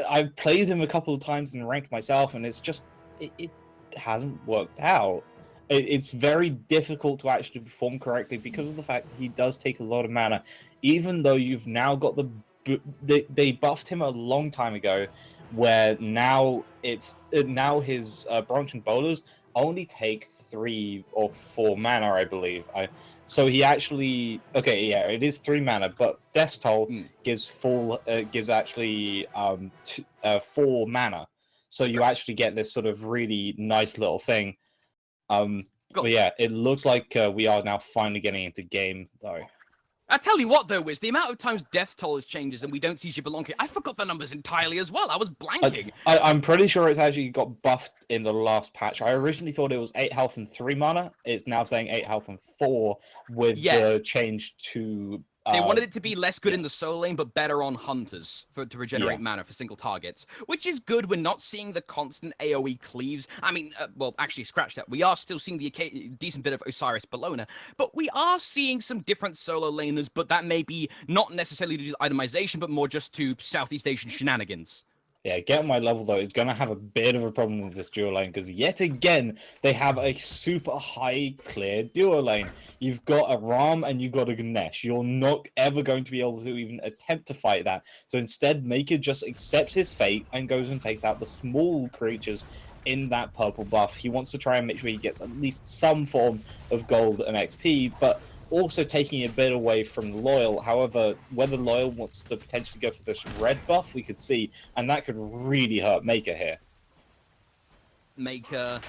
I've played him a couple of times in ranked myself, and it's just it hasn't worked out. It's very difficult to actually perform correctly because of the fact that he does take a lot of mana, even though you've now got they buffed him a long time ago, where now now his branching bowlers only take 3 or 4 mana, I believe. So he actually it is 3 mana, but Death's Toll gives gives actually 4 mana, so you actually get this sort of really nice little thing. But yeah, it looks like we are now finally getting into game, though. I tell you what, though, Wiz, the amount of times Death Toll changes and we don't see Xbalanque, I forgot the numbers entirely as well. I was blanking. I'm pretty sure it's actually got buffed in the last patch. I originally thought it was 8 health and 3 mana. It's now saying 8 health and 4 with the change to... They wanted it to be less good in the solo lane, but better on hunters to regenerate mana for single targets, which is good. We're not seeing the constant AoE cleaves. I mean, well, actually, scratch that. We are still seeing the decent bit of Osiris Bellona, but we are seeing some different solo laners, but that may be not necessarily due to itemization, but more just to Southeast Asian shenanigans. Yeah, Get On My Level, though, is going to have a bit of a problem with this duo lane, because yet again, they have a super high clear duo lane. You've got a Ram and you've got a Ganesh. You're not ever going to be able to even attempt to fight that. So instead, Maker just accepts his fate and goes and takes out the small creatures in that purple buff. He wants to try and make sure he gets at least some form of gold and XP, but also taking a bit away from Loyal. However, whether Loyal wants to potentially go for this red buff, we could see, and that could really hurt Maker here. Maker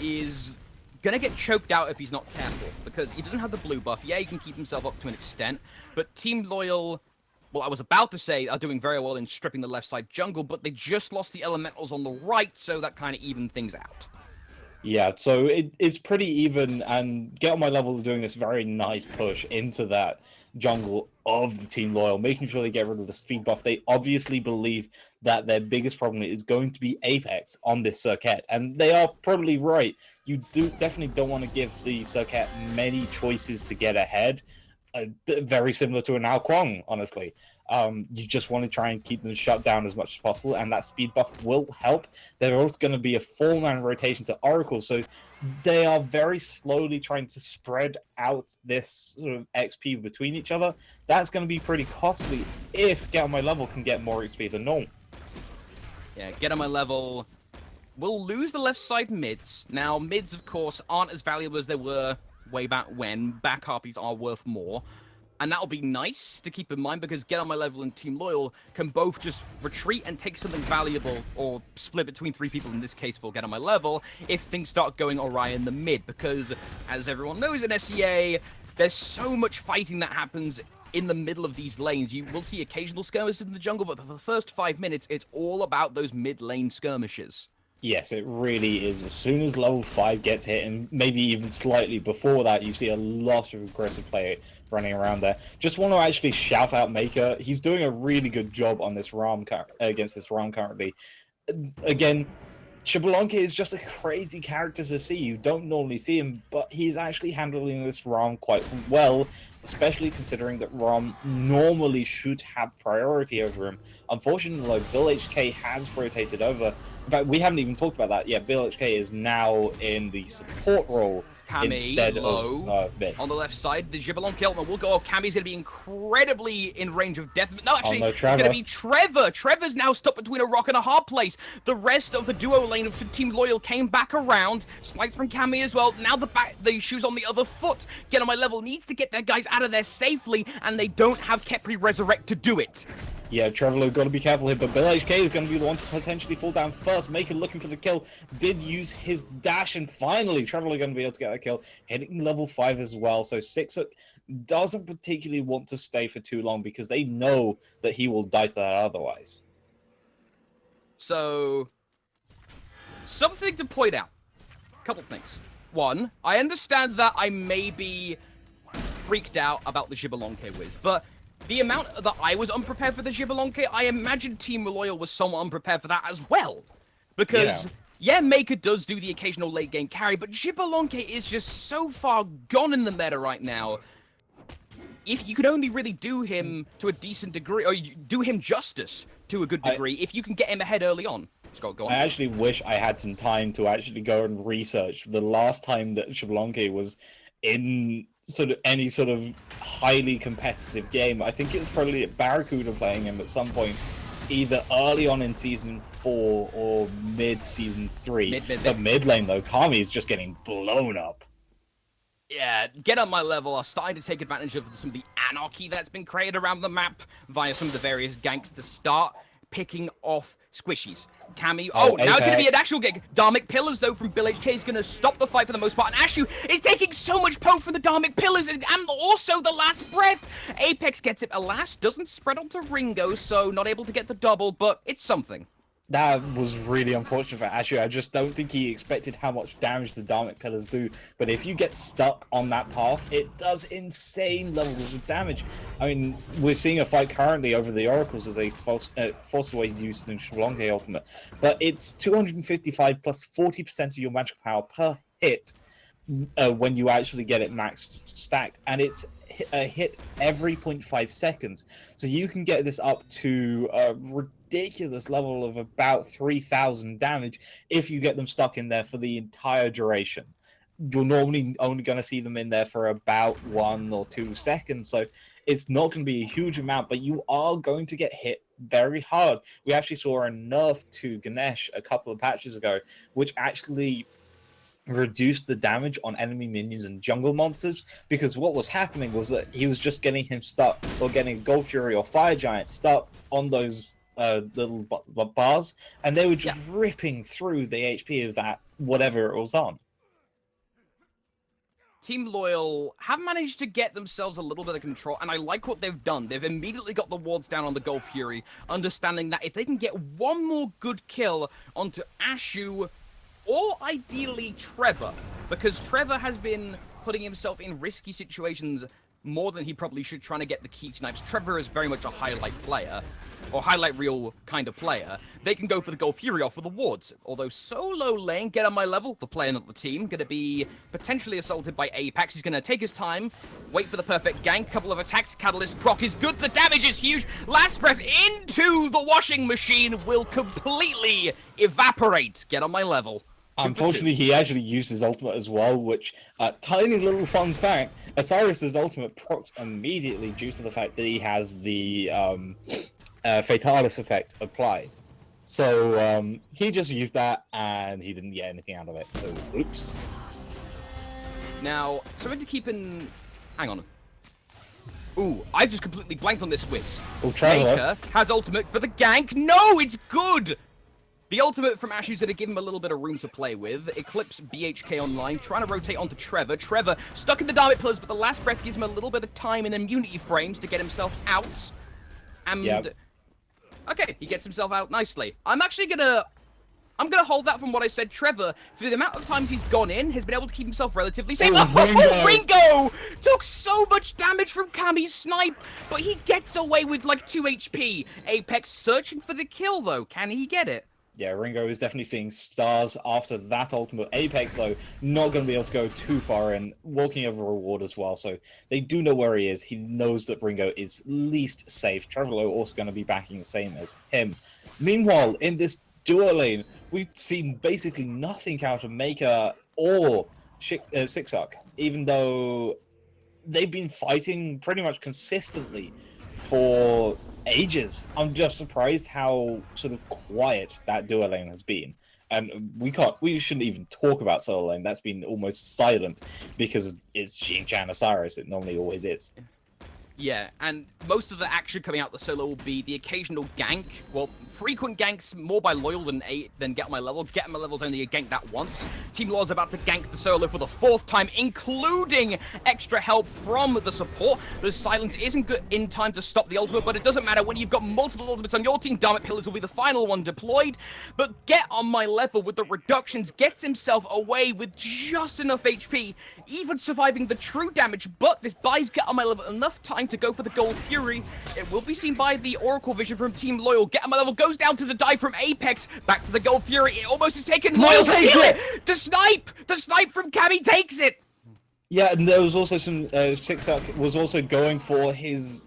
is gonna get choked out if he's not careful, because he doesn't have the blue buff. Yeah, he can keep himself up to an extent, but Team Loyal, well, I was about to say, are doing very well in stripping the left side jungle, but they just lost the elementals on the right, so that kind of evened things out. Yeah, so it's pretty even, and Get On My Level are doing this very nice push into that jungle of the Team Loyal, making sure they get rid of the speed buff. They obviously believe that their biggest problem is going to be Apex on this circuit, and they are probably right. You definitely don't want to give the circuit many choices to get ahead, very similar to an Ao Kuang, honestly. You just want to try and keep them shut down as much as possible, and that speed buff will help. There's also going to be a 4-man rotation to Oracle, so they are very slowly trying to spread out this sort of XP between each other. That's going to be pretty costly if Get On My Level can get more XP than normal. Yeah, Get On My Level will lose the left side mids. Now, mids, of course, aren't as valuable as they were way back when. Back harpies are worth more. And that'll be nice to keep in mind, because Get On My Level and Team Loyal can both just retreat and take something valuable, or split between 3 people in this case for Get On My Level, if things start going awry in the mid. Because, as everyone knows in SEA, there's so much fighting that happens in the middle of these lanes. You will see occasional skirmishes in the jungle, but for the first 5 minutes, it's all about those mid-lane skirmishes. Yes, it really is. As soon as level 5 gets hit, and maybe even slightly before that, you see a lot of aggressive play running around there. Just want to actually shout out Maker. He's doing a really good job on this Ram against this Ram currently. Again, Xbalanque is just a crazy character to see. You don't normally see him, but he's actually handling this Ram quite well, especially considering that Ram normally should have priority over him. Unfortunately, like, Bill HK has rotated over. In fact, we haven't even talked about that. Yeah, Bill HK is now in the support role instead of mid. On the left side, the Xbalanque ultimate will go off. Cammy's going to be incredibly in range of death. No, actually, it's going to be Trevor. Trevor's now stuck between a rock and a hard place. The rest of the duo lane of Team Loyal came back around. Slight from Cammy as well. Now the shoe's on the other foot. Get On My Level needs to get their guys out of there safely, and they don't have Kepri Resurrect to do it. Yeah, Trevor got to be careful here, but Bill HK is going to be the one to potentially fall down first. Maker looking for the kill, did use his dash, and finally Trevor going to be able to get that kill, hitting level 5 as well. So Sixhook doesn't particularly want to stay for too long, because they know that he will die to that otherwise. So, something to point out. A couple things. One, I understand that I may be freaked out about the Xbalanque Wiz, but the amount that I was unprepared for the Xbalanque, I imagine Team Loyal was somewhat unprepared for that as well. Because, yeah, Maker does do the occasional late game carry, but Xbalanque is just so far gone in the meta right now. If you can only really do him to a decent degree, or do him justice to a good degree, if you can get him ahead early on. Go on. I actually wish I had some time to actually go and research the last time that Xbalanque was in sort of any sort of highly competitive game. I think it was probably at Barracuda playing him at some point, either early on in season 4 or mid season 3. But mid lane though, Kami is just getting blown up. Yeah, get on my level are starting to take advantage of some of the anarchy that's been created around the map via some of the various ganks to start picking off squishies. Cammy, now it's going to be an actual gig. Dharmic Pillars, though, from Bill HK is going to stop the fight for the most part. And Ashu is taking so much poke from the Dharmic Pillars and also the last breath. Apex gets it, alas, doesn't spread onto Ringo, so not able to get the double, but it's something. That was really unfortunate for Ashu. I just don't think he expected how much damage the Dharmic Pillars do. But if you get stuck on that path, it does insane levels of damage. I mean, we're seeing a fight currently over the Oracles as they force away use in Xbalanque Ultimate. But it's 255 plus 40% of your magical power per hit when you actually get it maxed stacked. And it's a hit every 0.5 seconds. So you can get this up to ridiculous level of about 3,000 damage if you get them stuck in there for the entire duration. You're normally only going to see them in there for about 1 or 2 seconds, so it's not going to be a huge amount, but you are going to get hit very hard. We actually saw a nerf to Ganesh a couple of patches ago, which actually reduced the damage on enemy minions and jungle monsters, because what was happening was that he was just getting him stuck, or getting a Gold Fury or Fire Giant stuck on those little bars, and they were just ripping through the HP of that whatever it was on. Team Loyal have managed to get themselves a little bit of control, and I like what they've done. They've immediately got the wards down on the Gold Fury, understanding that if they can get one more good kill onto Ashu, or ideally Trevor, because Trevor has been putting himself in risky situations more than he probably should, trying to get the key snipes. Trevor is very much a highlight player, or highlight reel kind of player. They can go for the Gold Fury off with the wards. Although solo lane, get on my level, the player, not the team, going to be potentially assaulted by Apex. He's going to take his time, wait for the perfect gank, couple of attacks, Catalyst proc is good, the damage is huge, last breath into the washing machine will completely evaporate. Get on my level. Unfortunately, he actually used his ultimate as well, which, tiny little fun fact, Osiris's ultimate procs immediately due to the fact that he has the Fatalis effect applied. So he just used that, and he didn't get anything out of it, so oops. Now, something to keep in... Hang on. Ooh, I've just completely blanked on this Wiz. Maker has ultimate for the gank. No, it's good! The ultimate from Ashu's going to give him a little bit of room to play with. Eclipse BHK online, trying to rotate onto Trevor. Trevor stuck in the Dharmic Pillars, but the last breath gives him a little bit of time and immunity frames to get himself out. And... Okay, he gets himself out nicely. I'm gonna hold that from what I said. Trevor, for the amount of times he's gone in, has been able to keep himself relatively safe. Ringo took so much damage from Kami's snipe, but he gets away with like 2 HP. Apex searching for the kill, though. Can he get it? Yeah, Ringo is definitely seeing stars after that ultimate. Apex, though, not going to be able to go too far in, walking over a ward as well. So they do know where he is. He knows that Ringo is least safe. Trevor also going to be backing the same as him. Meanwhile, in this duo lane, we've seen basically nothing out of Maker or Sixuck, even though they've been fighting pretty much consistently for ages. I'm just surprised how sort of quiet that duo lane has been. And we shouldn't even talk about solo lane. That's been almost silent because it's Xinjiang Osiris. It normally always is. Yeah, and most of the action coming out the solo will be the occasional gank. Well, frequent ganks more by Loyal than Get On My Level. Get On My Level's only a gank that once. Team Loyal's about to gank the solo for the 4th time, including extra help from the support. The silence isn't good in time to stop the ultimate, but it doesn't matter when you've got multiple ultimates on your team. Dharmic Pillars will be the final one deployed. But Get On My Level with the reductions gets himself away with just enough HP, even surviving the true damage. But this buys Get On My Level enough time to go for the Gold Fury. It will be seen by the Oracle Vision from Team Loyal. Get On My Level goes down to the dive from Apex. Back to the Gold Fury. It almost is taken. Loyal takes it! The snipe from Cammy takes it! Yeah, and there was also some Sixuck was also going for his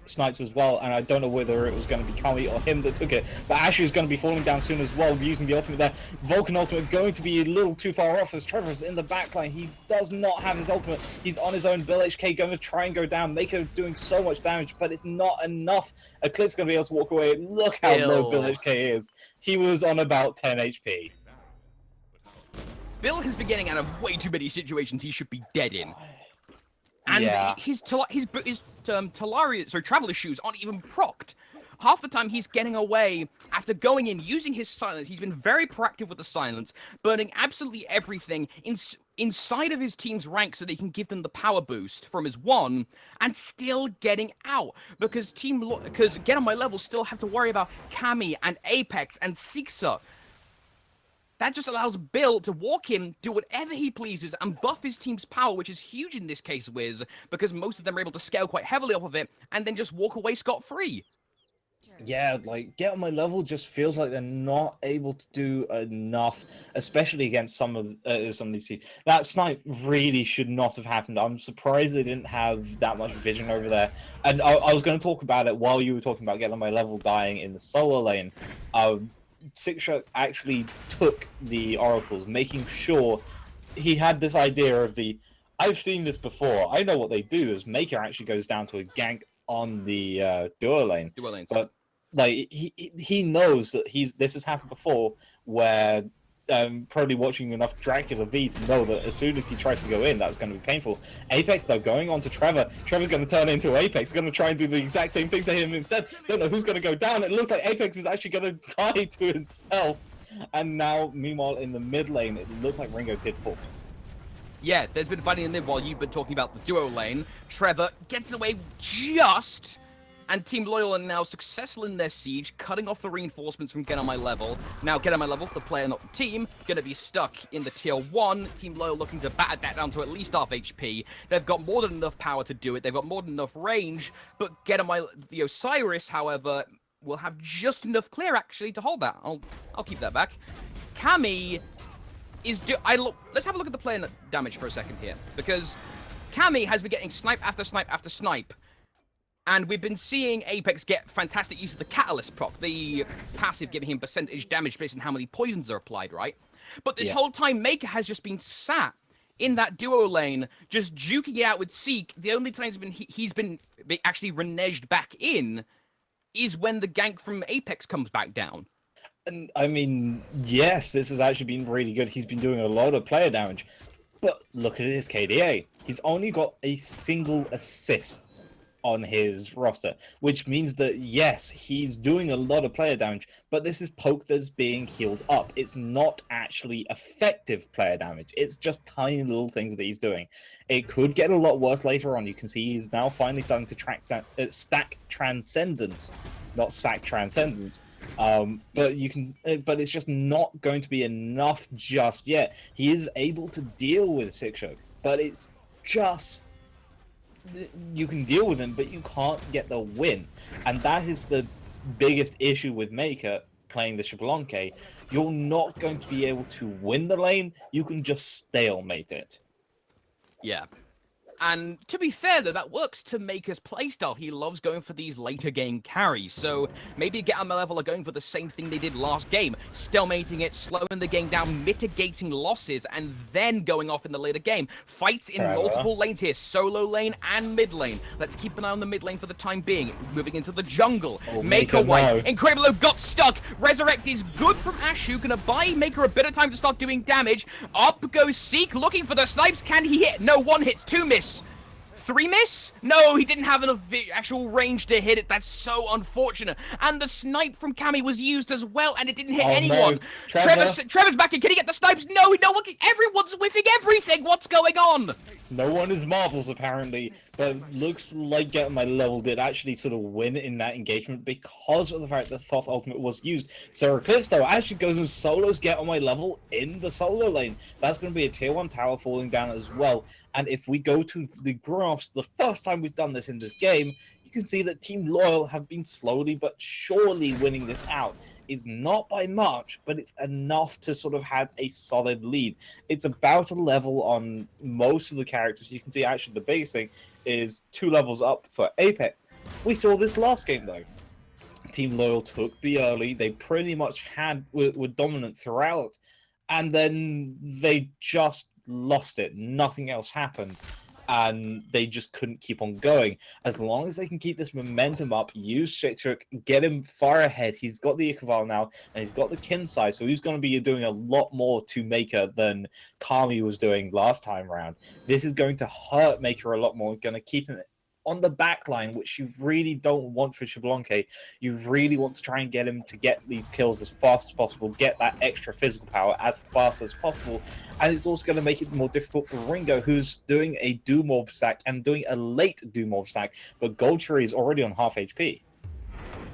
snipes as well, and I don't know whether it was going to be Kami or him that took it, but Ashu is going to be falling down soon as well, using the ultimate there. Vulcan ultimate going to be a little too far off as Trevor's in the backline. He does not have his ultimate. He's on his own. Bill HK going to try and go down. Maker doing so much damage, but it's not enough. Eclipse going to be able to walk away. Look how low Bill HK is. He was on about 10 HP. Bill has been getting out of way too many situations he should be dead in. And Yeah. his Traveler shoes aren't even procced. Half the time he's getting away after going in, using his silence. He's been very proactive with the silence, burning absolutely everything inside of his team's ranks so they can give them the power boost from his one, and still getting out. Because Get On My Level still have to worry about Kami and Apex and Sixuck. That just allows Bill to walk in, do whatever he pleases, and buff his team's power, which is huge in this case, Wiz, because most of them are able to scale quite heavily off of it, and then just walk away scot-free. Yeah, like, Get On My Level just feels like they're not able to do enough, especially against some of these teams. That snipe really should not have happened. I'm surprised they didn't have that much vision over there. And I was going to talk about it while you were talking about Get On My Level dying in the solo lane. Sixuck actually took the oracles, making sure he had this idea of I've seen this before. I know what they do is Maker actually goes down to a gank on the duo lane. But like he knows that this has happened before, where probably watching enough Dracula V to know that as soon as he tries to go in, that's going to be painful. Apex, though, going on to Trevor. Trevor's going to turn into Apex, going to try and do the exact same thing to him instead. Don't know who's going to go down. It looks like Apex is actually going to die to himself. And now, meanwhile, in the mid lane, it looked like Ringo did fall. Yeah, there's been fighting in the mid while you've been talking about the duo lane. Trevor gets away just... And Team Loyal are now successful in their siege, cutting off the reinforcements from Get On My Level. Now, Get On My Level, the player, not the team, going to be stuck in the tier 1. Team Loyal looking to batter that down to at least half HP. They've got more than enough power to do it. They've got more than enough range. But the Osiris, however, will have just enough clear, actually, to hold that. I'll keep that back. Kami is... Let's have a look at the player damage for a second here. Because Kami has been getting snipe after snipe after snipe. And we've been seeing Apex get fantastic use of the Catalyst proc, the passive giving him percentage damage based on how many poisons are applied, right? But this whole time, Maker has just been sat in that duo lane, just juking it out with Seek. The only times he's been actually reneged back in is when the gank from Apex comes back down. And, I mean, yes, this has actually been really good. He's been doing a lot of player damage. But look at his KDA. He's only got a single assist on his roster, which means that yes, he's doing a lot of player damage, but this is poke that's being healed up. It's not actually effective player damage. It's just tiny little things that he's doing. It could get a lot worse later on. You can see he's now finally starting to stack Transcendence, not sack Transcendence. But it's just not going to be enough just yet. He is able to deal with Sixuck, but it's just... You can deal with him, but you can't get the win. And that is the biggest issue with Maker playing the Xbalanque. You're not going to be able to win the lane, you can just stalemate it. Yeah. And to be fair, though, that works to Maker's playstyle. He loves going for these later game carries. So maybe Get On My Level are going for the same thing they did last game. Stalemating it, slowing the game down, mitigating losses, and then going off in the later game. Fights in multiple lanes here, solo lane and mid lane. Let's keep an eye on the mid lane for the time being. Moving into the jungle. Maker White. Incredible got stuck. Resurrect is good from Ashu. Gonna buy Maker a bit of time to start doing damage. Up goes Seek, looking for the snipes. Can he hit? No, 1 hits, 2 miss. 3 miss? No, he didn't have enough actual range to hit it. That's so unfortunate. And the snipe from Kami was used as well, and it didn't hit anyone. No. Trevor's back in. Can he get the snipes? No, everyone's whiffing everything. What's going on? No one is Marvels, apparently, but looks like Get On My Level did actually sort of win in that engagement because of the fact that Thoth Ultimate was used. So Eclipse, though, actually goes and solos Get On My Level in the solo lane. That's going to be a tier 1 tower falling down as well. And if we go to the graphs, the first time we've done this in this game, you can see that Team Loyal have been slowly but surely winning this out. It's not by much, but it's enough to sort of have a solid lead. It's about a level on most of the characters. You can see actually the biggest thing is 2 levels up for Apex. We saw this last game though. Team Loyal took the early. They pretty much were dominant throughout, and then they just lost it. Nothing else happened, and they just couldn't keep on going. As long as they can keep this momentum up, use Shikshuk, get him far ahead. He's got the Ikaval now, and he's got the Kinsai, so he's going to be doing a lot more to Maker than Kami was doing last time around. This is going to hurt Maker a lot more. Going to keep him on the back line, which you really don't want for Xbalanque. You really want to try and get him to get these kills as fast as possible, get that extra physical power as fast as possible, and it's also going to make it more difficult for Ringo, who's doing a Doom Orb stack and doing a late Doom Orb stack, but Gold Cherry is already on half HP.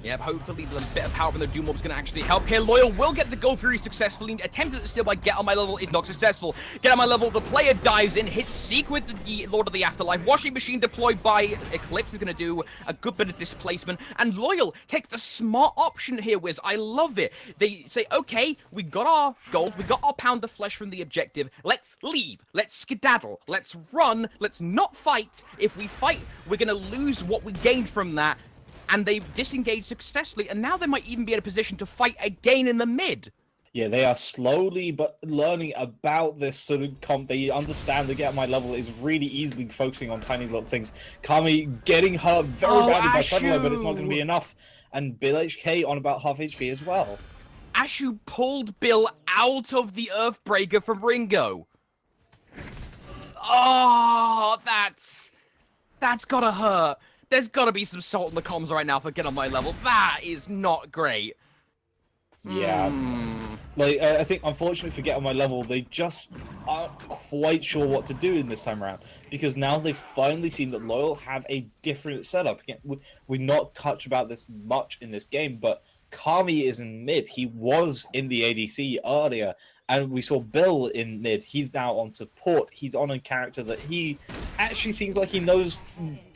Yep, hopefully the bit of power from the Doom Orb is going to actually help here. Loyal will get the Gold Fury successfully. Attempted to steal by Get on My Level is not successful. Get on My Level, the player dives in, hits Seek with the Lord of the Afterlife. Washing Machine deployed by Eclipse is going to do a good bit of displacement. And Loyal take the smart option here, Wiz. I love it. They say, okay, we got our gold, we got our pound of flesh from the objective. Let's leave. Let's skedaddle. Let's run. Let's not fight. If we fight, we're going to lose what we gained from that. And they disengaged successfully, and now they might even be in a position to fight again in the mid. Yeah, they are slowly but learning about this sort of comp. They understand the Get My Level is really easily focusing on tiny little things. Kami getting hurt very badly by Pedalo, but it's not going to be enough. And Bill HK on about half HP as well. Ashu pulled Bill out of the Earthbreaker from Ringo. Oh, that's gotta hurt. There's got to be some salt in the comms right now for Get on My Level. That is not great. Yeah. Like, I think, unfortunately, for Get on My Level, they just aren't quite sure what to do in this time around. Because now they've finally seen that Loyal have a different setup. Again, we've not touched about this much in this game, but Kami is in mid. He was in the ADC earlier. And we saw Bill in mid. He's now on support. He's on a character that he actually seems like he knows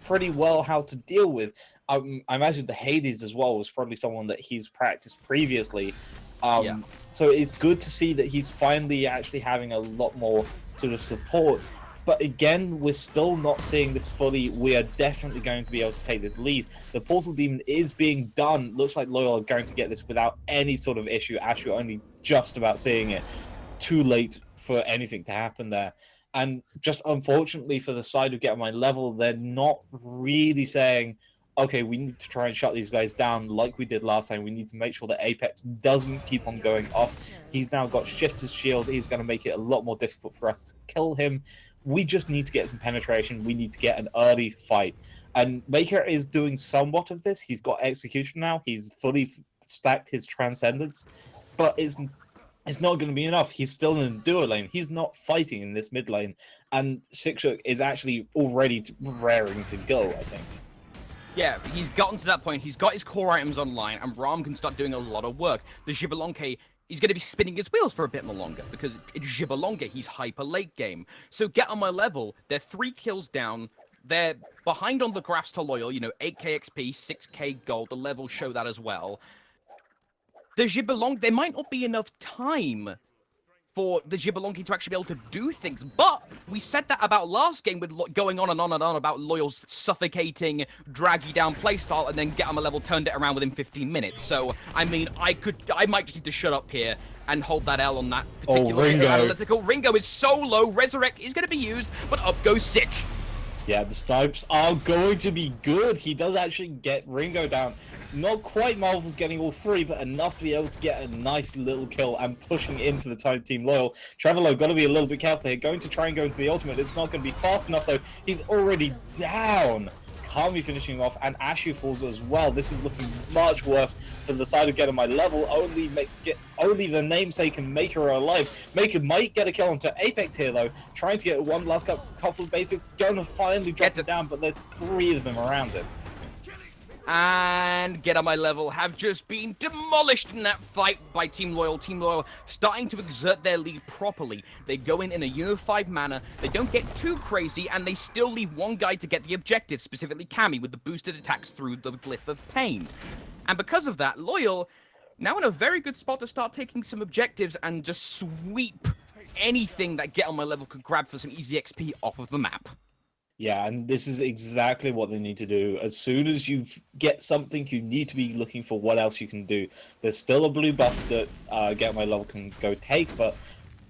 pretty well how to deal with. I imagine the Hades as well was probably someone that he's practiced previously. So it's good to see that he's finally actually having a lot more sort of support. But again, we're still not seeing this fully. We are definitely going to be able to take this lead. The Portal Demon is being done. Looks like Loyal are going to get this without any sort of issue. Actually, only just about seeing it. Too late for anything to happen there. And just unfortunately for the side of Get on My Level, they're not really saying, okay, we need to try and shut these guys down like we did last time. We need to make sure that Apex doesn't keep on going off. He's now got Shifter's Shield. He's going to make it a lot more difficult for us to kill him. We just need to get some penetration. We need to get an early fight. And Maker is doing somewhat of this. He's got Execution now. He's fully stacked his Transcendence. But it's not going to be enough. He's still in the duo lane. He's not fighting in this mid lane. And Shikshuk is actually already raring to go, I think. Yeah, he's gotten to that point. He's got his core items online, and Ram can start doing a lot of work. The Xbalanque, he's going to be spinning his wheels for a bit more longer, because it's Xbalanque, he's hyper late game. So Get on My Level, they're 3 kills down. They're behind on the graphs to Loyal, 8k XP, 6k gold. The levels show that as well. The Xbalanque, there might not be enough time for the Xbalanque to actually be able to do things, but we said that about last game with going on and on and on about Loyal's suffocating, drag you down playstyle, and then Get on My Level turned it around within 15 minutes. So, I mean, I might just need to shut up here and hold that L on that particular analytical. Ringo is so low, Resurrect is going to be used, but up goes Sick. Yeah, the snipes are going to be good. He does actually get Ringo down. Not quite Marvel's getting all 3, but enough to be able to get a nice little kill and pushing in for the time Team Loyal. Trevorlow got to be a little bit careful here. Going to try and go into the ultimate. It's not going to be fast enough, though. He's already down. Kami finishing off, and Ashu falls as well. This is looking much worse for the side of Get on My Level. Only the namesake and Maker are alive. Maker might get a kill onto Apex here, though. Trying to get one last couple of basics. Going to finally drop it down, but there's 3 of them around him. And and Get On My Level have just been demolished in that fight by Team Loyal. Team Loyal starting to exert their lead properly. They go in a unified manner, they don't get too crazy, and they still leave one guy to get the objective, specifically Cammy, with the boosted attacks through the Glyph of Pain. And because of that, Loyal, now in a very good spot to start taking some objectives and just sweep anything that Get On My Level could grab for some easy XP off of the map. Yeah, and this is exactly what they need to do. As soon as you get something, you need to be looking for what else you can do. There's still a blue buff that Get On My Level can go take, but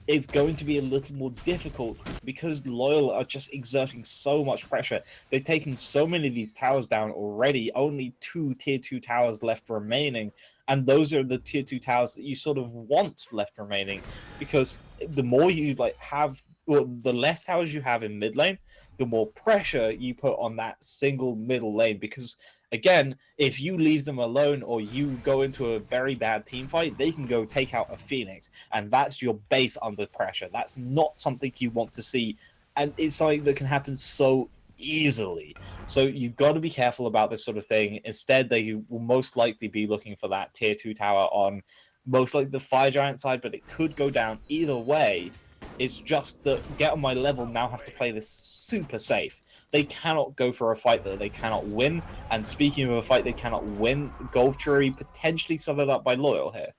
it's going to be a little more difficult because Loyal are just exerting so much pressure. They've taken so many of these towers down already, only 2 tier 2 towers left remaining, and those are the tier 2 towers that you sort of want left remaining, because the more you have, well, the less towers you have in mid lane, the more pressure you put on that single middle lane, because again, if you leave them alone or you go into a very bad team fight, they can go take out a Phoenix, and that's your base under pressure. That's not something you want to see, and it's something that can happen so easily. So you've got to be careful about this sort of thing. Instead, they will most likely be looking for that tier 2 tower on most likely the Fire Giant side, but it could go down either way. It's just that Get On My Level now have to play this super safe. They cannot go for a fight that they cannot win. And speaking of a fight they cannot win, Golf Jury potentially summed up by Loyal here.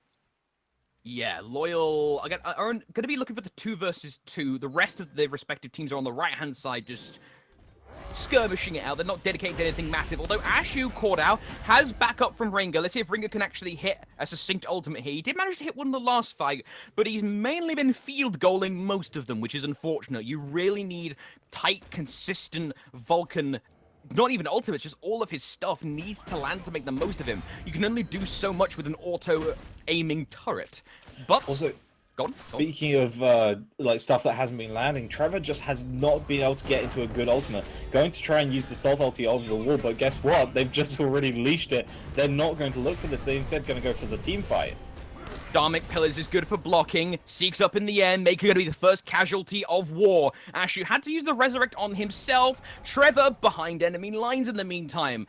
Yeah, Loyal again are going to be looking for the 2 versus 2. The rest of their respective teams are on the right-hand side, just skirmishing it out. They're not dedicated to anything massive. Although Ashu caught out, has backup from Ringo. Let's see if Ringo can actually hit a succinct ultimate here. He did manage to hit one in the last fight, but he's mainly been field goaling most of them, which is unfortunate. You really need tight, consistent Vulcan. Not even ultimates, just all of his stuff needs to land to make the most of him. You can only do so much with an auto-aiming turret. But also, go on. Speaking of stuff that hasn't been landing, Trevor just has not been able to get into a good ultimate. Going to try and use the Thoth ulti over the wall, but guess what? They've just already leashed it. They're not going to look for this. They're instead going to go for the team fight. Dharmic Pillars is good for blocking. Seeks up in the air, making going to be the first casualty of war. Ashu had to use the Resurrect on himself. Trevor behind enemy lines in the meantime.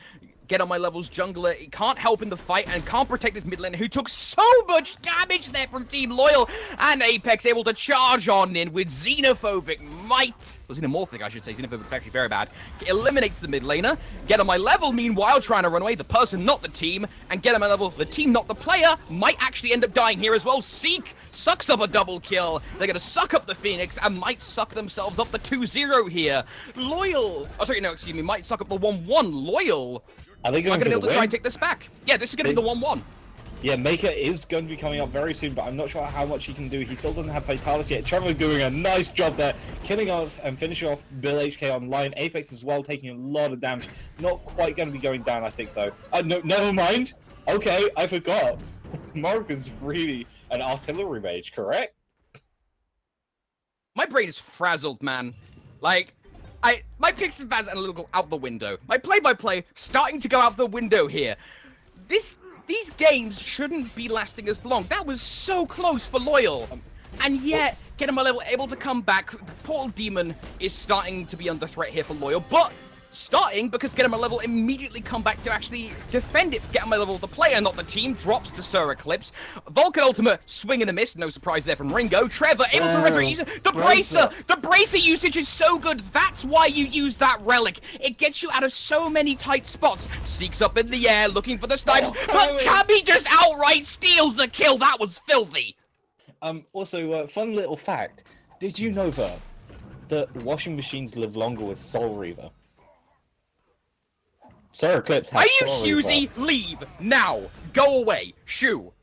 Get On My Level's jungler, he can't help in the fight and can't protect his mid laner, who took so much damage there from Team Loyal. And Apex able to charge on in with Xenophobic Might. Well, Xenomorphic, I should say. Xenophobic's actually very bad. Eliminates the mid laner. Get On My Level, meanwhile, trying to run away. The person, not the team. And Get On My Level, the team, not the player, might actually end up dying here as well. Seek sucks up a double kill. They're going to suck up the Phoenix and might suck themselves up the 2-0 here. Loyal. Oh, sorry, no, excuse me. Might suck up the 1-1. Loyal. Are they going to be able to try and take this back? Yeah, this is going to be the 1-1. Yeah, Maker is going to be coming up very soon, but I'm not sure how much he can do. He still doesn't have Fatality yet. Trevor doing a nice job there, killing off and finishing off Bill HK online. Apex as well, taking a lot of damage. Not quite going to be going down, I think, though. No, never mind. Okay, I forgot. Mark is really an artillery mage, correct? My brain is frazzled, man. Like, my picks and bans analytical out the window. My play-by-play starting to go out the window here. These games shouldn't be lasting as long. That was so close for Loyal. And yet, Get On My Level able to come back. The Portal Demon is starting to be under threat here for Loyal, but starting because Get On My Level immediately come back to actually defend it. Get On My Level, the player, not the team, drops to Sir Eclipse. Vulcan Ultimate, swing and a miss. No surprise there from Ringo. Trevor able to resurrect. The bracer! The bracer usage is so good. That's why you use that relic. It gets you out of so many tight spots. Seeks up in the air, looking for the snipes, but Cammy just outright steals the kill. That was filthy. Also, fun little fact. Did you know, that washing machines live longer with Soul Reaver? Sir Eclipse has Are you Husey? Leave now. Go away. Shoo.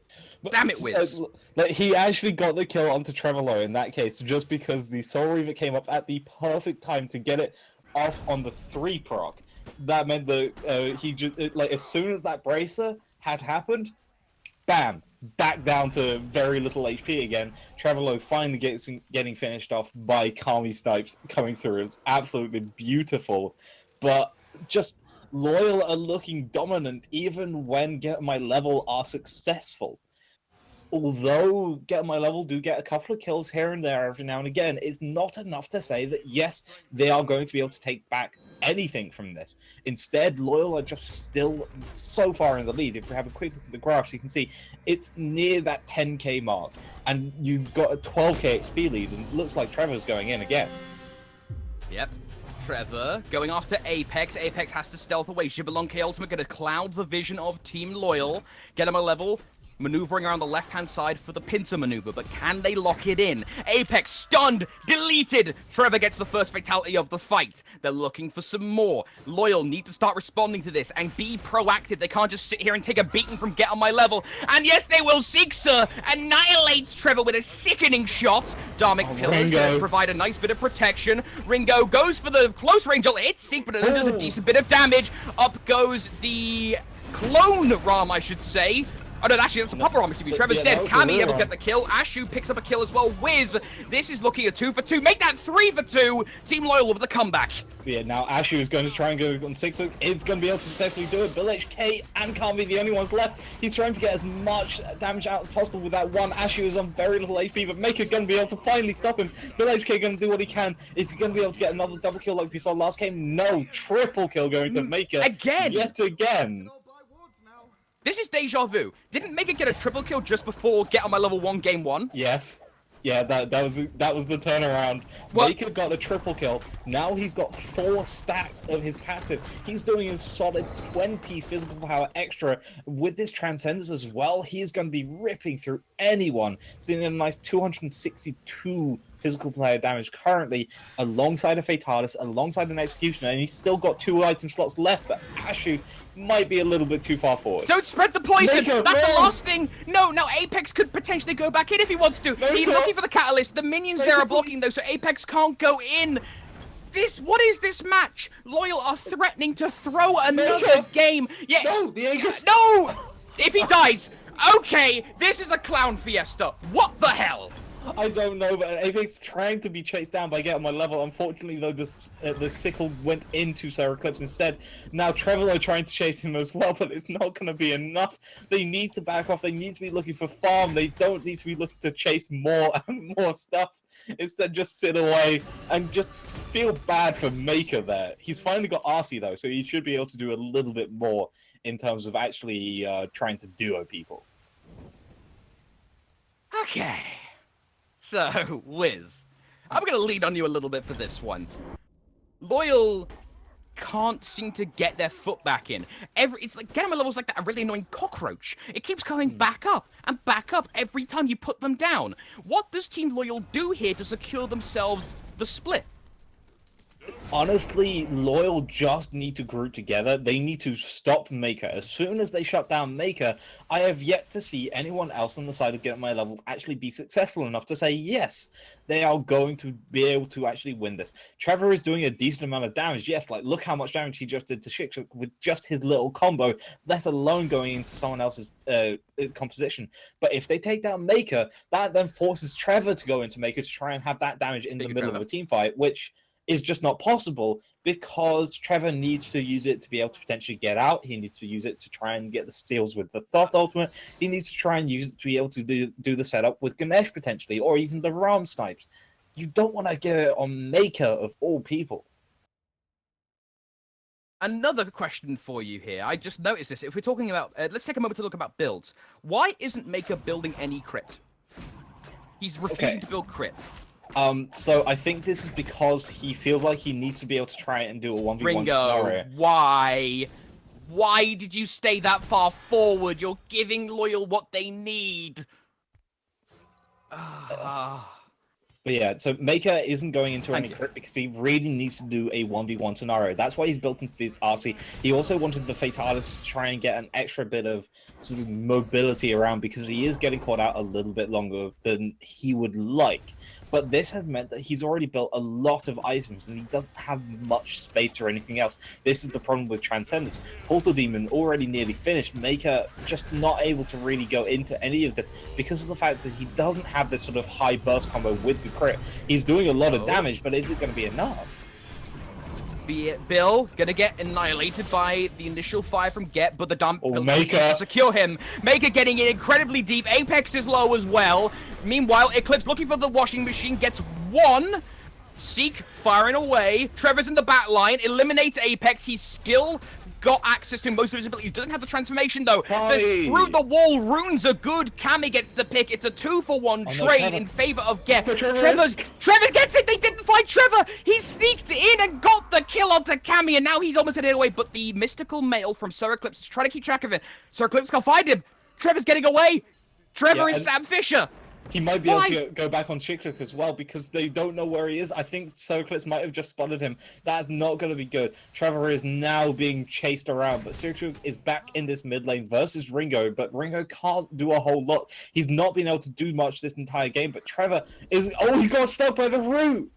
Damn it, Wiz. He actually got the kill onto Tremolo in that case, just because the Soul Reaver came up at the perfect time to get it off on the 3 proc. That meant that he just as soon as that bracer had happened, bam, back down to very little HP again. Trevolo finally getting finished off by Kami snipes coming through. It was absolutely beautiful, but just Loyal are looking dominant even when Get My Level are successful. although Get On My Level do get a couple of kills here and there every now and again, it's not enough to say that, yes, they are going to be able to take back anything from this. Instead, Loyal are just still so far in the lead. If we have a quick look at the graphs, you can see it's near that 10k mark, and you've got a 12k XP lead, and it looks like Trevor's going in again. Yep. Trevor going after Apex. Apex has to stealth away. Xbalanque ultimate going to cloud the vision of Team Loyal. Get him a level. Maneuvering around the left-hand side for the pincer maneuver, but can they lock it in? Apex stunned, deleted. Trevor gets the first fatality of the fight. They're looking for some more. Loyal need to start responding to this and be proactive. They can't just sit here and take a beating from Get On My Level. And yes, they will. Sigsa annihilates Trevor with a sickening shot. Dharmic Pillars to provide a nice bit of protection. Ringo goes for the close range ult. Hits Sig, but it does a decent bit of damage. Up goes the clone Ram, I should say. Oh no, actually, that's a proper Ram to be. Trevor's dead. Cammy able to get the kill. Ashu picks up a kill as well. Wiz, this is looking a 2 for 2. Make that 3 for 2. Team Loyal with the comeback. Yeah, now Ashu is going to try and go on 6. It's going to be able to successfully do it. Bill HK and Kami, the only ones left. He's trying to get as much damage out as possible with that one. Ashu is on very little HP, but Maker going to be able to finally stop him. Bill HK going to do what he can. Is he going to be able to get another double kill like we saw last game? No, triple kill going to Maker. Again! Yet again. This is deja vu. Didn't Maker get a triple kill just before Get On My Level 1 game 1? Yes. Yeah, that was the turnaround. What? Maker got a triple kill. Now he's got 4 stacks of his passive. He's doing a solid 20 physical power extra with his Transcendence as well. He is going to be ripping through anyone. Sitting in a nice 262 physical player damage currently, alongside a Fatalis, alongside an Executioner, and he's still got 2 item slots left, but Ashu might be a little bit too far forward. Don't spread the poison! That's the last thing! No, now Apex could potentially go back in if he wants to. He's looking for the Catalyst. The minions there are blocking though, so Apex can't go in. What is this match? Loyal are threatening to throw another game. Yeah. No, the Aegis. No! If he dies, okay, this is a clown fiesta. What the hell? I don't know, but Apex trying to be chased down by Get On My Level. Unfortunately, though, the sickle went into Solar Eclipse instead. Now Trevor are trying to chase him as well, but it's not going to be enough. They need to back off. They need to be looking for farm. They don't need to be looking to chase more and more stuff. Instead, just sit away and just feel bad for Maker there. He's finally got RC, though, so he should be able to do a little bit more in terms of actually trying to duo people. Okay. So, Wiz, I'm going to lead on you a little bit for this one. Loyal can't seem to get their foot back in. It's like Get On My Level's like that, a really annoying cockroach. It keeps going back up and back up every time you put them down. What does Team Loyal do here to secure themselves the split? Honestly, Loyal just need to group together. They need to stop Maker. As soon as they shut down Maker, I have yet to see anyone else on the side of Get On My Level actually be successful enough to say, yes, they are going to be able to actually win this. Trevor is doing a decent amount of damage. Yes, like, look how much damage he just did to Shik with just his little combo, let alone going into someone else's composition. But if they take down Maker, that then forces Trevor to go into Maker to try and have that damage in the middle of a team fight, which is just not possible because Trevor needs to use it to be able to potentially get out. He needs to use it to try and get the steals with the Thoth ultimate. He needs to try and use it to be able to do the setup with Ganesh potentially, or even the Ram snipes. You don't want to get it on Maker of all people. Another question for you here. I just noticed this. If we're talking about, let's take a moment to look about builds. Why isn't Maker building any crit? He's refusing to build crit. So I think this is because he feels like he needs to be able to try and do a 1v1 scenario. Why? Why did you stay that far forward? You're giving Loyal what they need. But yeah, so Maker isn't going into any crit because he really needs to do a 1v1 scenario. That's why he's built into this RC. He also wanted the Fatalis to try and get an extra bit of sort of mobility around because he is getting caught out a little bit longer than he would like. But this has meant that he's already built a lot of items and he doesn't have much space or anything else. This is the problem with Transcendence. Polter Demon already nearly finished. Maker just not able to really go into any of this because of the fact that he doesn't have this sort of high burst combo with the crit. He's doing a lot of damage, but is it going to be enough? Be it Bill, gonna get annihilated by the initial fire from Get, but the dump Maker to secure him. Maker getting in incredibly deep. Apex is low as well. Meanwhile, Eclipse looking for the washing machine, gets one. Seek firing away. Trevor's in the back line, eliminates Apex. He's still got access to most of his abilities. He doesn't have the transformation though. Through the wall, runes are good. Cammy gets the pick. It's a 2-for-1 trade in favor of Get. Trevor gets it. They didn't find Trevor. He sneaked in and got the kill onto Cammy, and now he's almost headed away. But the mystical mail from Sir Eclipse is trying to keep track of it. Sir Eclipse can't find him. Trevor's getting away. Trevor is Sam Fisher. He might be able to go back on Chiclick as well because they don't know where he is. I think Sir Eclipse might have just spotted him. That's not going to be good. Trevor is now being chased around, but Sir Eclipse is back in this mid lane versus Ringo, but Ringo can't do a whole lot. He's not been able to do much this entire game, but Trevor is... Oh, he got stuck by the root!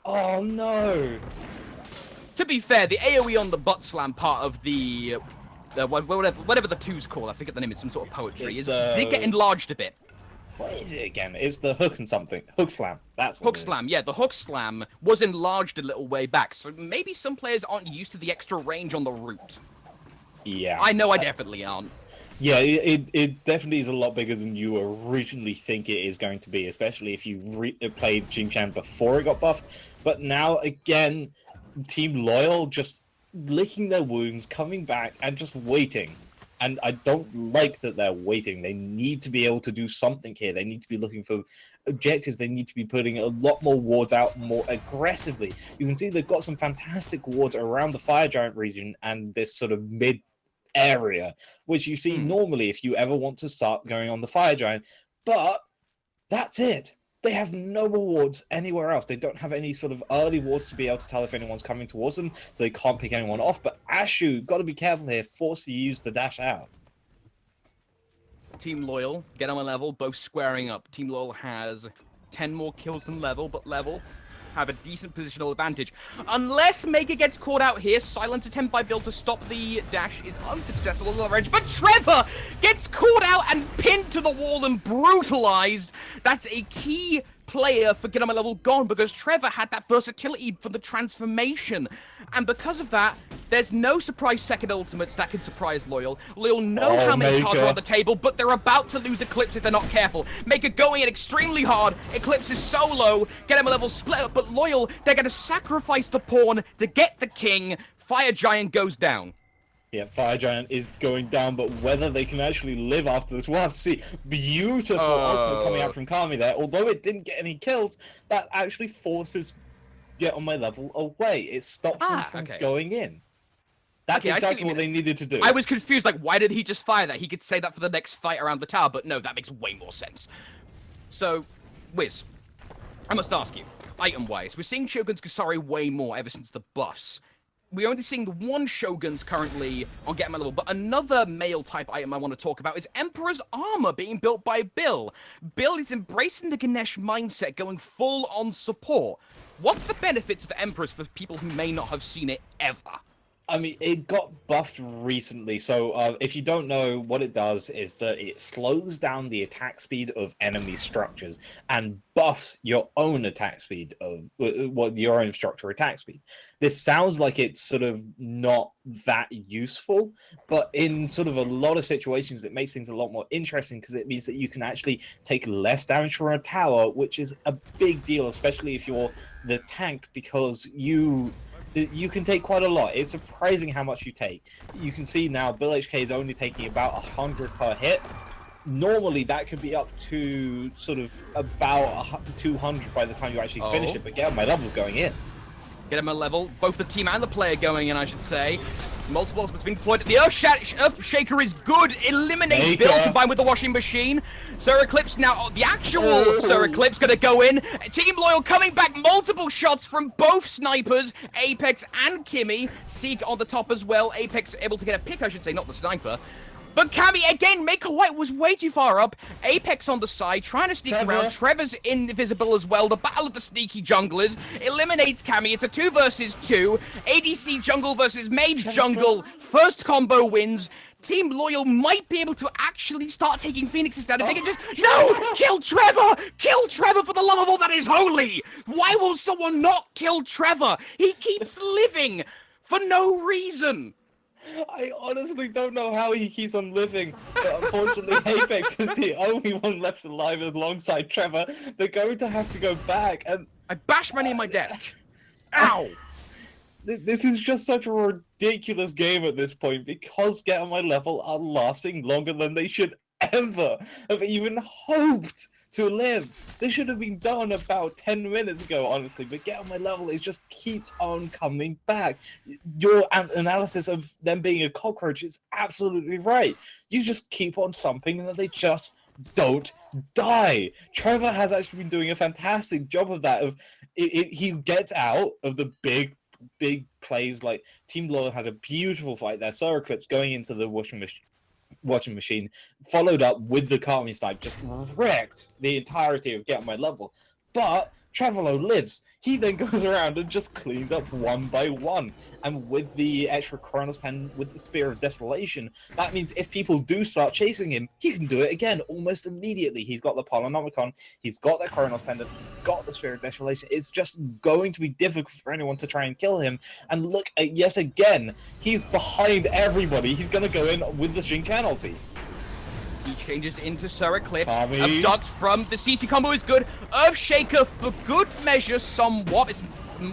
Oh, no! To be fair, the AoE on the butt slam part of the... whatever the two's called, I forget the name, it's some sort of poetry, did get enlarged a bit. What is it again? It's the hook and something. Hook slam. That's what Hook slam, yeah. The hook slam was enlarged a little way back, so maybe some players aren't used to the extra range on the route. Yeah. I know I definitely aren't. Yeah, it definitely is a lot bigger than you originally think it is going to be, especially if you played Jing Chan before it got buffed. But now, again, Team Loyal just licking their wounds, coming back, and just waiting. And I don't like that they're waiting. They need to be able to do something here. They need to be looking for objectives. They need to be putting a lot more wards out more aggressively. You can see they've got some fantastic wards around the Fire Giant region and this sort of mid area, which you see normally if you ever want to start going on the Fire Giant. But that's it. They have no more wards anywhere else. They don't have any sort of early wards to be able to tell if anyone's coming towards them, so they can't pick anyone off. But Ashu, got to be careful here, forced to use the dash out. Team Loyal, get on a level, both squaring up. Team Loyal has 10 more kills than Level, but Level have a decent positional advantage. Unless Maker gets caught out here, silent attempt by Bill to stop the dash is unsuccessful on the range, but Trevor gets caught out and pinned to the wall and brutalized. That's a key player for Get On My Level gone, because Trevor had that versatility for the transformation. And because of that, there's no surprise second ultimates that can surprise Loyal. Loyal know how many cards are on the table, but they're about to lose Eclipse if they're not careful. Maker going in extremely hard. Eclipse is so low. Get On My Level split up, but Loyal, they're going to sacrifice the pawn to get the king. Fire Giant goes down. Yeah, Fire Giant is going down, but whether they can actually live after this, we'll have to see. Beautiful ultimate coming out from Kami there. Although it didn't get any kills, that actually forces Get On My Level away. It stops them from going in. That's exactly what they needed to do. I was confused, like, why did he just fire that? He could say that for the next fight around the tower, but no, that makes way more sense. So, Wiz, I must ask you, item-wise, we're seeing Shogun's Kusari way more ever since the buffs. We're only seeing the one Shoguns currently on Get My Level, but another male-type item I want to talk about is Emperor's Armor being built by Bill. Bill is embracing the Ganesh mindset, going full-on support. What's the benefits of Emperor's for people who may not have seen it ever? I mean, it got buffed recently, so if you don't know, what it does is that it slows down the attack speed of enemy structures and buffs your own attack speed of your own structure attack speed. This sounds like it's sort of not that useful, but in sort of a lot of situations, it makes things a lot more interesting because it means that you can actually take less damage from a tower, which is a big deal, especially if you're the tank, because you can take quite a lot. It's surprising how much you take. You can see now Bill HK is only taking about 100 per hit. Normally that could be up to sort of about 200 by the time you actually finish it, but Get On My Level going in. Get On My Level, both the team and the player going in, I should say. Multiple ultimates being deployed. The Earth Shaker is good. Eliminates Bill combined with the washing machine. Sir Eclipse now, the actual Sir Eclipse gonna go in. Team Loyal coming back, multiple shots from both snipers, Apex and Kimmy. Seek on the top as well. Apex able to get a pick, I should say, not the sniper. But Cammy, again, Maker White was way too far up. Apex on the side, trying to sneak around. Trevor's invisible as well. The battle of the sneaky junglers eliminates Cammy. It's a 2 versus 2. ADC jungle versus mage jungle. First combo wins. Team Loyal might be able to actually start taking Phoenixes down if they can just... No! Kill Trevor! Kill Trevor for the love of all that is holy! Why will someone not kill Trevor? He keeps living for no reason. I honestly don't know how he keeps on living, but unfortunately Apex is the only one left alive alongside Trevor. They're going to have to go back, and I bashed my knee in my desk. Ow! This is just such a ridiculous game at this point, because Get On My Level are lasting longer than they should ever have even hoped to live. This should have been done about 10 minutes ago, honestly, but Get On My Level, it just keeps on coming back. Your analysis of them being a cockroach is absolutely right. You just keep on thumping and they just don't die. Trevor has actually been doing a fantastic job of that. He gets out of the big plays. Like Team Loyal had a beautiful fight there. Solar Eclipse going into the washing machine, followed up with the Kami snipe, just wrecked the entirety of Get On My Level. But Travelo lives. He then goes around and just cleans up one by one. And with the extra Chronos Pen, with the Spear of Desolation, that means if people do start chasing him, he can do it again almost immediately. He's got the Polynomicon, he's got that Chronos Pendant, he's got the Spear of Desolation. It's just going to be difficult for anyone to try and kill him. And look at, yet again, he's behind everybody. He's going to go in with the Shinkan ulti. He changes into Solar Eclipse. Kami. Abduct from the CC combo is good. Earthshaker for good measure somewhat. It's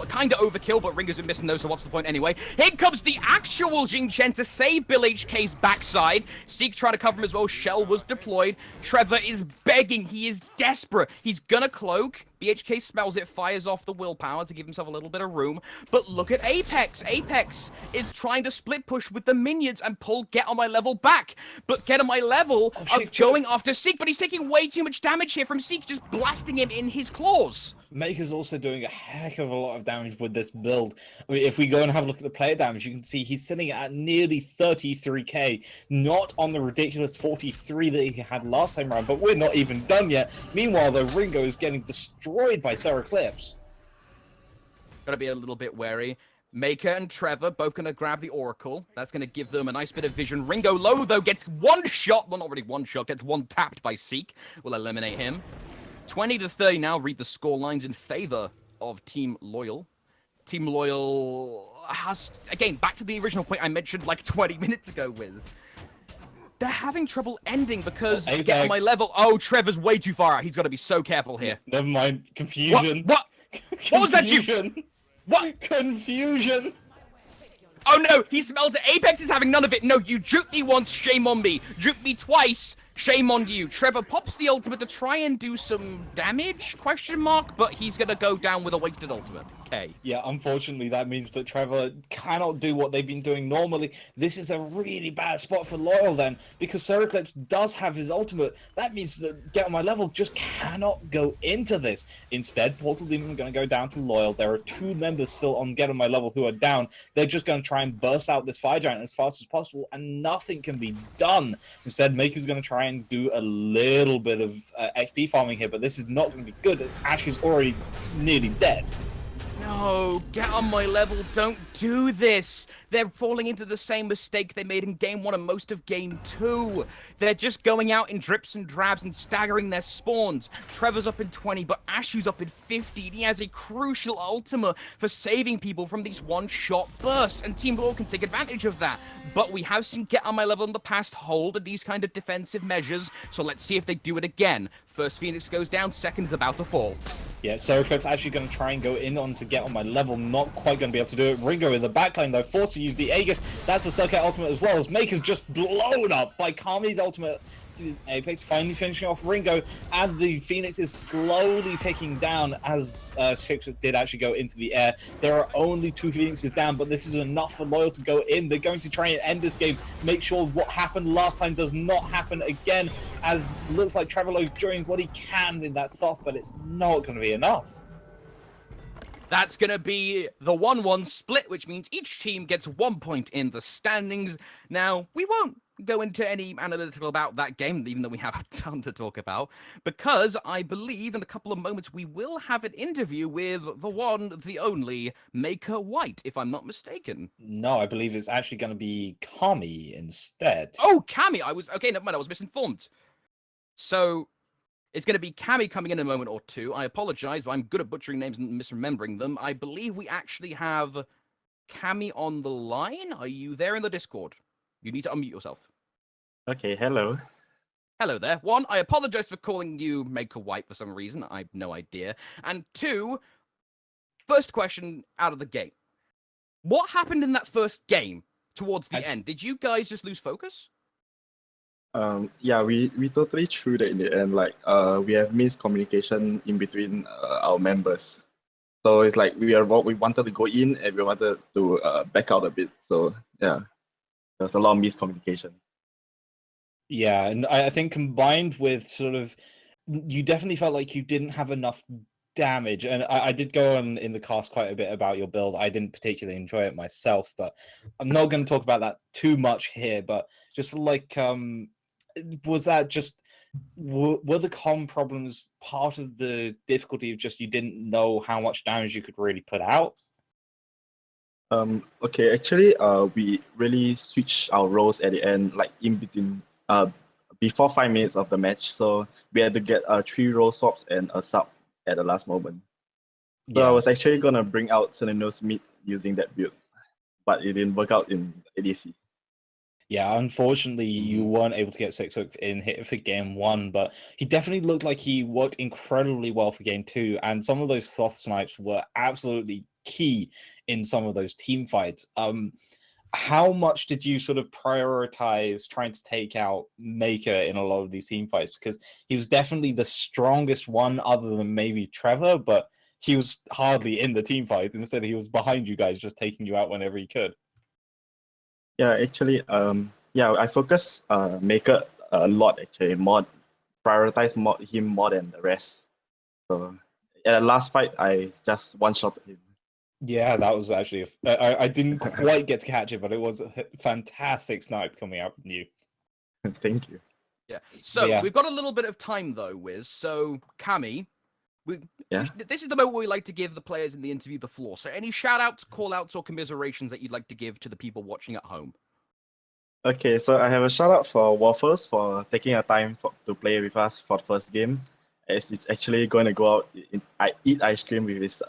kind of overkill, but Ringo's been missing those, so what's the point anyway? Here comes the actual Jing Chen to save Bill HK's backside. Seek trying to cover him as well. Shell was deployed. Trevor is begging. He is desperate. He's gonna cloak. BHK smells it, fires off the willpower to give himself a little bit of room. But look at Apex. Apex is trying to split push with the minions and pull Get On My Level back. But Get On My Level are going after Seek, but he's taking way too much damage here from Seek, just blasting him in his claws. Maker's also doing a heck of a lot of damage with this build. I mean, if we go and have a look at the player damage, you can see he's sitting at nearly 33k, not on the ridiculous 43 that he had last time around, but we're not even done yet. Meanwhile, though, Ringo is getting destroyed by Solar Eclipse. Gotta be a little bit wary. Maker and Trevor both gonna grab the Oracle. That's gonna give them a nice bit of vision. Ringo low, though, gets one shot. Well, not really one shot, gets one tapped by Seek. Will eliminate him. 20-30 now, read the score lines in favor of Team Loyal. Team Loyal has, again, back to the original point I mentioned like 20 minutes ago with. They're having trouble ending because Get On My Level. Oh, Trevor's way too far out. He's got to be so careful here. Never mind. Confusion. What? What was that? What? Confusion. Oh no, he smelled it. Apex is having none of it. No, you juked me once, shame on me. Juked me twice, shame on you. Trevor pops the ultimate to try and do some damage, question mark, but he's gonna go down with a wasted ultimate. Okay. Yeah, unfortunately, that means that Trevor cannot do what they've been doing normally. This is a really bad spot for Loyal then, because Solar Eclipse does have his ultimate. That means that Get On My Level just cannot go into this. Instead, Portal Demon are going to go down to Loyal. There are 2 members still on Get On My Level who are down. They're just going to try and burst out this Fire Giant as fast as possible, and nothing can be done. Instead, Maker's going to try and do a little bit of XP farming here, but this is not going to be good. Ash is already nearly dead. No, Get On My Level, don't do this. They're falling into the same mistake they made in Game 1 and most of Game 2. They're just going out in drips and drabs and staggering their spawns. Trevor's up in 20, but Ashu's up in 50. He has a crucial ultimate for saving people from these one-shot bursts, and Team Loyal can take advantage of that. But we have seen Get On My Level in the past hold these kind of defensive measures, so let's see if they do it again. First Phoenix goes down, second is about to fall. Yeah, Solar Eclipse actually going to try and go in on to Get On My Level. Not quite going to be able to do it. Ringo in the backline, though, forced to use the Aegis. That's the Circuit ultimate as well, as Maker's just blown up by Kami's ultimate. Apex finally finishing off Ringo, and the Phoenix is slowly taking down as Six did actually go into the air. There are only 2 Phoenixes down, but this is enough for Loyal to go in. They're going to try and end this game, make sure what happened last time does not happen again, as looks like Travelo doing what he can in that Thoth, but it's not going to be enough. That's going to be the 1-1 split, which means each team gets 1 point in the standings. Now, we won't go into any analytical about that game, even though we have a ton to talk about, because I believe in a couple of moments we will have an interview with the one, the only Maker White, if I'm not mistaken. No, I believe it's actually going to be Kami instead. Oh, Cammy! Okay, never mind, I was misinformed. So it's going to be Cammy coming in a moment or two. I apologize, but I'm good at butchering names and misremembering them. I believe we actually have Cammy on the line. Are you there in the Discord? You need to unmute yourself. Okay, hello. Hello there. One, I apologize for calling you Maker White for some reason. I have no idea. And two, first question out of the gate. What happened in that first game towards the end? Did you guys just lose focus? Yeah, we totally threw that in the end. Like, we have miscommunication in between our members. So it's like we wanted to go in and we wanted to back out a bit. So yeah, there's a lot of miscommunication. Yeah, and I think combined with sort of, you definitely felt like you didn't have enough damage. And I did go on in the cast quite a bit about your build. I didn't particularly enjoy it myself, but I'm not going to talk about that too much here. But just like, was that just, were the comm problems part of the difficulty of just you didn't know how much damage you could really put out? Okay, actually, we really switched our roles at the end, like in between, before 5 minutes of the match. So we had to get 3 role swaps and a sub at the last moment. So I was actually gonna bring out Senino's mid using that build, but it didn't work out in ADC. Yeah, unfortunately, you weren't able to get 6 hooks in hit for game 1, but he definitely looked like he worked incredibly well for game 2, and some of those soft snipes were absolutely key in some of those team fights. How much did you sort of prioritize trying to take out Maker in a lot of these team fights? Because he was definitely the strongest one other than maybe Trevor, but he was hardly in the team fight. Instead, he was behind you guys, just taking you out whenever he could. Yeah, actually, yeah, I focus Maker a lot actually, prioritize him more than the rest. So at the last fight, I just one-shotted him. Yeah, that was actually I didn't quite get to catch it, but it was a fantastic snipe coming out from you. Thank you. Yeah. So yeah. we've got a little bit of time though, Wiz. So Cammy, this is the moment where we like to give the players in the interview the floor. So any shout outs, call outs, or commiserations that you'd like to give to the people watching at home? Okay, so I have a shout out for Waffles for taking a time to play with us for the first game, as it's actually going to go out eat ice cream with his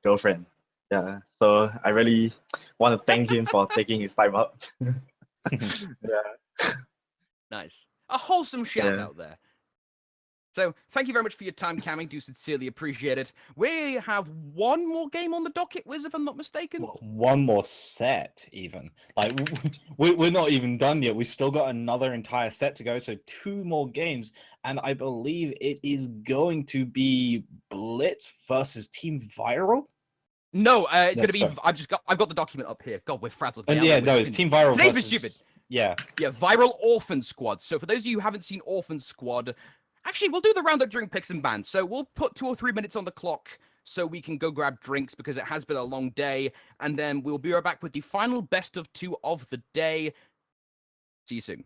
girlfriend. Yeah, so I really want to thank him for taking his time out. Yeah. Nice. A wholesome shout out there. So thank you very much for your time, Cammy. Do sincerely appreciate it. We have one more game on the docket, Wiz, if I'm not mistaken. One more set, even. Like, we're not even done yet. We've still got another entire set to go, so 2 more games. And I believe it is going to be Blitz versus Team Viral. No, it's going to be... I've got the document up here. God, we're frazzled. And yeah, no, it's Team Viral Today's versus... been stupid. Yeah. Yeah, Viral Orphan Squad. So for those of you who haven't seen Orphan Squad... Actually, we'll do the roundup during picks and bans. So we'll put 2 or 3 minutes on the clock so we can go grab drinks because it has been a long day. And then we'll be right back with the final best of 2 of the day. See you soon.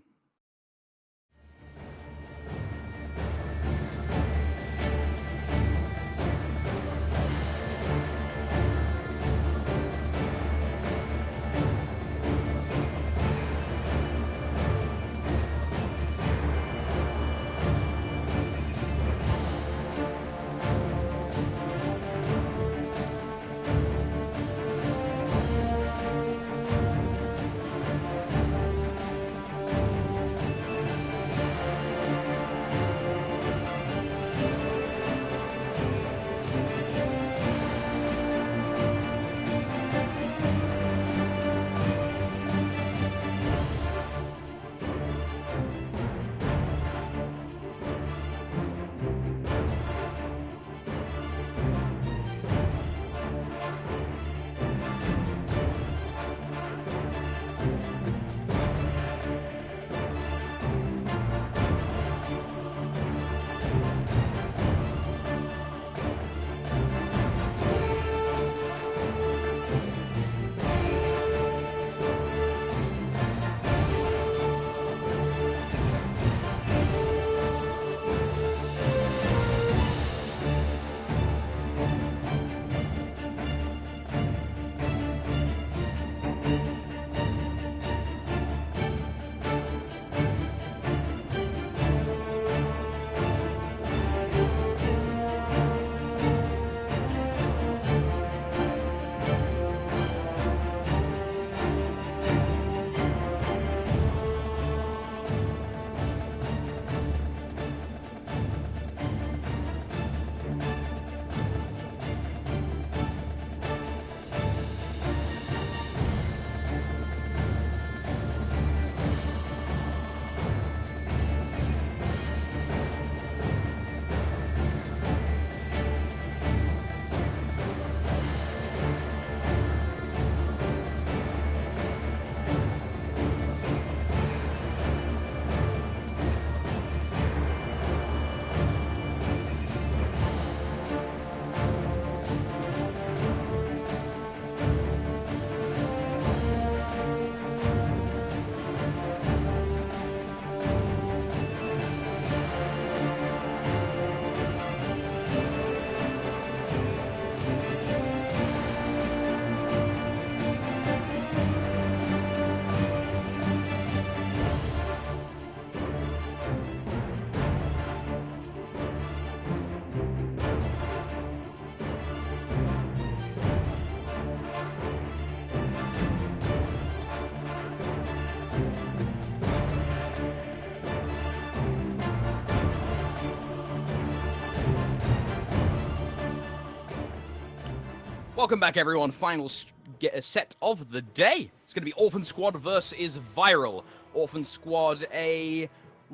Welcome back, everyone. Final get a set of the day. It's going to be Orphan Squad versus Viral. Orphan Squad, a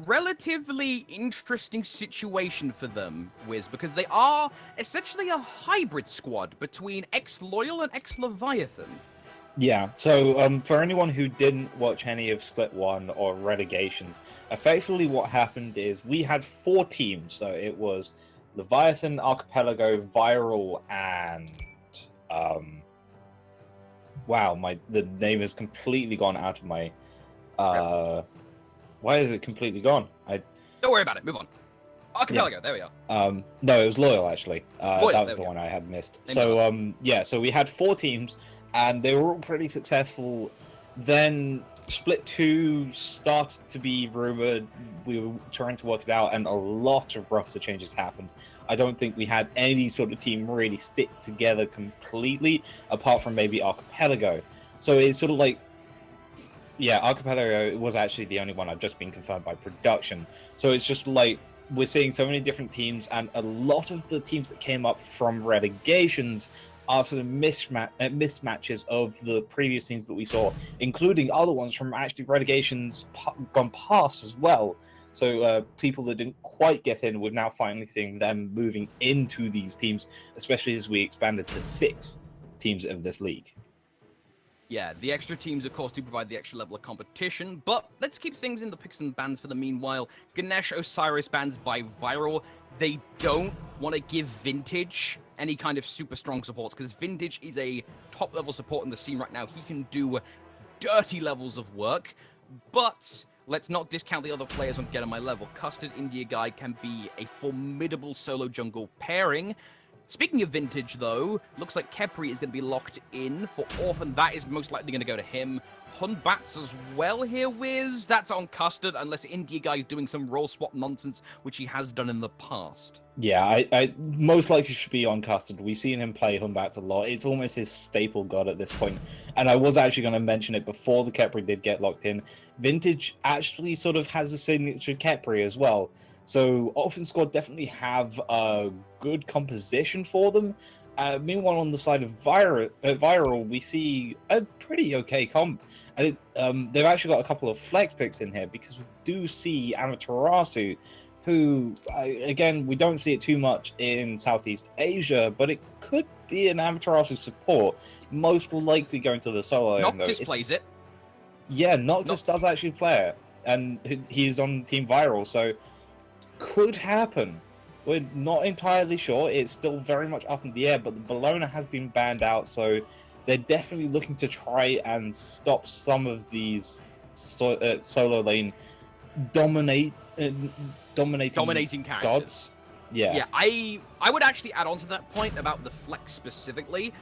relatively interesting situation for them, Wiz, because they are essentially a hybrid squad between ex-Loyal and ex-Leviathan. Yeah, so for anyone who didn't watch any of Split 1 or Relegations, effectively what happened is we had 4 teams. So it was Leviathan, Archipelago, Viral, and wow, the name has completely gone out of my why is it completely gone? Don't worry about it, move on. Archipelago, there we are. No, it was Loyal actually. Loyal, that was the go. one I had missed. Same So yeah, so we had 4 teams and they were all pretty successful. Then Split 2 started to be rumored. We were trying to work it out, and a lot of roster changes happened. I don't think we had any sort of team really stick together completely, apart from maybe Archipelago. So it's sort of like, yeah, Archipelago was actually the only one I've just been confirmed by production. So it's just like we're seeing so many different teams, and a lot of the teams that came up from relegations are sort of mismatches of the previous teams that we saw, including other ones from actually relegations gone past as well. So people that didn't quite get in, we're now finally seeing them moving into these teams, especially as we expanded to 6 teams of this league. Yeah, the extra teams, of course, do provide the extra level of competition, but let's keep things in the picks and bans for the meanwhile. Ganesh Osiris bans by Viral. They don't want to give Vintage any kind of super strong supports, because Vintage is a top-level support in the scene right now. He can do dirty levels of work, but let's not discount the other players on Get On My Level. Custard India Guy can be a formidable solo jungle pairing. Speaking of Vintage, though, looks like Kepri is going to be locked in for Orphan. That is most likely going to go to him. Hunbats as well here, Wiz. That's on Custard, unless India Guy is doing some role swap nonsense, which he has done in the past. Yeah, I most likely should be on Custard. We've seen him play Hunbats a lot. It's almost his staple god at this point. And I was actually going to mention it before the Kepri did get locked in. Vintage actually sort of has a signature Kepri as well. So Orphan Squad definitely have a good composition for them. Meanwhile, on the side of Viral, we see a pretty okay comp. And they've actually got a couple of flex picks in here, because we do see Amaterasu, who, again, we don't see it too much in Southeast Asia, but it could be an Amaterasu support, most likely going to the solo lane. Noctis plays it. Yeah, Noctis does actually play it, and he's on Team Viral, so could happen. We're not entirely sure. It's still very much up in the air, but the Bologna has been banned out, so they're definitely looking to try and stop some of these solo lane dominating characters. gods. Yeah. I would actually add on to that point about the flex specifically.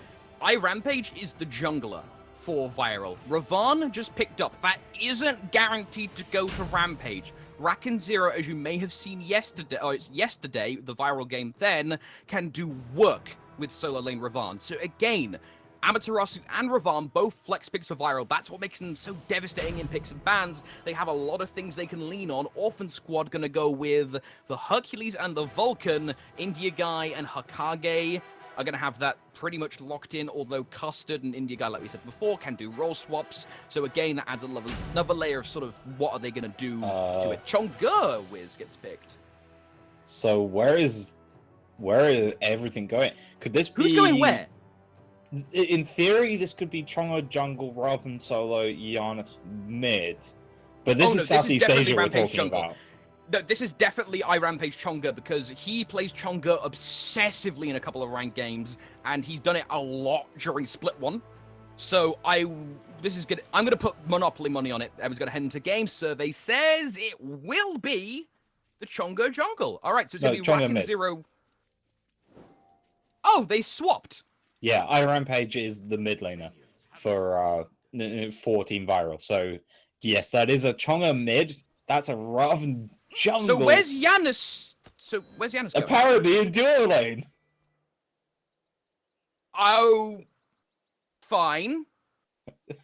Rampage is the jungler for Viral. Ravan just picked up. That isn't guaranteed to go to Rampage. Rakan Zero, as you may have seen yesterday, the Viral game then, can do work with solo lane Ravan. So again, Amaterasu and Ravan, both flex picks for Viral. That's what makes them so devastating in picks and bans. They have a lot of things they can lean on. Orphan Squad gonna go with the Hercules and the Vulcan. India Guy and Hokage are going to have that pretty much locked in, although Custard and India Guy, like we said before, can do role swaps. So again, that adds another layer of sort of what are they going to do to it. Chonga Wiz gets picked. So where is everything going? Could this be... Who's going where? In theory, this could be Chonga jungle, Robin solo, Giannis mid. But this is Southeast Asia we're talking about. No, this is definitely Rampage Chonga, because he plays Chonga obsessively in a couple of ranked games, and he's done it a lot during Split 1. So I'm gonna put Monopoly money on it. I was gonna head into game. Survey says it will be the Chonga jungle. All right, so it's gonna be Rakan Zero. Oh, they swapped. Yeah, Rampage is the mid laner for Team Viral. So yes, that is a Chonga mid. That's a Raven jungle. So where's Giannis? Going? Apparently in duo lane. Oh, fine.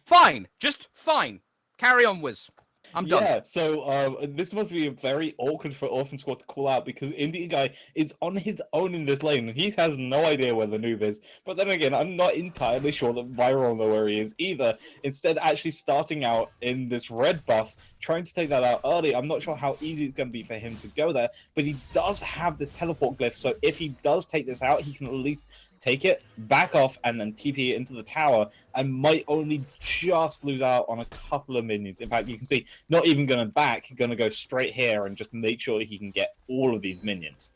Fine. Just fine. Carry on, Wiz. I'm done. Yeah, so this must be very awkward for Orphan Squad to call out because Indian guy is on his own in this lane and he has no idea where the noob is. But then again, I'm not entirely sure that Viral know where he is either. Instead, actually starting out in this red buff, trying to take that out early. I'm not sure how easy it's going to be for him to go there, but he does have this teleport glyph. So if he does take this out, he can at least take it, back off, and then TP it into the tower, and might only just lose out on a couple of minions. In fact, you can see, not even going to back, going to go straight here and just make sure he can get all of these minions.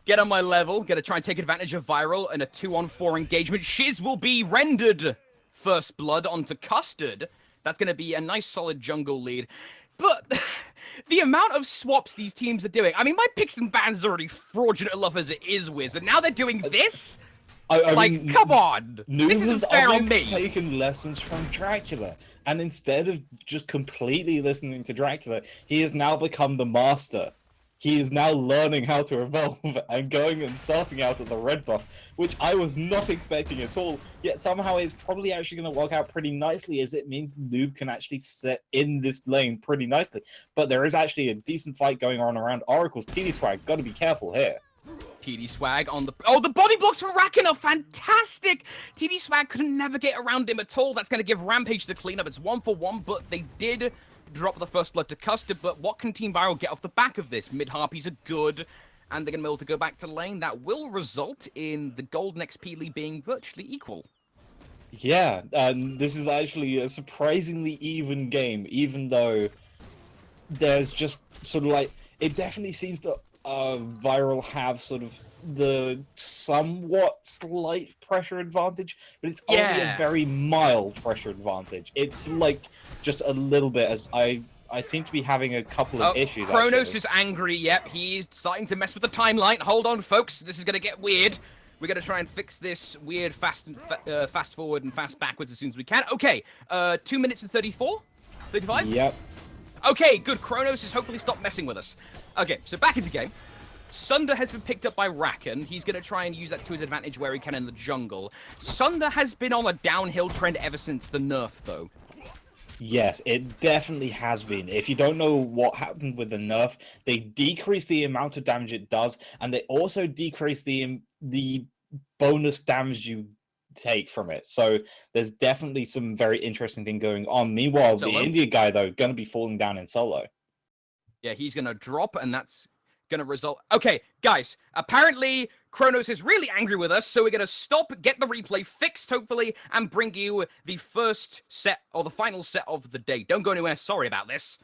Get on my level, gonna try and take advantage of Viral in a 2-on-4 engagement. Shiz will be rendered first blood onto Custard. That's gonna be a nice solid jungle lead. But the amount of swaps these teams are doing, I mean, my picks and bans is already fraudulent enough as it is, Wiz, and now they're doing this? I mean, come on! Noob This isn't fair on me! taken lessons from Dracula, and instead of just completely listening to Dracula, he has now become the master. He is now learning how to evolve and going and starting out at the red buff, which I was not expecting at all, yet somehow it's probably actually going to work out pretty nicely as it means Noob can actually sit in this lane pretty nicely. But there is actually a decent fight going on around Oracle's TD Swag. Got to be careful here. TD Swag on the... Oh, the body blocks from Rakan are fantastic! TD Swag couldn't navigate around him at all. That's going to give Rampage the cleanup. It's 1-for-1, but they did drop the first blood to Custard. But what can Team Viral get off the back of this? Mid Harpies are good, and they're going to be able to go back to lane. That will result in the Golden XP lead being virtually equal. Yeah, and this is actually a surprisingly even game, even though there's just sort of like... It definitely seems to... Viral have sort of the somewhat slight pressure advantage, but it's only a very mild pressure advantage. It's like just a little bit, as I seem to be having a couple of issues. Kronos is angry. Yep, he's starting to mess with the timeline. Hold on, folks. This is going to get weird. We're going to try and fix this weird fast forward and fast backwards as soon as we can. Okay, 2 minutes and 34? 35? Yep. Okay, good. Kronos has hopefully stopped messing with us. Okay, so back into game. Sunder has been picked up by Rakan. He's going to try and use that to his advantage where he can in the jungle. Sunder has been on a downhill trend ever since the nerf, though. Yes, it definitely has been. If you don't know what happened with the nerf, they decrease the amount of damage it does, and they also decrease the bonus damage you take from it. So there's definitely some very interesting thing going on. Meanwhile, the India guy, though, going to be falling down in solo. Yeah, he's going to drop, and that's going to result... Okay, guys, apparently Kronos is really angry with us, so we're going to stop, get the replay fixed, hopefully, and bring you the first set, or the final set of the day. Don't go anywhere. Sorry about this.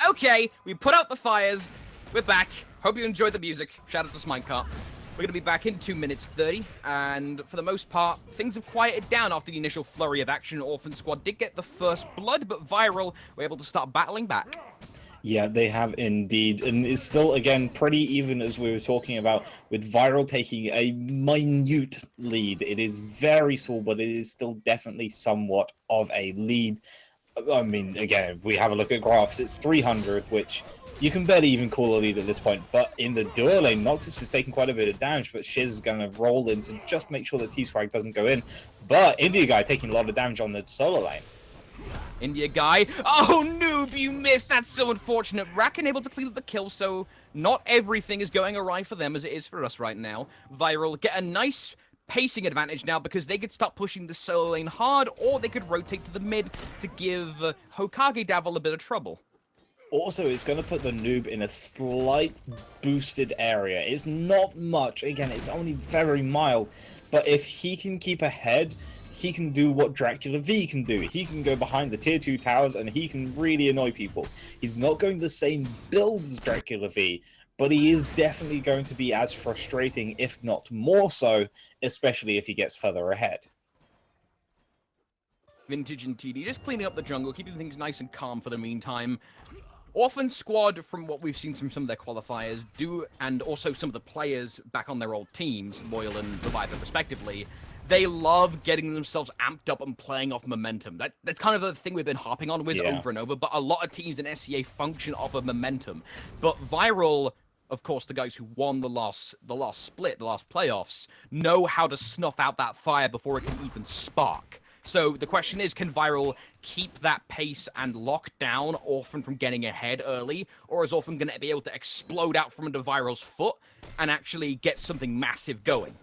Okay, we put out the fires. We're back. Hope you enjoyed the music. Shout out to Smikecart. We're going to be back in 2 minutes 30, and for the most part, things have quieted down after the initial flurry of action. Orphan Squad did get the first blood, but Viral were able to start battling back. Yeah, they have indeed, and it's still, again, pretty even as we were talking about, with Viral taking a minute lead. It is very small, but it is still definitely somewhat of a lead. I mean, again, if we have a look at graphs, it's 300, which you can barely even call a lead at this point. But in the duo lane, Noctis is taking quite a bit of damage, but Shiz is going to roll in to just make sure that T-Swag doesn't go in. But India Guy taking a lot of damage on the solo lane. India Guy. Oh, noob, you missed. That's so unfortunate. Rakan able to clean up the kill, so not everything is going awry for them as it is for us right now. Viral get a nice pacing advantage now because they could start pushing the solo lane hard, or they could rotate to the mid to give Hokage Davil a bit of trouble. Also, it's going to put the noob in a slight boosted area. It's not much. Again, it's only very mild. But if he can keep ahead, he can do what Dracula V can do. He can go behind the tier 2 towers and he can really annoy people. He's not going the same build as Dracula V, but he is definitely going to be as frustrating, if not more so, especially if he gets further ahead. Vintage and TD just cleaning up the jungle, keeping things nice and calm for the meantime. Orphan Squad, from what we've seen from some of their qualifiers, and also some of the players back on their old teams, Loyal and Reviver respectively, they love getting themselves amped up and playing off momentum. That's kind of a thing we've been harping on with over and over, but a lot of teams in SCA function off of momentum. But Viral, of course, the guys who won the last split, the last playoffs, know how to snuff out that fire before it can even spark. So the question is, can Viral keep that pace and lock down Orphan from getting ahead early? Or is Orphan going to be able to explode out from under Viral's foot and actually get something massive going?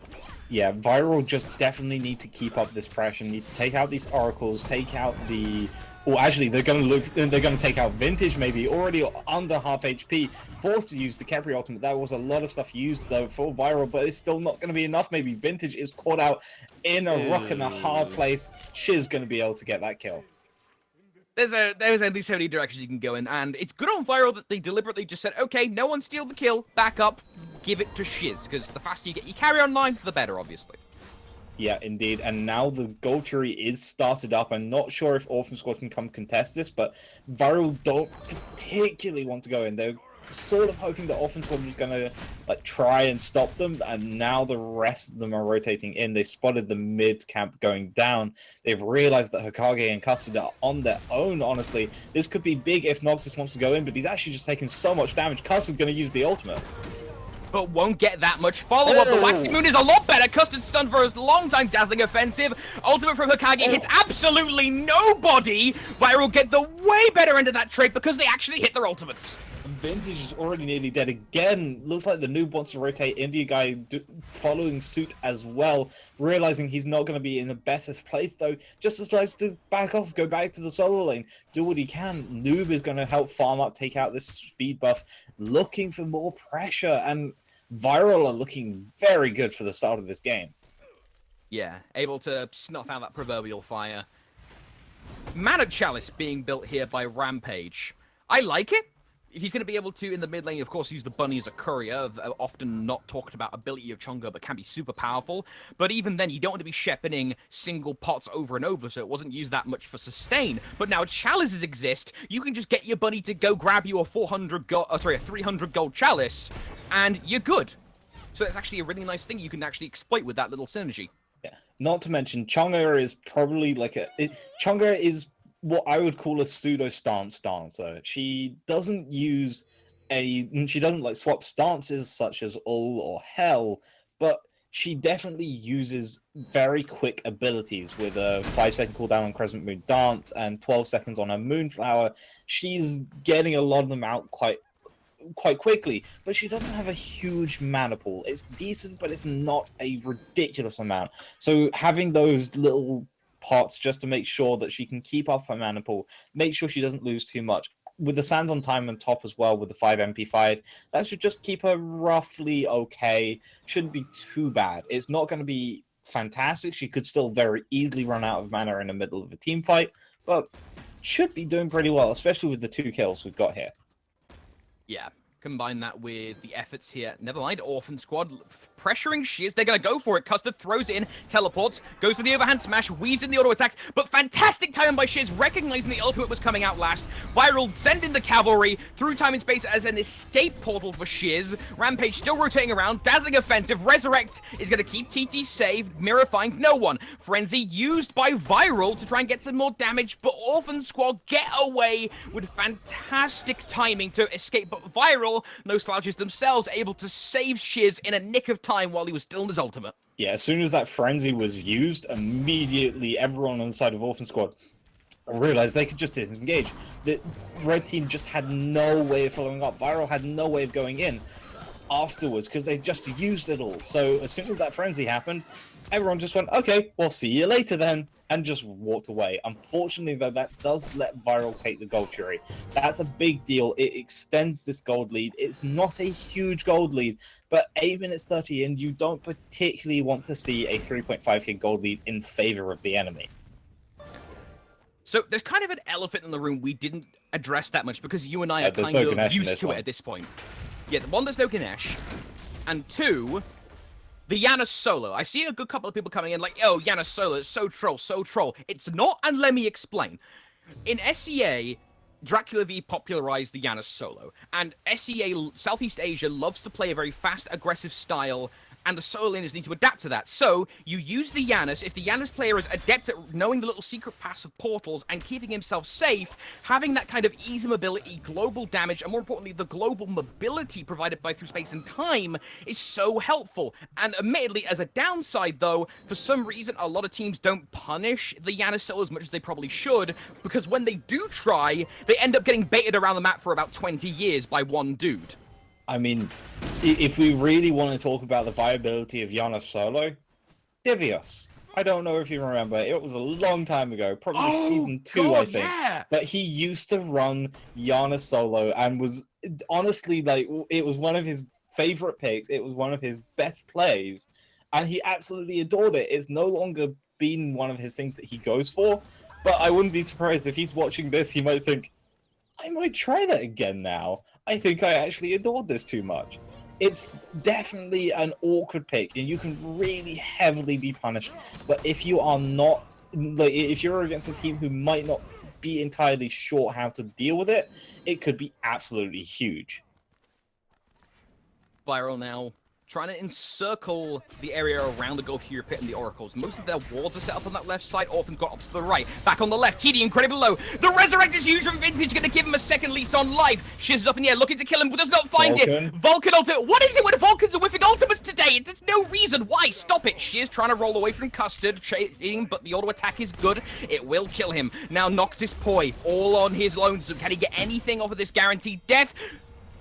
Yeah, Viral just definitely need to keep up this pressure, need to take out these oracles, take out the... Well, actually, they're going to take out Vintage, maybe, already under half HP, forced to use the Kepri ultimate. That was a lot of stuff used, though, for Viral, but it's still not going to be enough. Maybe Vintage is caught out in a rock and a hard place. Shiz going to be able to get that kill. There's at least so many directions you can go in, and it's good on Viral that they deliberately just said, okay, no one steal the kill, back up, give it to Shiz, because the faster you get your carry online, the better, obviously. Yeah, indeed. And now the gold tree is started up. I'm not sure if Orphan Squad can come contest this, but Viral don't particularly want to go in. They're sort of hoping that Orphan Squad is going to try and stop them, and now the rest of them are rotating in. They spotted the mid camp going down. They've realized that Hokage and Custard are on their own, honestly. This could be big if Noctis wants to go in, but he's actually just taking so much damage. Custard's going to use the ultimate. But won't get that much follow-up. The Waxing Moon is a lot better. Custard stun for a long time. Dazzling offensive. Ultimate from Hokage hits absolutely nobody. Viral get the way better end of that trade because they actually hit their ultimates. Vintage is already nearly dead again. Looks like the noob wants to rotate. India Guy following suit as well. Realizing he's not going to be in the best place, though, just decides to back off, go back to the solo lane, do what he can. Noob is going to help farm up, take out this speed buff, looking for more pressure, and Viral are looking very good for the start of this game. Yeah, able to snuff out that proverbial fire. Mana Chalice being built here by Rampage. I like it. He's going to be able to, in the mid lane, of course, use the bunny as a courier, often not talked about ability of Chunga, but can be super powerful. But even then, you don't want to be shepherding single pots over and over, so it wasn't used that much for sustain. But now chalices exist. You can just get your bunny to go grab you a 300 gold chalice, and you're good. So it's actually a really nice thing you can actually exploit with that little synergy. Yeah. Not to mention, Chunga is probably Chunga is what I would call a pseudo stance dancer. She doesn't swap stances such as Ul or Hell, but she definitely uses very quick abilities with a 5-second cooldown on Crescent Moon Dance and 12 seconds on her Moonflower. She's getting a lot of them out quite quickly, but she doesn't have a huge mana pool. It's decent, but it's not a ridiculous amount. So having those little pots just to make sure that she can keep up her mana pool, make sure she doesn't lose too much. With the Sands on time on top as well, with the 5 MP5, that should just keep her roughly okay. Shouldn't be too bad. It's not going to be fantastic. She could still very easily run out of mana in the middle of a team fight, but should be doing pretty well, especially with the 2 kills we've got here. Yeah. Combine that with the efforts here. Never mind, Orphan Squad pressuring Shears. They're going to go for it. Custard throws it in, teleports, goes for the overhand smash, weaves in the auto attack, but fantastic timing by Shears, recognizing the ultimate was coming out last. Viral sending the cavalry through time and space as an escape portal for Shears. Rampage still rotating around, dazzling offensive. Resurrect is going to keep TT saved. Mirror finds no one. Frenzy used by Viral to try and get some more damage, but Orphan Squad get away with fantastic timing to escape, but Viral, no slouches themselves, able to save Shiz in a nick of time while he was still in his ultimate. Yeah, as soon as that frenzy was used, immediately everyone on the side of Orphan Squad realized they could just disengage. The red team just had no way of following up. Viral had no way of going in afterwards because they just used it all. So as soon as that frenzy happened, everyone just went, okay, well, see you later then, and just walked away. Unfortunately, though, that does let Viral take the gold Fury. That's a big deal. It extends this gold lead. It's not a huge gold lead, but 8 minutes 30 in, you don't particularly want to see a 3.5k gold lead in favor of the enemy. So there's kind of an elephant in the room we didn't address that much because you and I are there's kind no of Ganesh in used this to one. it at this point. Yeah, one, there's no Ganesh, and two, the Yana solo. I see a good couple of people coming in like, oh, Yana solo, it's so troll, so troll. It's not, and let me explain. In SEA, Dracula V popularized the Yana solo, and SEA, Southeast Asia, loves to play a very fast, aggressive style, and the solo laners need to adapt to that. So, you use the Janus. If the Janus player is adept at knowing the little secret paths of portals and keeping himself safe, having that kind of easy mobility, global damage, and more importantly, the global mobility provided by through space and time is so helpful. And admittedly, as a downside though, for some reason, a lot of teams don't punish the Janus solo as much as they probably should, because when they do try, they end up getting baited around the map for about 20 years by one dude. I mean, if we really want to talk about the viability of Yana solo, Divios. I don't know if you remember, it was a long time ago, probably season 2, God, I think. Yeah. But he used to run Yana solo and was honestly like, it was one of his favorite picks. It was one of his best plays, and he absolutely adored it. It's no longer been one of his things that he goes for, but I wouldn't be surprised if he's watching this, he might think, I might try that again now. I think I actually adored this too much. It's definitely an awkward pick, and you can really heavily be punished. But if you are not, like, if you're against a team who might not be entirely sure how to deal with it, it could be absolutely huge. Viral now, trying to encircle the area around the Gulf Fury Pit and the Oracles. Most of their walls are set up on that left side. Orphan's got opposite to the right. Back on the left, TD incredibly low. The Resurrect is huge from Vintage, going to give him a second lease on life. Shiz is up in the air, looking to kill him, but does not find it. Vulcan ultimate. What is it with Vulcans are whiffing ultimates today? There's no reason. Why? Stop it. Shiz trying to roll away from Custard, but the auto attack is good. It will kill him. Now Noctis Poi, all on his lonesome. Can he get anything off of this guaranteed death?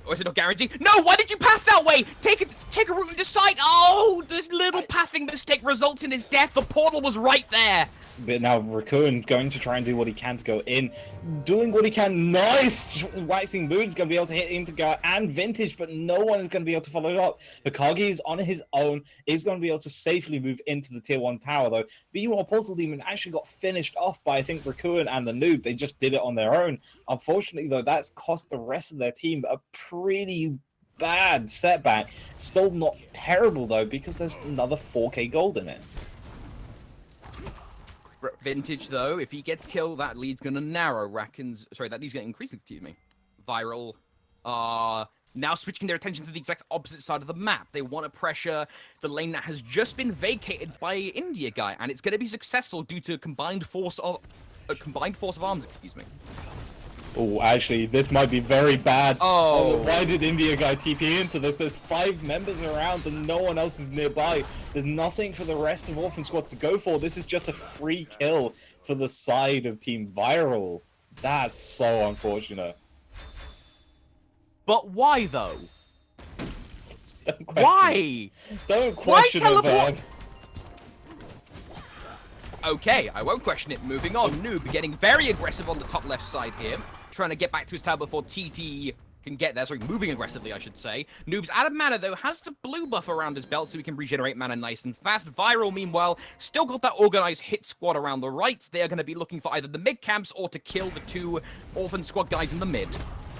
Or is it not guaranteed? No, why did you path that way? Take a route and decide. Oh, this little pathing mistake results in his death. The portal was right there. But now Raccoon's going to try and do what he can to go in. Doing what he can. Nice! Waxing Moon's going to be able to hit into go and Vintage, but no one is going to be able to follow it up. Hikage is on his own. Is going to be able to safely move into the tier 1 tower, though. Meanwhile, Portal Demon actually got finished off by, I think, Raccoon and the Noob. They just did it on their own. Unfortunately, though, that's cost the rest of their team a pretty bad setback. Still not terrible, though, because there's another 4k gold in it. Vintage, though, if he gets killed, that lead's going to narrow. That lead's going to increase, excuse me. Viral now switching their attention to the exact opposite side of the map. They want to pressure the lane that has just been vacated by India guy, and it's going to be successful due to a combined force of arms, excuse me. Oh, actually, this might be very bad. Oh. Why did India guy TP into this? There's 5 members around and no one else is nearby. There's nothing for the rest of Orphan Squad to go for. This is just a free kill for the side of Team Viral. That's so unfortunate. But why, though? Why? Don't question it, Verb. Okay, I won't question it. Moving on. Noob getting very aggressive on the top left side here. Trying to get back to his tower before TT can get there. Sorry, moving aggressively, I should say. Noob's out of mana, though. Has the blue buff around his belt so he can regenerate mana nice and fast. Viral, meanwhile, still got that organized hit squad around the right. They are going to be looking for either the mid camps or to kill the 2 Orphan Squad guys in the mid.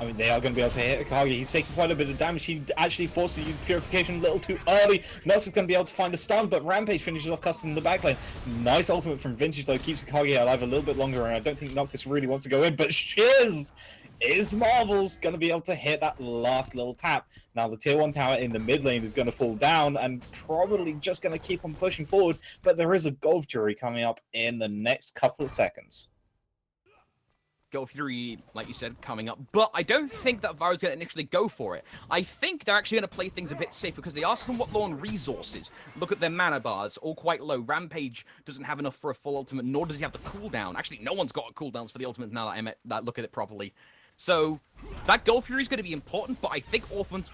I mean, they are going to be able to hit Akagi. He's taking quite a bit of damage. He actually forced to use Purification a little too early. Nox is going to be able to find the stun, but Rampage finishes off Custom in the backlane. Nice ultimate from Vintage, though, keeps Akagi alive a little bit longer, and I don't think Noctis really wants to go in, but Shiz is Marvel's going to be able to hit that last little tap. Now, the tier 1 tower in the mid lane is going to fall down, and probably just going to keep on pushing forward, but there is a Gold Fury coming up in the next couple of seconds. Go Fury, like you said, coming up. But I don't think that Viro's going to initially go for it. I think they're actually going to play things a bit safe because they are somewhat low on resources. Look at their mana bars, all quite low. Rampage doesn't have enough for a full ultimate, nor does he have the cooldown. Actually, no one's got cooldowns for the ultimate now that I look at it properly. So that Gold Fury is going to be important, but I think Orphan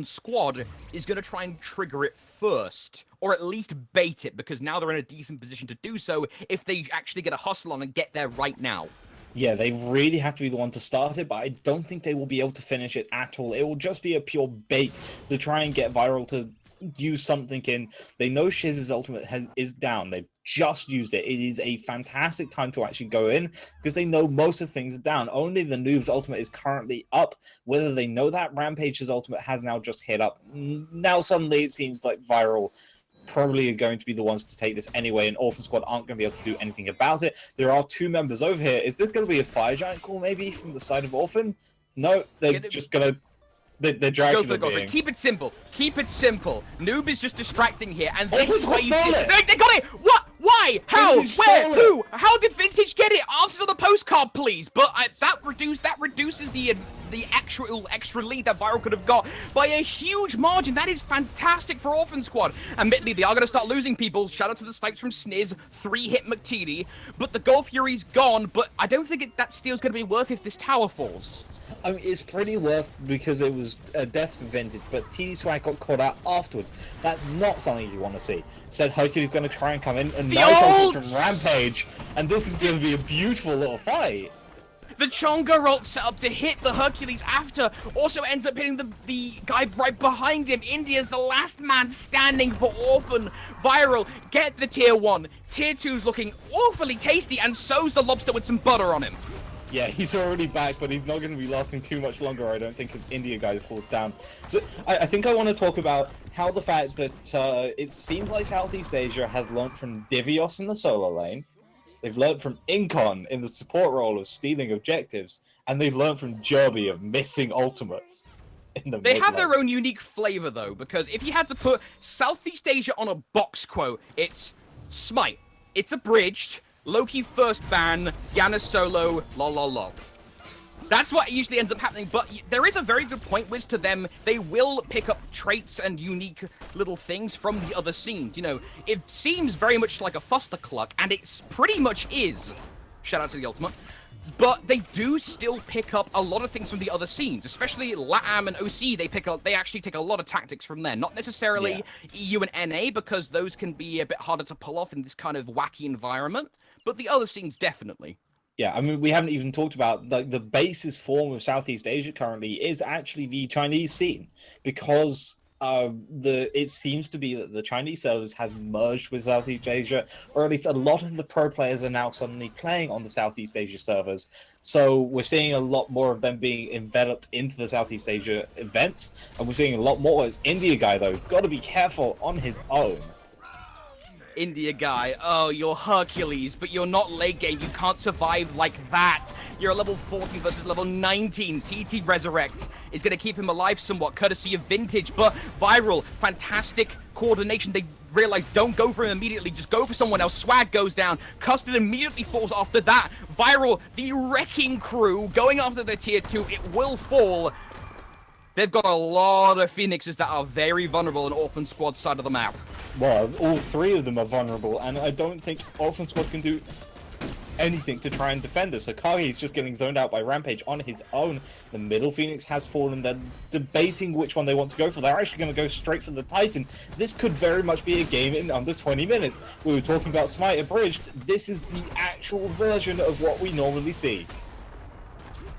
Squad is going to try and trigger it first, or at least bait it, because now they're in a decent position to do so if they actually get a hustle on and get there right now. Yeah, they really have to be the one to start it, but I don't think they will be able to finish it at all. It will just be a pure bait to try and get Viral to use something in. They know Shiz's ultimate is down. They've just used it. It is a fantastic time to actually go in because they know most of things are down. Only the noob's ultimate is currently up. Whether they know that, Rampage's ultimate has now just hit up. Now suddenly it seems like Viral probably are going to be the ones to take this anyway, and Orphan Squad aren't going to be able to do anything about it. There are 2 members over here. Is this going to be a Fire Giant call maybe from the side of Orphan? No, they're just going to... They're dragging the being. Keep it simple. Keep it simple. Noob is just distracting here, and Orphan Squad stole it! They got it! What? Why? How? Vintage Where? stole Who? How did Vintage get it? Answers on the postcard, please. But that reduces the actual extra lead that Viral could have got by a huge margin. That is fantastic for Orphan Squad. Admittedly, they are going to start losing people. Shout out to the snipes from Sniz, 3-hit McTeedy. But the Gold Fury's gone, but I don't think that steal's going to be worth if this tower falls. I mean, it's pretty worth because it was a death for Vintage, but TD Swag got caught out afterwards. That's not something you want to see. Said Hercules going to try and come in, and nice ultimate from Rampage, and this is going to be a beautiful little fight. The Chonga ult set up to hit the Hercules after also ends up hitting the guy right behind him. India's the last man standing for Orphan. Viral, get the tier 1. Tier 2's looking awfully tasty, and so's the lobster with some butter on him. Yeah, he's already back, but he's not going to be lasting too much longer, I don't think, as India guy falls down. So I think I want to talk about how the fact that it seems like Southeast Asia has learnt from Divios in the solo lane. They've learned from Incon in the support role of stealing objectives, and they've learned from Jerby of missing ultimates. They have their own unique flavor, though, because if you had to put Southeast Asia on a box quote, it's Smite. It's abridged, Loki first ban, Yana solo, lol lol lol. That's what usually ends up happening, but there is a very good point, Wiz, to them. They will pick up traits and unique little things from the other scenes. You know, it seems very much like a Fustercluck, and it pretty much is. Shout out to the Ultimate. But they do still pick up a lot of things from the other scenes, especially LATAM and OC. They actually take a lot of tactics from there. Not necessarily EU and NA, because those can be a bit harder to pull off in this kind of wacky environment, but the other scenes definitely. Yeah, I mean, we haven't even talked about the basis form of Southeast Asia currently is actually the Chinese scene, because it seems to be that the Chinese servers have merged with Southeast Asia, or at least a lot of the pro players are now suddenly playing on the Southeast Asia servers. So we're seeing a lot more of them being enveloped into the Southeast Asia events, and we're seeing a lot more as India guy, though, got to be careful on his own. India guy, oh, you're Hercules, but you're not late game. You can't survive like that. You're a level 14 versus level 19. TT Resurrect is going to keep him alive somewhat, courtesy of Vintage, but Viral, fantastic coordination. They realize don't go for him immediately, just go for someone else. Swag goes down. Custard immediately falls after that. Viral, the Wrecking Crew, going after the tier 2. It will fall. They've got a lot of Phoenixes that are very vulnerable on Orphan Squad's side of the map. Well, all 3 of them are vulnerable, and I don't think Orphan Squad can do anything to try and defend this. Hokage is just getting zoned out by Rampage on his own. The middle Phoenix has fallen. They're debating which one they want to go for. They're actually going to go straight for the Titan. This could very much be a game in under 20 minutes. We were talking about Smite Abridged. This is the actual version of what we normally see.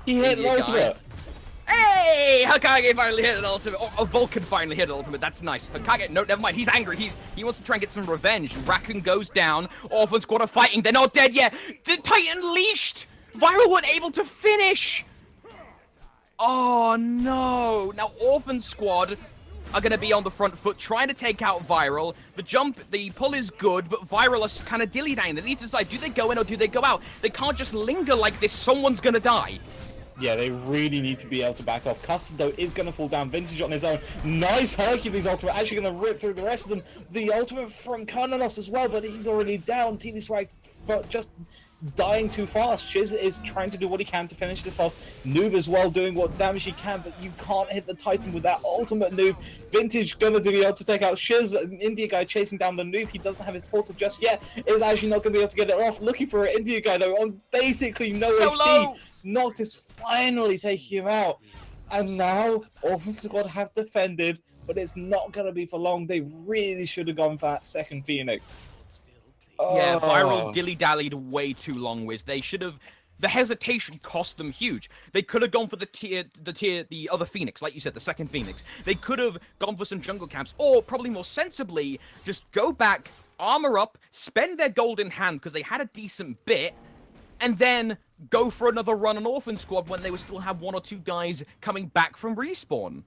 He hit an ultimate. Hey! Hokage finally hit an ultimate. Or Vulcan finally hit an ultimate. That's nice. Hokage, no, never mind. He's angry. He wants to try and get some revenge. Raccoon goes down. Orphan Squad are fighting. They're not dead yet. The Titan leashed. Viral weren't able to finish. Oh no! Now Orphan Squad are going to be on the front foot trying to take out Viral. The pull is good, but Viral is kind of dilly-dallying. They need to decide, do they go in or do they go out? They can't just linger like this. Someone's going to die. Yeah, they really need to be able to back off. Custard, though, is going to fall down. Vintage on his own. Nice Hercules ultimate. Actually going to rip through the rest of them. The ultimate from Carnanos as well, but he's already down. TV Swag just dying too fast. Shiz is trying to do what he can to finish this off. Noob as well doing what damage he can, but you can't hit the Titan with that ultimate Noob. Vintage gonna be able to take out Shiz, an India guy chasing down the Noob. He doesn't have his portal just yet. Is actually not gonna be able to get it off. Looking for an India guy though on basically no HP. Noctis finally taking him out. And now Orphan Squad have defended, but it's not gonna be for long. They really should have gone for that second Phoenix. Yeah, Viral dilly-dallied way too long, Wiz. They should have... The hesitation cost them huge. They could have gone for the other Phoenix, like you said, the second Phoenix. They could have gone for some jungle camps, or probably more sensibly, just go back, armor up, spend their golden hand, because they had a decent bit, and then go for another run on Orphan Squad when they would still have one or two guys coming back from respawn.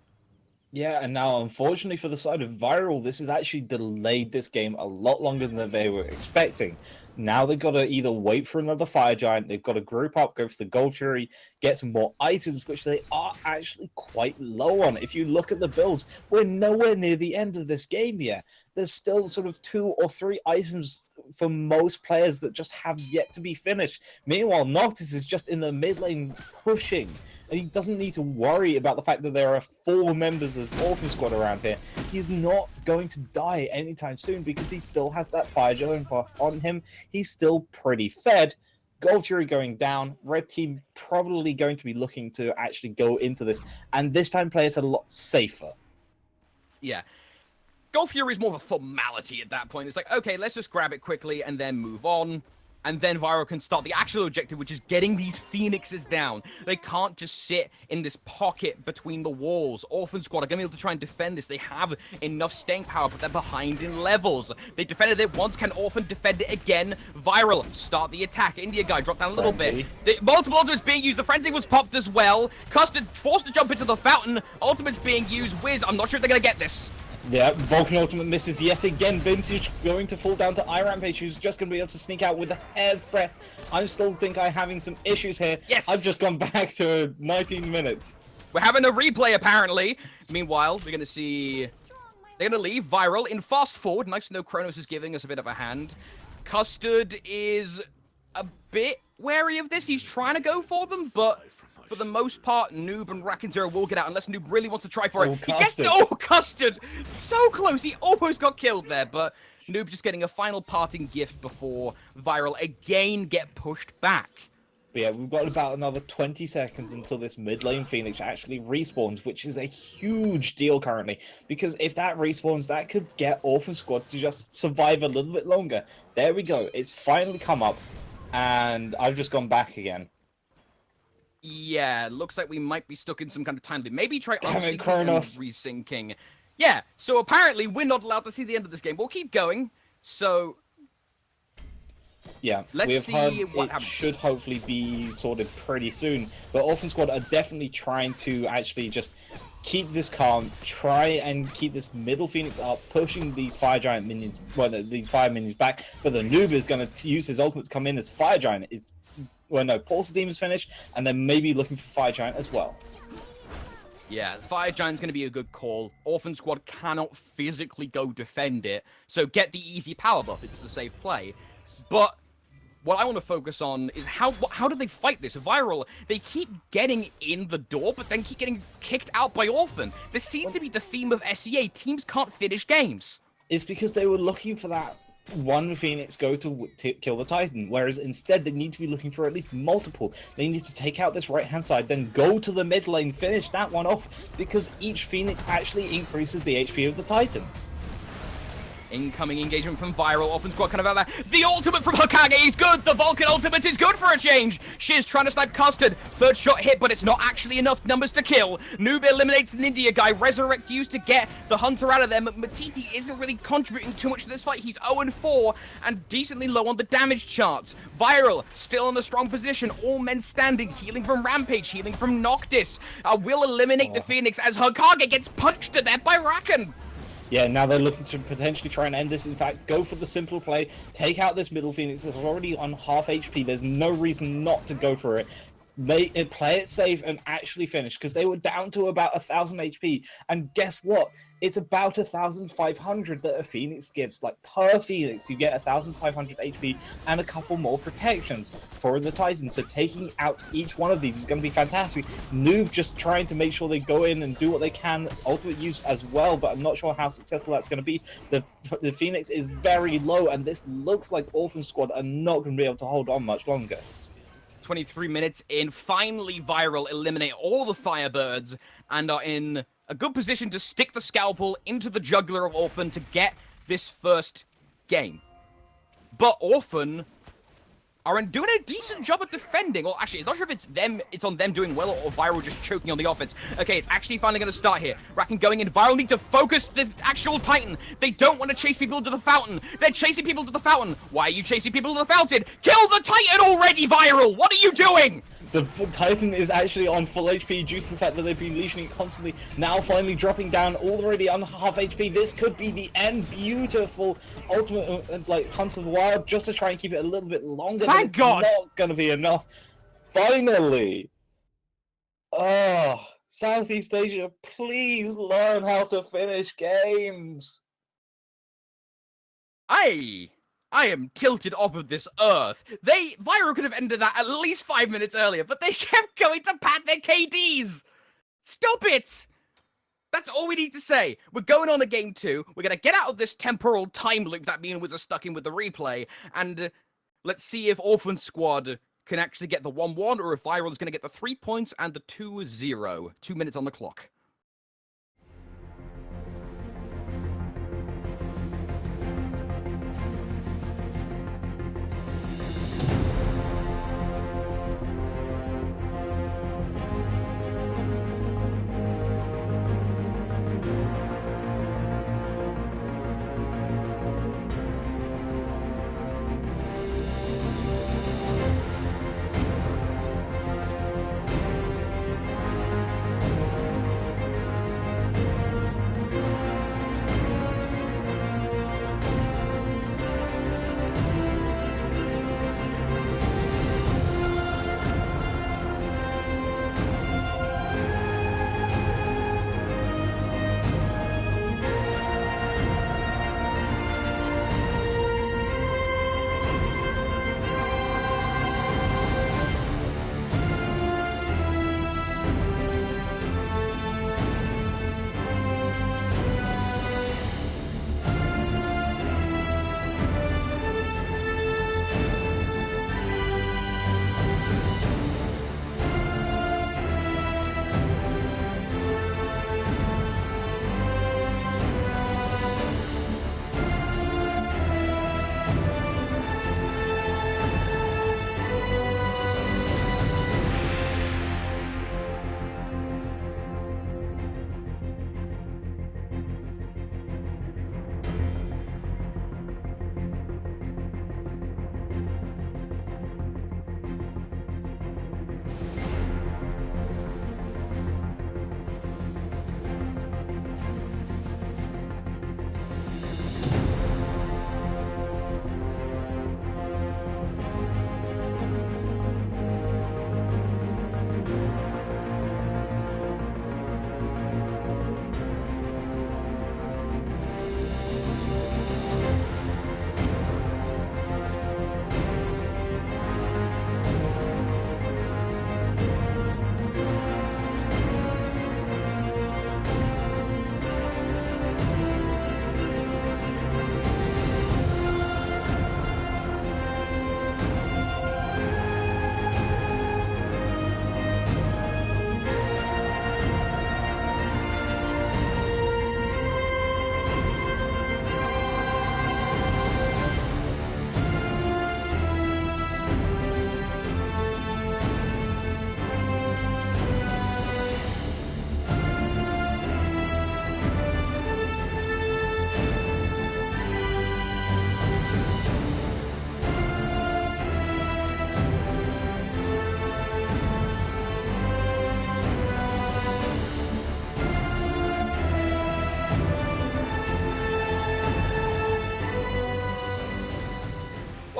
Yeah, and now, unfortunately for the side of Viral, this has actually delayed this game a lot longer than they were expecting. Now they've got to either wait for another Fire Giant, they've got to group up, go for the Gold Fury, get some more items, which they are actually quite low on. If you look at the builds, we're nowhere near the end of this game yet. There's still sort of 2 or 3 items for most players that just have yet to be finished. Meanwhile, Noctis is just in the mid lane pushing. And he doesn't need to worry about the fact that there are 4 members of Orphan Squad around here. He's not going to die anytime soon because he still has that Fire Giant buff on him. He's still pretty fed. Gold Fury going down. Red team probably going to be looking to actually go into this. And this time play it a lot safer. Yeah. Gold Fury is more of a formality at that point. It's like, okay, let's just grab it quickly and then move on. And then Viral can start the actual objective, which is getting these Phoenixes down. They can't just sit in this pocket between the walls. Orphan Squad are going to be able to try and defend this. They have enough staying power, but they're behind in levels. They defended it once. Can Orphan defend it again? Viral, start the attack. India guy dropped down a little bit. The multiple ultimates being used. The Frenzy was popped as well. Custard forced to jump into the fountain. Ultimates being used. Wiz, I'm not sure if they're going to get this. Yeah, Vulcan Ultimate misses yet again. Vintage going to fall down to iRampage, who's just going to be able to sneak out with a hair's breadth. I still think I'm having some issues here. Yes! I've just gone back to 19 minutes. We're having a replay, apparently. Meanwhile, we're going to see... They're going to leave Viral in fast forward. Nice to know Kronos is giving us a bit of a hand. Custard is a bit wary of this. He's trying to go for them, but... For the most part, Noob and Rackenzero will get out unless Noob really wants to try for it. He gets Custard! So close! He almost got killed there, but Noob just getting a final parting gift before Viral again get pushed back. But yeah, we've got about another 20 seconds until this mid lane Phoenix actually respawns, which is a huge deal currently. Because if that respawns, that could get Orphan Squad to just survive a little bit longer. There we go. It's finally come up, and I've just gone back again. Yeah, looks like we might be stuck in some kind of time limit. Maybe try unsyncing and resyncing. Yeah, so apparently we're not allowed to see the end of this game. We'll keep going. So yeah, let's see what happens. Should hopefully be sorted pretty soon. But Orphan Squad are definitely trying to actually just keep this calm, try and keep this middle Phoenix up, pushing these Fire Giant minions, well, these Fire minions back. But the Noob is going to use his ultimate to come in as Fire Giant. Well, no, Portal Demon is finished, and then maybe looking for Fire Giant as well. Yeah, Fire Giant's going to be a good call. Orphan Squad cannot physically go defend it, so get the easy power buff. It's a safe play. But what I want to focus on is how do they fight this? Viral, they keep getting in the door, but then keep getting kicked out by Orphan. This seems to be the theme of SEA. Teams can't finish games. It's because they were looking for that one Phoenix go to kill the Titan, whereas instead they need to be looking for at least multiple. They need to take out this right-hand side, then go to the mid lane, finish that one off, because each Phoenix actually increases the HP of the Titan. Incoming engagement from Viral. Orphan Squad kind of out there. The ultimate from Hokage is good. The Vulcan ultimate is good for a change. Shiz trying to snipe Custard. Third shot hit, but it's not actually enough numbers to kill. Noob eliminates an India guy. Resurrect used to get the Hunter out of there. Matiti isn't really contributing too much to this fight. He's 0-4 and decently low on the damage charts. Viral still in a strong position. All men standing. Healing from Rampage. Healing from Noctis. Will eliminate the Phoenix as Hokage gets punched to death by Rakan. Yeah, now they're looking to potentially try and end this. In fact, go for the simple play. Take out this middle Phoenix that's already on half HP. There's no reason not to go for it. Play it safe and actually finish, because they were down to about 1,000 HP. And guess what? It's about 1,500 that a Phoenix gives. Like, per Phoenix, you get 1,500 HP and a couple more protections for the Titan. So taking out each one of these is going to be fantastic. Noob just trying to make sure they go in and do what they can. Ultimate use as well, but I'm not sure how successful that's going to be. The Phoenix is very low, and this looks like Orphan Squad are not going to be able to hold on much longer. 23 minutes in, finally Viral eliminate all the Firebirds and are in a good position to stick the scalpel into the jugular of Orphan to get this first game. But Orphan are doing a decent job at defending. Well, actually, I'm not sure if it's them, it's on them doing well, or Viral just choking on the offense. Okay, it's actually finally going to start here. Rakan going in. Viral need to focus the actual Titan. They don't want to chase people to the fountain. They're chasing people to the fountain. Why are you chasing people to the fountain? Kill the Titan already, Viral! What are you doing? The Titan is actually on full HP due to the fact that they've been leashing it constantly. Now finally dropping down, already on half HP. This could be the end. Beautiful ultimate, like, Hunt of the Wild, just to try and keep it a little bit longer. Thank God! It's not going to be enough. Finally! Oh, Southeast Asia, please learn how to finish games. I am tilted off of this earth. Viral could have ended that at least 5 minutes earlier, but they kept going to pat their KDs. Stop it. That's all we need to say. We're going on to game 2. We're going to get out of this temporal time loop that me and Wiz are stuck in with the replay. And let's see if Orphan Squad can actually get the 1-1 or if Viral is going to get the 3 points and the 2-0. 2 minutes on the clock.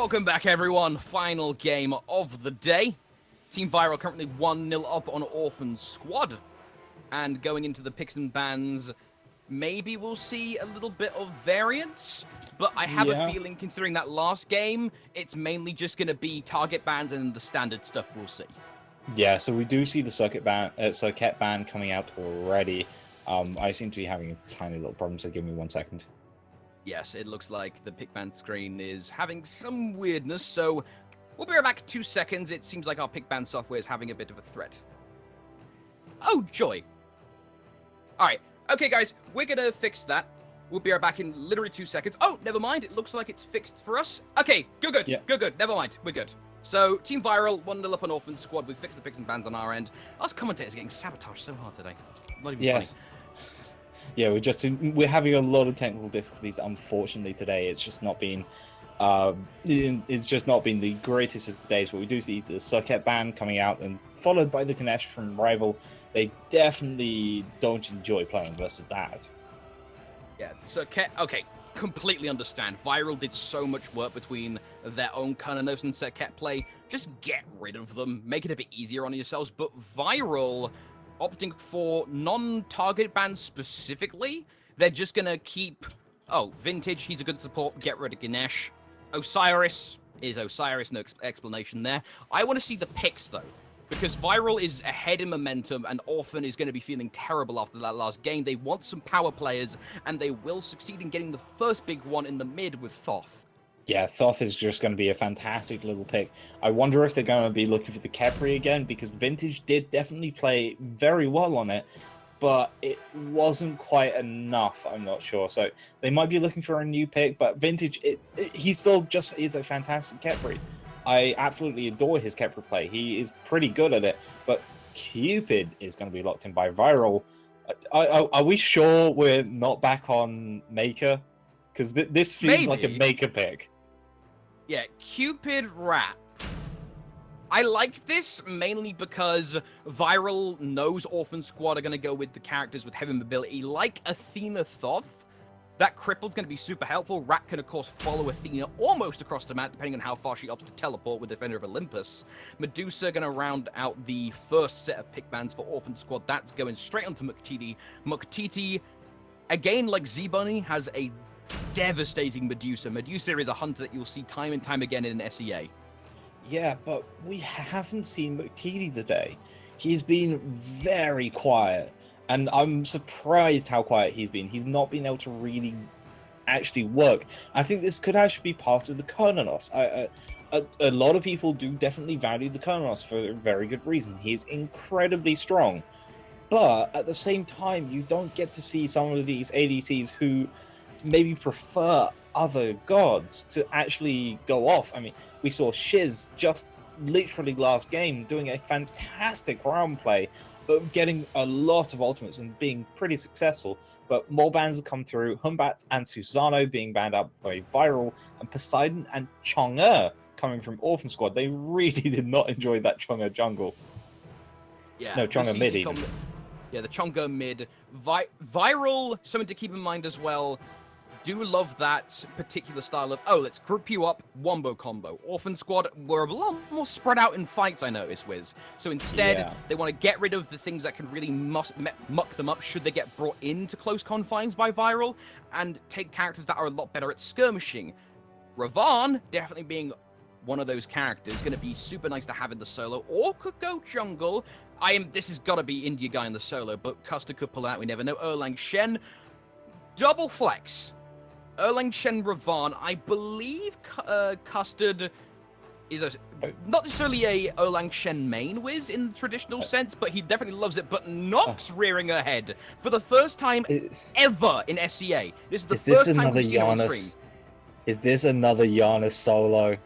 Welcome back, everyone. Final game of the day. Team Viral currently 1-0 up on Orphan Squad. And going into the picks and bans, maybe we'll see a little bit of variance. But I have a feeling, considering that last game, it's mainly just going to be target bans and the standard stuff we'll see. Yeah, so we do see the circuit ban coming out already. I seem to be having a tiny little problem, so give me 1 second. Yes, it looks like the pick ban screen is having some weirdness, so we'll be right back in 2 seconds. It seems like our pick ban software is having a bit of a threat. Oh, joy. Alright, okay guys, we're gonna fix that. We'll be right back in literally 2 seconds. Oh, never mind, it looks like it's fixed for us. Okay, good, Yeah. good, never mind, we're good. So, Team Viral, 1-0 up on Orphan Squad. We fixed the picks and bans on our end. Us commentators are getting sabotaged so hard today. Not even funny. Yeah, we're having a lot of technical difficulties. Unfortunately, today it's not been the greatest of days. But we do see the circuit ban coming out, and followed by the Ganesh from Rival. They definitely don't enjoy playing versus that. Yeah, Circuit. Okay, completely understand. Viral did so much work between their own Kernanos and Circuit play. Just get rid of them, make it a bit easier on yourselves. But Viral, opting for non-target bans specifically, they're just gonna keep. Oh, Vintage, he's a good support. Get rid of Ganesh. Osiris is Osiris. No explanation there. I want to see the picks though, because Viral is ahead in momentum, and Orphan is going to be feeling terrible after that last game. They want some power players, and they will succeed in getting the first big one in the mid with Thoth. Yeah, Thoth is just going to be a fantastic little pick. I wonder if they're going to be looking for the Khepri again, because Vintage did definitely play very well on it, but it wasn't quite enough, I'm not sure. So they might be looking for a new pick, but Vintage, he still just is a fantastic Khepri. I absolutely adore his Khepri play. He is pretty good at it, but Cupid is going to be locked in by Viral. Are we sure we're not back on Maker? Because this feels like a Maker pick. Yeah, Cupid Rat. I like this mainly because Viral knows Orphan Squad are going to go with the characters with heavy mobility, like Athena Thoth. That crippled's going to be super helpful. Rat can, of course, follow Athena almost across the map, depending on how far she opts to teleport with Defender of Olympus. Medusa going to round out the first set of pick bans for Orphan Squad. That's going straight onto Muktiti. Muktiti, again, like Z-Bunny, has a devastating Medusa. Medusa is a hunter that you'll see time and time again in an SEA. Yeah, but we haven't seen Muktiti today. He's been very quiet, and I'm surprised how quiet he's been. He's not been able to really actually work. I think this could actually be part of the Kernanos. A lot of people do definitely value the Kernanos for a very good reason. He is incredibly strong, but at the same time, you don't get to see some of these ADCs who maybe prefer other gods to actually go off. I mean, we saw Shiz just literally last game doing a fantastic round play, but getting a lot of ultimates and being pretty successful. But more bans have come through. Humbat and Susano being banned out by Viral, and Poseidon and Chang'e coming from Orphan Squad. They really did not enjoy that Chang'e jungle. Yeah, no, Chang'e mid even. Yeah, the Chang'e mid. Viral, something to keep in mind as well. Do love that particular style of, oh, let's group you up, wombo combo. Orphan Squad were a lot more spread out in fights, I noticed, Wiz. So instead, they want to get rid of the things that can really muck them up should they get brought into close confines by Viral, and take characters that are a lot better at skirmishing. Ravan, definitely being one of those characters, going to be super nice to have in the solo, or could go jungle. This has got to be India guy in the solo, but Custer could pull out, we never know. Erlang Shen, double flex. Erlang Shen Ravan, I believe Custard is not necessarily a Erlang Shen main Wiz in the traditional sense, but he definitely loves it. But Nox rearing her head for the first time ever in SCA. This is the first time we've seen it on stream. Is this another Giannis solo?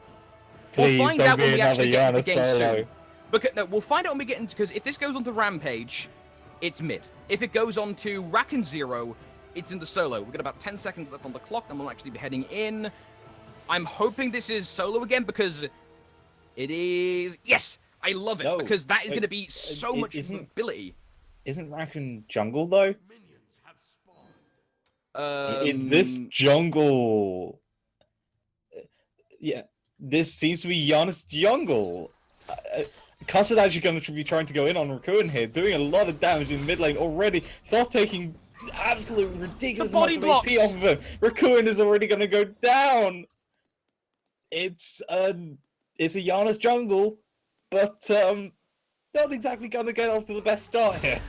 Please we'll find don't out be when we another actually get into Giannis game solo. soon. Because, no, we'll find out when we get into, because if this goes on to Rampage, it's mid. If it goes on to Rakan Zero, it's in the solo. We've got about 10 seconds left on the clock, and we'll actually be heading in. I'm hoping this is solo again, because it is... Yes! I love it, because that is going to be so much mobility. Isn't Rakan jungle, though? Is this jungle? Yeah. this seems to be Giannis jungle. Custard actually going to be trying to go in on Raccoon here, doing a lot of damage in mid lane already. Thoth taking absolute ridiculous amounts of HP off of him. Raccoon is already going to go down. It's a Giannis jungle, but not exactly going to get off to the best start here.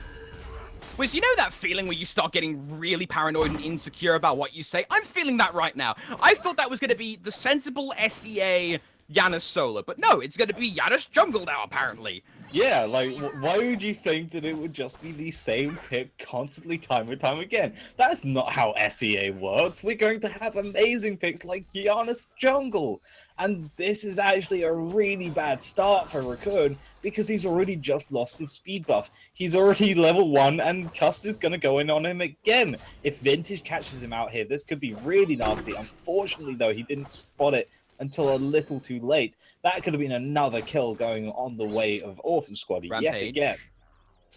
Wiz, you know that feeling where you start getting really paranoid and insecure about what you say? I'm feeling that right now. I thought that was going to be the sensible SEA Giannis solo, but no, it's going to be Giannis jungle now, apparently. Yeah, like, why would you think that it would just be the same pick constantly time and time again? That's not how SEA works. We're going to have amazing picks like Giannis jungle. And this is actually a really bad start for Raccoon because he's already just lost his speed buff. He's already level 1 and Custard's going to go in on him again. If Vintage catches him out here, this could be really nasty. Unfortunately, though, he didn't spot it until a little too late. That could have been another kill going on the way of Orphan Squad yet again.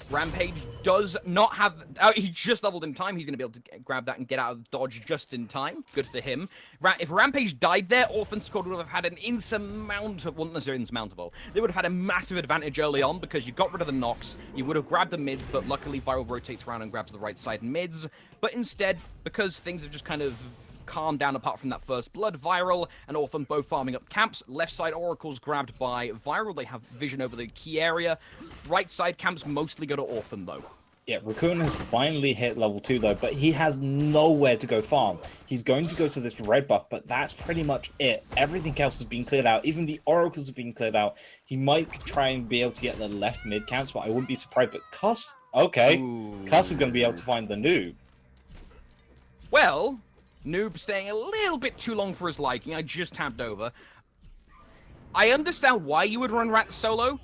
Rampage does not have... he just leveled in time. He's going to be able to grab that and get out of dodge just in time. Good for him. If Rampage died there, Orphan Squad would have had an insurmountable... Well, not necessarily insurmountable. They would have had a massive advantage early on because you got rid of the Nox. You would have grabbed the mids, but luckily Viral rotates around and grabs the right side mids. But instead, because things have just kind of calmed down apart from that first blood, Viral and Orphan both farming up camps. Left side Oracle's grabbed by Viral. They have vision over the key area. Right side camps mostly go to Orphan, though. Yeah, Raccoon has finally hit level 2, though, but he has nowhere to go farm. He's going to go to this red buff, but that's pretty much it. Everything else has been cleared out. Even the Oracles have been cleared out. He might try and be able to get the left mid camps, but I wouldn't be surprised. But Cuss, okay. Cuss is going to be able to find the noob. Well, Noob staying a little bit too long for his liking. I just tapped over. I understand why you would run Rat solo.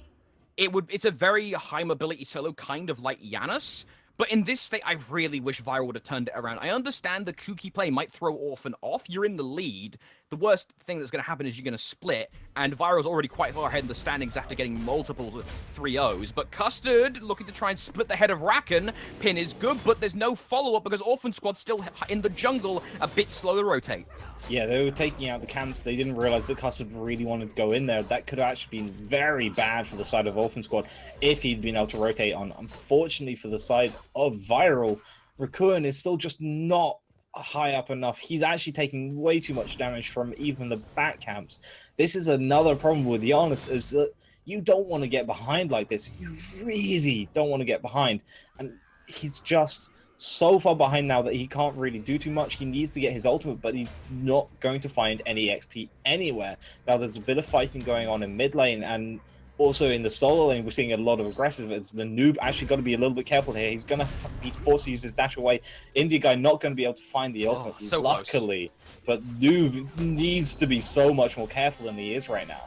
It's a very high mobility solo, kind of like Giannis. But in this state, I really wish Viral would have turned it around. I understand the kooky play might throw Orphan off. You're in the lead. The worst thing that's going to happen is you're going to split. And Viral's already quite far ahead in the standings after getting multiple 3-0s. But Custard looking to try and split the head of Rakan. Pin is good, but there's no follow-up because Orphan Squad's still in the jungle, a bit slow to rotate. Yeah, they were taking out the camps. They didn't realize that Custard really wanted to go in there. That could have actually been very bad for the side of Orphan Squad if he'd been able to rotate on. Unfortunately for the side of Viral, Raccoon is still just not high up enough. He's actually taking way too much damage from even the back camps. This is another problem with Giannis, is that you don't want to get behind like this. You really don't want to get behind. And he's just so far behind now that he can't really do too much. He needs to get his ultimate, but he's not going to find any XP anywhere. Now, there's a bit of fighting going on in mid lane, and also in the solo lane, we're seeing a lot of aggressiveness. The noob actually got to be a little bit careful here. He's going to be forced to use his dash away. Indie guy not going to be able to find the ultimate, so luckily. Close. But noob needs to be so much more careful than he is right now.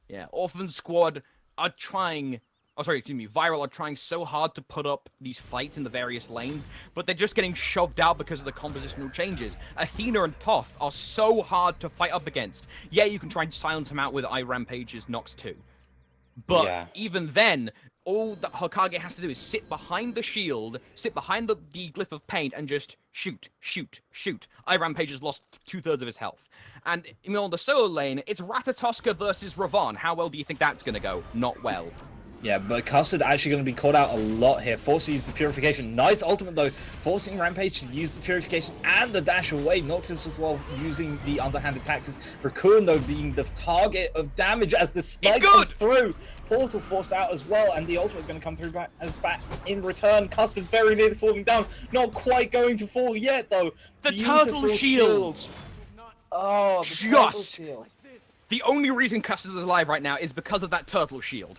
Yeah, Orphan Squad are trying... Oh, sorry, excuse me. Viral are trying so hard to put up these fights in the various lanes, but they're just getting shoved out because of the compositional changes. Athena and Toth are so hard to fight up against. Yeah, you can try and silence them out with Rampage's Nox 2. But even then, all that Hokage has to do is sit behind the shield, sit behind the Glyph of Pain, and just shoot, shoot, shoot. Rampage has lost 2/3 of his health. And on the solo lane, it's Ratatoska versus Ravon. How well do you think that's going to go? Not well. Yeah, but Custard actually going to be caught out a lot here. Forced to use the Purification. Nice ultimate, though. Forcing Rampage to use the Purification and the dash away. Noctis as well using the underhanded taxes. Raccoon, though, being the target of damage as the snipe comes through. Portal forced out as well, and the ultimate going to come through back in return. Custard very near falling down. Not quite going to fall yet, though. The turtle shield. Oh, the turtle shield. The only reason Custard is alive right now is because of that turtle shield.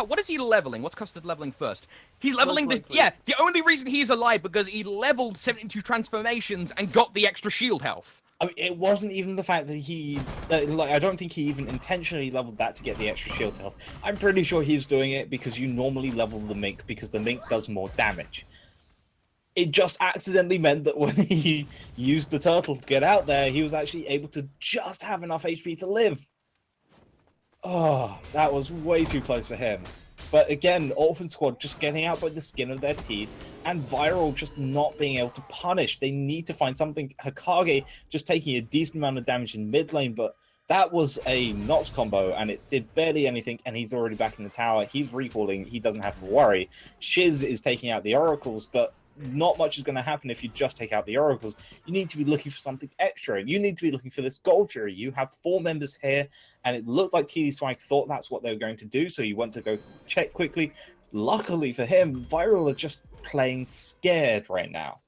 What is he leveling? What's Custard leveling first? He's leveling the... Yeah, the only reason he's alive because he leveled 72 transformations and got the extra shield health. I mean, it wasn't even the fact that he... like, I don't think he even intentionally leveled that to get the extra shield health. I'm pretty sure he's doing it because you normally level the Mink because the Mink does more damage. It just accidentally meant that when he used the turtle to get out there, he was actually able to just have enough HP to live. Oh, that was way too close for him. But again, Orphan Squad just getting out by the skin of their teeth, and Viral just not being able to punish. They need to find something. Hokage just taking a decent amount of damage in mid lane, but That was a Nox combo, and it did barely anything, and he's already back in the tower. He's recalling. He doesn't have to worry. Shiz is taking out the oracles, but not much is going to happen if you just take out the oracles. You need to be looking for something extra. You need to be looking for this gold fury. You have 4 members here, and it looked like TD Swag thought that's what they were going to do, so you want to go check quickly. Luckily for him, Viral are just playing scared right now.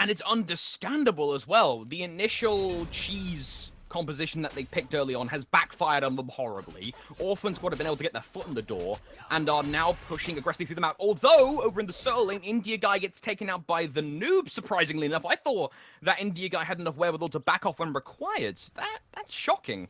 And it's understandable as well. The initial cheese composition that they picked early on has backfired on them horribly. Orphan Squad have been able to get their foot in the door and are now pushing aggressively through the map. Although, over in the solo lane, India Guy gets taken out by the noob, surprisingly enough. I thought that India Guy had enough wherewithal to back off when required. That's shocking.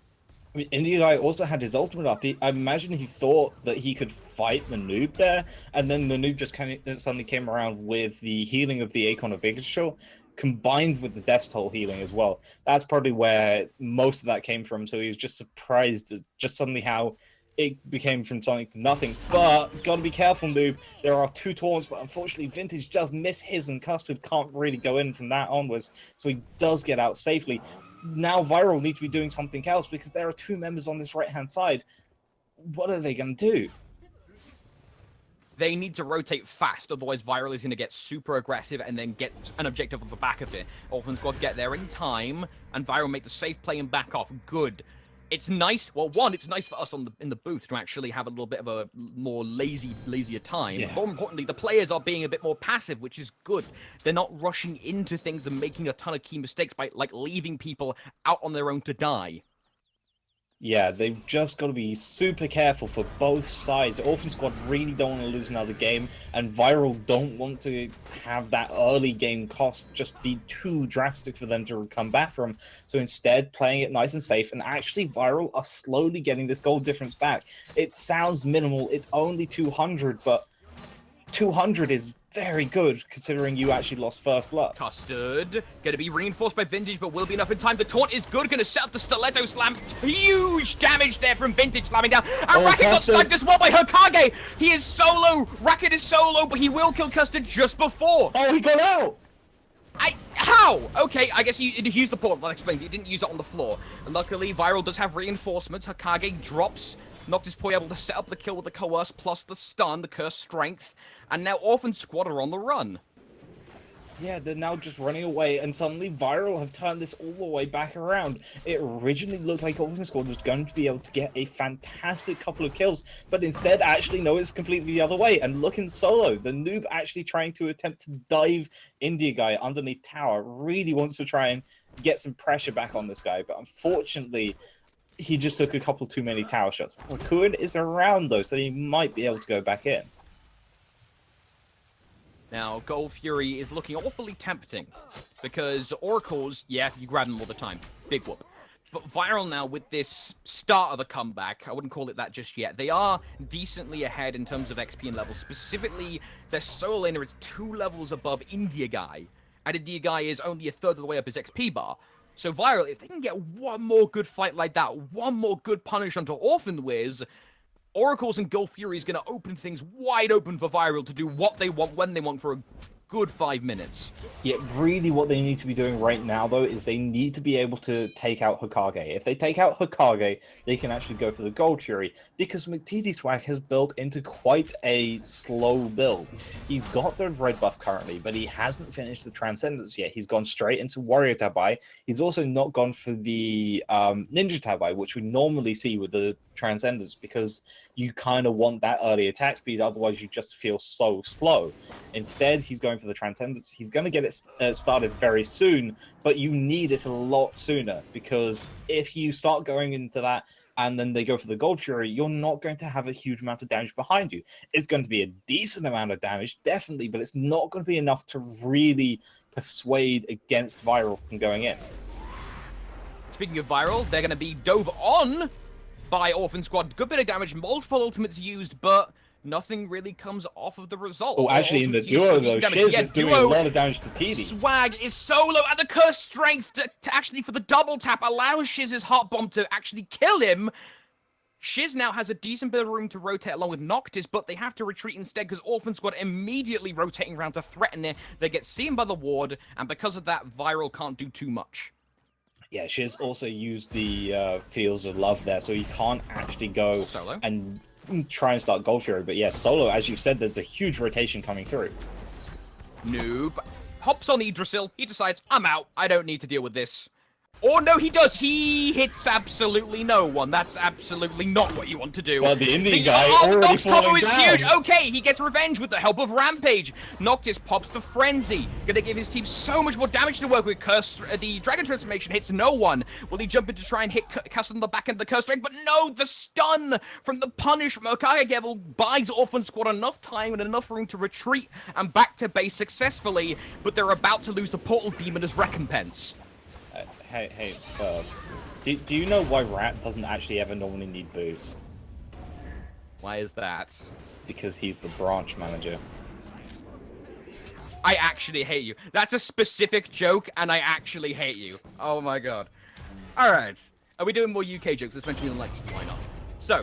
I mean, India Guy also had his ultimate up. I imagine he thought that he could fight the noob there, and then the noob just kind of suddenly came around with the healing of the Acorn of Vigil, combined with the Death Toll healing as well. That's probably where most of that came from, so he was just surprised at just suddenly how it became from something to nothing. But gotta be careful, noob. There are 2 taunts, but unfortunately Vintage does miss his, and Custard can't really go in from that onwards, so he does get out safely. Now Viral need to be doing something else because there are 2 members on this right-hand side. What are they going to do? They need to rotate fast, otherwise Viral is going to get super aggressive and then get an objective off the back of it. Orphan Squad get there in time, and Viral make the safe play and back off. Good. It's nice. Well, one, it's nice for us in the booth to actually have a little bit of a more lazier time. Yeah. More importantly, the players are being a bit more passive, which is good. They're not rushing into things and making a ton of key mistakes by like leaving people out on their own to die. Yeah, they've just got to be super careful for both sides. Orphan Squad really don't want to lose another game, and Viral don't want to have that early game cost just be too drastic for them to come back from. So instead, playing it nice and safe, and actually Viral are slowly getting this gold difference back. It sounds minimal, it's only 200, but 200 is very good considering you actually lost first blood. Custard, gonna be reinforced by Vintage, but will be enough in time. The taunt is good, gonna set up the stiletto slam. Huge damage there from Vintage slamming down. And Racket got stunned as well by Hokage. He is solo. Racket is solo, but he will kill Custard just before. Oh, he got out! How? Okay, I guess he used the portal. That explains it. He didn't use it on the floor. And luckily, Viral does have reinforcements. Hokage drops. Noctis Poi able to set up the kill with the Coerce plus the stun, the Curse Strength. And now Orphan Squad are on the run. Yeah, they're now just running away, and suddenly Viral have turned this all the way back around. It originally looked like Orphan Squad was going to be able to get a fantastic couple of kills, but instead, actually, no, it's completely the other way. And look in solo, the noob actually trying to attempt to dive India Guy underneath tower, really wants to try and get some pressure back on this guy, but unfortunately, he just took a couple too many tower shots. Rakuin is around, though, so he might be able to go back in. Now, Gold Fury is looking awfully tempting, because Oracles, yeah, you grab them all the time. Big whoop. But Viral now, with this start of a comeback, I wouldn't call it that just yet. They are decently ahead in terms of XP and levels. Specifically, their solo laner is 2 levels above India Guy, and India Guy is only a third of the way up his XP bar. So Viral, if they can get one more good fight like that, one more good punish onto Orphan Wiz, Oracles and Gulf Fury is going to open things wide open for Viral to do what they want, when they want, for a good 5 minutes. Yeah, really what they need to be doing right now, though, is they need to be able to take out Hokage. If they take out Hokage, they can actually go for the Gold Fury, because McTD Swag has built into quite a slow build. He's got the red buff currently, but he hasn't finished the Transcendence yet. He's gone straight into Warrior Tabai. He's also not gone for the Ninja Tabai, which we normally see with the Transcendence, because you kind of want that early attack speed, otherwise you just feel so slow. Instead, he's going for the Transcendence. He's going to get it started very soon, but you need it a lot sooner, because if you start going into that and then they go for the Gold Fury, you're not going to have a huge amount of damage behind you. It's going to be a decent amount of damage, definitely, but it's not going to be enough to really persuade against Viral from going in. Speaking of Viral, they're going to be dove on by Orphan Squad. Good bit of damage, multiple ultimates used, but nothing really comes off of the result. Oh, actually, in the duo, though, Shiz is doing a lot of damage to TD. Swag is solo, and the Curse Strength to actually, for the double tap, allows Shiz's Heart Bomb to actually kill him. Shiz now has a decent bit of room to rotate along with Noctis, but they have to retreat instead because Orphan Squad immediately rotating around to threaten it. They get seen by the ward, and because of that, Viral can't do too much. Yeah, Shiz also used the Fields of Love there, so he can't actually go Solo. and try and start Gold Fury. But yeah, solo, as you said, there's a huge rotation coming through. Noob hops on Yggdrasil. He decides, I'm out. I don't need to deal with this. Or no, he does. He hits absolutely no one. That's absolutely not what you want to do. Well, the Indian guy the already Nox combo falling is down. huge. Okay, he gets revenge with the help of Rampage. Noctis pops the Frenzy. Gonna give his team so much more damage to work with. The Dragon Transformation hits no one. Will he jump in to try and hit Custom on the back end of the Curse Strike? But no, the stun from the punish from Okage buys Orphan Squad enough time and enough room to retreat and back to base successfully. But they're about to lose the Portal Demon as recompense. Hey, do you know why Rat doesn't actually ever normally need boots? Why is that? Because he's the branch manager. I actually hate you. That's a specific joke, and I actually hate you. Oh my god. Alright. Are we doing more UK jokes? Let's mention them like, why not? So,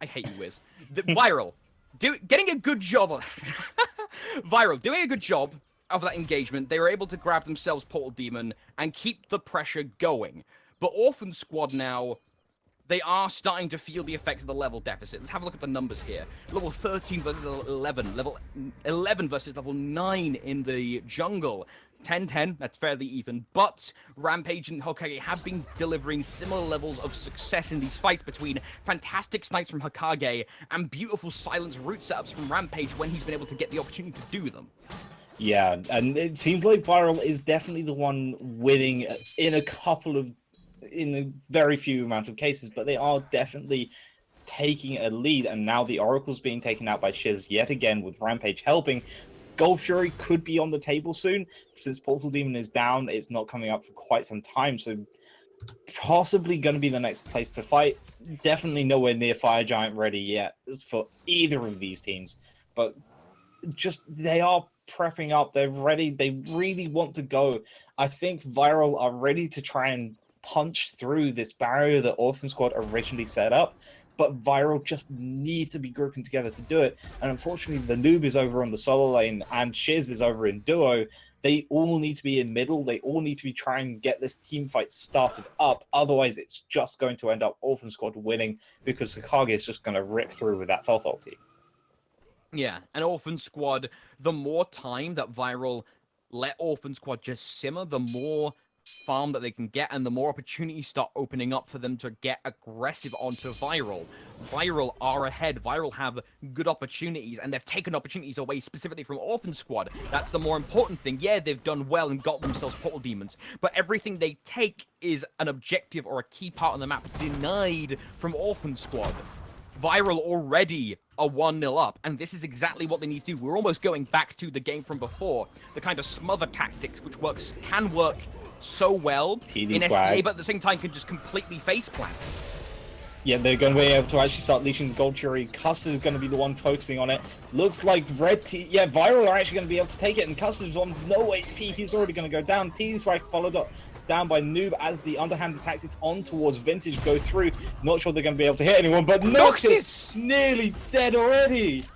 I hate you, Wiz. Viral. Getting a good job on... Viral. Doing a good job of that engagement, they were able to grab themselves Portal Demon and keep the pressure going. But Orphan Squad now, they are starting to feel the effects of the level deficit. Let's have a look at the numbers here. Level 13 versus 11. Level 11 versus level 9 in the jungle. 10-10, that's fairly even. But Rampage and Hokage have been delivering similar levels of success in these fights between fantastic snipes from Hokage and beautiful silence root setups from Rampage when he's been able to get the opportunity to do them. Yeah, and it seems like Viral is definitely the one winning in a very few amount of cases, but they are definitely taking a lead, and now the Oracle's being taken out by Shiz yet again with Rampage helping. Gold Fury could be on the table soon. Since Portal Demon is down, it's not coming up for quite some time, so possibly going to be the next place to fight. Definitely nowhere near Fire Giant ready yet for either of these teams, but just they are prepping up. They're ready. They really want to go. I think Viral are ready to try and punch through this barrier that Orphan Squad originally set up, but Viral just need to be grouping together to do it. And unfortunately, the Noob is over on the solo lane and Shiz is over in duo. They all need to be in middle. They all need to be trying to get this team fight started up. Otherwise, it's just going to end up Orphan Squad winning because Hokage is just going to rip through with that Thoth ulti. Yeah, and Orphan Squad, the more time that Viral let Orphan Squad just simmer, the more farm that they can get, and the more opportunities start opening up for them to get aggressive onto Viral. Viral are ahead. Viral have good opportunities, and they've taken opportunities away specifically from Orphan Squad. That's the more important thing. Yeah, they've done well and got themselves Portal Demons, but everything they take is an objective or a key part on the map denied from Orphan Squad. Viral already are 1-0 up, and this is exactly what they need to do. We're almost going back to the game from before, the kind of smother tactics, which can work so well in SCA, but at the same time can just completely faceplant. Yeah, they're going to be able to actually start leashing the Gold Fury. Custer's going to be the one focusing on it. Looks like Viral are actually going to be able to take it, and Custer's on no HP. He's already going to go down. T-Strike followed up down by Noob as the underhand attacks is on towards Vintage go through. Not sure they're going to be able to hit anyone, but Noctis nearly dead already.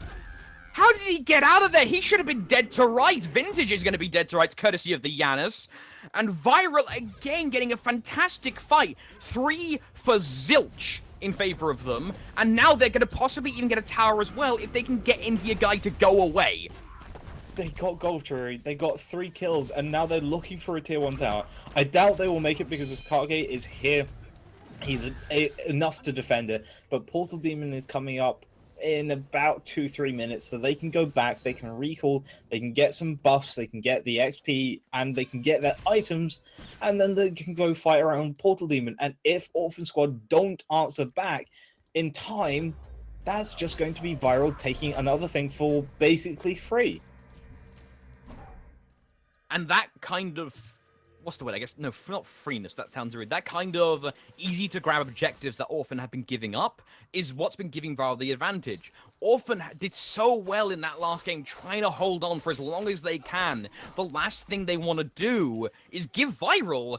How did he get out of there? He should have been dead to rights. Vintage is going to be dead to rights, courtesy of the Janus. And Viral, again, getting a fantastic fight. 3 for zilch in favor of them. And now they're going to possibly even get a tower as well if they can get India Guy to go away. They got Gold Fury, they got 3 kills, and now they're looking for a tier 1 tower. I doubt they will make it because Hokage is here. He's enough to defend it, but Portal Demon is coming up in about 2-3 minutes, so they can go back, they can recall, they can get some buffs, they can get the XP, and they can get their items, and then they can go fight around Portal Demon. And if Orphan Squad don't answer back in time, that's just going to be Viral taking another thing for basically free. And that kind of, what's the word, I guess, no, not freeness, that sounds rude. That kind of easy-to-grab objectives that Orphan have been giving up is what's been giving Viral the advantage. Orphan did so well in that last game, trying to hold on for as long as they can. The last thing they want to do is give Viral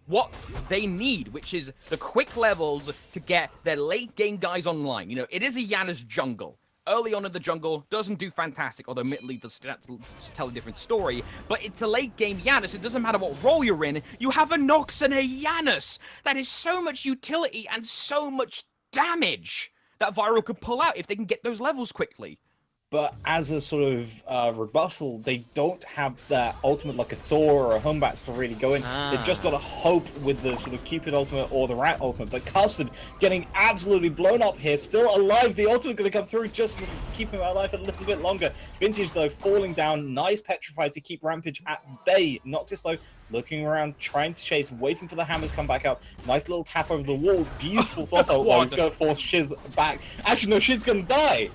what they need, which is the quick levels to get their late-game guys online. You know, it is a Janus jungle. early on in the jungle doesn't do fantastic, although admittedly the stats tell a different story. But it's a late game Janus. It doesn't matter what role you're in. You have a Nox and a Janus. That is so much utility and so much damage that Viral could pull out if they can get those levels quickly. But as a sort of rebuttal, they don't have that ultimate like a Thor or a Humbats to really go in. They've just got to hope with the sort of Cupid ultimate or the Rat ultimate. But Custard getting absolutely blown up here, still alive. The ultimate going to come through just to keep him alive a little bit longer. Vintage, though, falling down. Nice Petrified to keep Rampage at bay. Noctis, though, looking around, trying to chase, waiting for the hammer to come back up. Nice little tap over the wall. Beautiful throttle. Though, he's going to force Shiz back. Actually, no, Shiz going to die.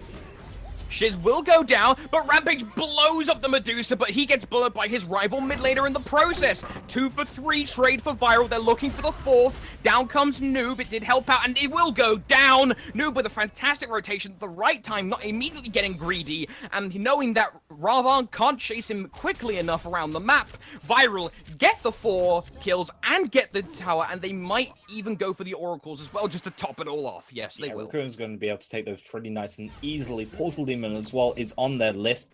Shiz will go down, but Rampage blows up the Medusa, but he gets blown up by his rival mid laner in the process. 2 for 3 trade for Viral. They're looking for the 4th. Down comes Noob. It did help out, and it will go down. Noob with a fantastic rotation at the right time, not immediately getting greedy, and knowing that Ravan can't chase him quickly enough around the map. Viral get the 4 kills and get the tower, and they might even go for the oracles as well, just to top it all off. Yes, they will. Raccoon's going to be able to take those pretty nice and easily. Portal Demon as well is on their list.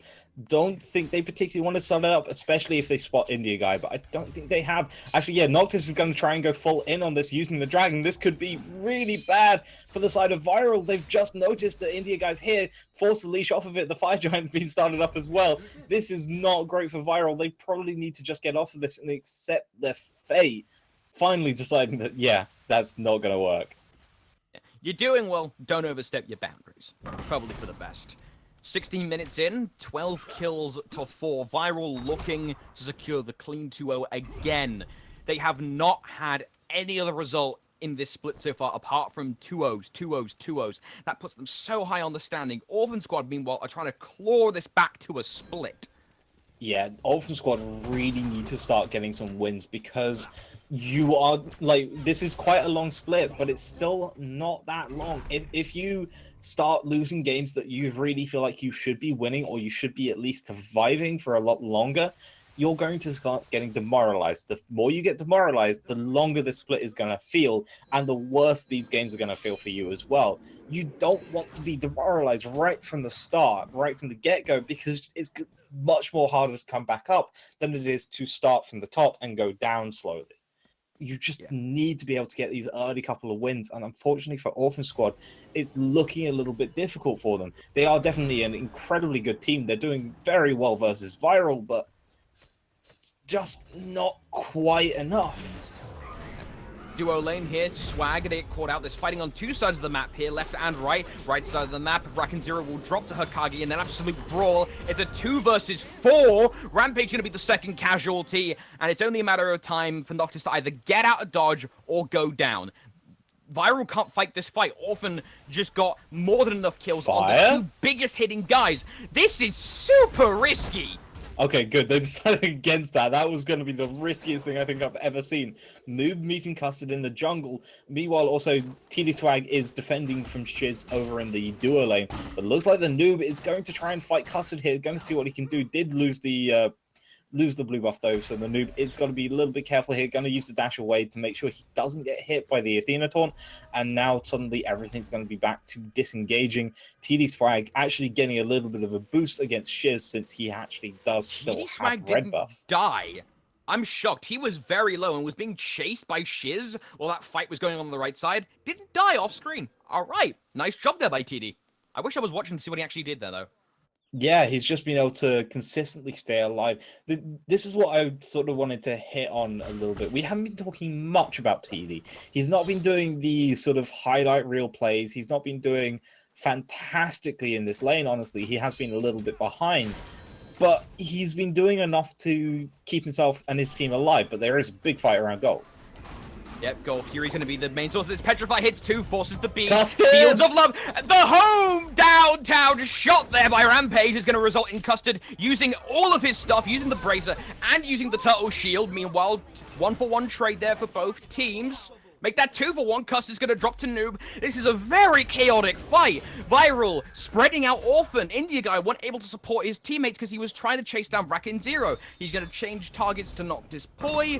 Don't think they particularly want to start it up, especially if they spot India Guy, but I don't think they have. Actually, yeah, Noctis is going to try and go full in on this using the Dragon. This could be really bad for the side of Viral. They've just noticed that India Guy's here, forced the leash off of it. The Fire Giant's been started up as well. This is not great for Viral. They probably need to just get off of this and accept their fate. Finally deciding that, yeah, that's not going to work. You're doing well. Don't overstep your boundaries. Probably for the best. 16 minutes in, 12 kills to 4. Viral looking to secure the clean 2-0 again. They have not had any other result in this split so far apart from 2-0s, 2-0s, 2-0s. That puts them so high on the standing. Orphan Squad, meanwhile, are trying to claw this back to a split. Yeah, Orphan Squad really need to start getting some wins because you are, like, this is quite a long split, but it's still not that long. If you start losing games that you really feel like you should be winning or you should be at least surviving for a lot longer, you're going to start getting demoralized. The more you get demoralized, the longer the split is going to feel, and the worse these games are going to feel for you as well. You don't want to be demoralized right from the start, right from the get-go, because it's much more harder to come back up than it is to start from the top and go down slowly. You just need to be able to get these early couple of wins, and unfortunately for Orphan Squad, it's looking a little bit difficult for them. They are definitely an incredibly good team. They're doing very well versus Viral, but just not quite enough. Duo lane here, Swag, they get caught out. There's fighting on 2 sides of the map here, left and right. Right side of the map, Rakan Zero will drop to Hokage in an absolute brawl. It's a 2 versus 4. Rampage gonna be the second casualty, and it's only a matter of time for Noctis to either get out of dodge or go down. Viral can't fight this fight. Orphan just got more than enough kills on the 2 biggest hitting guys. This is super risky. Okay, good. They decided against that. That was going to be the riskiest thing I think I've ever seen. Noob meeting Custard in the jungle. Meanwhile, also, TD Swag is defending from Shiz over in the duo lane. But it looks like the Noob is going to try and fight Custard here. Going to see what he can do. Did lose the blue buff, though, so the Noob is going to be a little bit careful here. Going to use the dash away to make sure he doesn't get hit by the Athena taunt. And now, suddenly, everything's going to be back to disengaging. TD Swag actually getting a little bit of a boost against Shiz, since he actually does still have red buff. Die. I'm shocked. He was very low and was being chased by Shiz while that fight was going on the right side. Didn't die off screen. All right. Nice job there by TD. I wish I was watching to see what he actually did there, though. Yeah, he's just been able to consistently stay alive. This is what I sort of wanted to hit on a little bit. We haven't been talking much about TD. He's not been doing the sort of highlight reel plays. He's not been doing fantastically in this lane, honestly. He has been a little bit behind. But he's been doing enough to keep himself and his team alive. But there is a big fight around gold. Yep, Gold Fury's going to be the main source of this. Petrify hits 2, forces the beat. Custard! Fields of Love. The home downtown shot there by Rampage is going to result in Custard using all of his stuff, using the Bracer and using the Turtle Shield. Meanwhile, 1-for-1 trade there for both teams. Make that 2-for-1. Custard's going to drop to Noob. This is a very chaotic fight. Viral spreading out Orphan. India Guy wasn't able to support his teammates because he was trying to chase down Rakan Zero. He's going to change targets to Noctis Poi.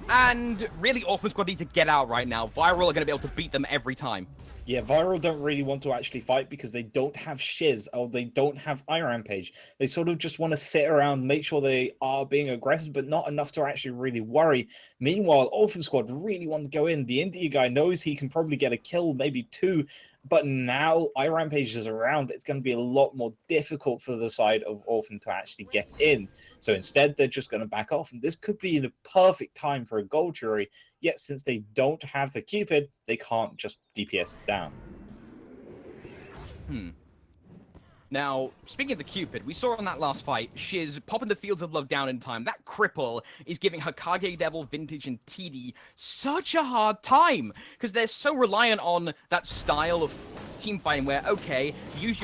And really, Orphan Squad need to get out right now. Viral are going to be able to beat them every time. Yeah, Viral don't really want to actually fight because they don't have Shiz or they don't have Iron Rampage. They sort of just want to sit around, make sure they are being aggressive, but not enough to actually really worry. Meanwhile, Orphan Squad really want to go in. The India guy knows he can probably get a kill, maybe 2, but now Iron Rampage is around. It's going to be a lot more difficult for the side of Orphan to actually get in. So instead, they're just going to back off, and this could be the perfect time for a Gold Fury. Yet, since they don't have the Cupid, they can't just DPS it down. Now, speaking of the Cupid, we saw in that last fight, Shiz popping the Fields of Love down in time. That cripple is giving Hokage Devil, Vintage, and TD such a hard time, because they're so reliant on that style of team fighting where, okay, you,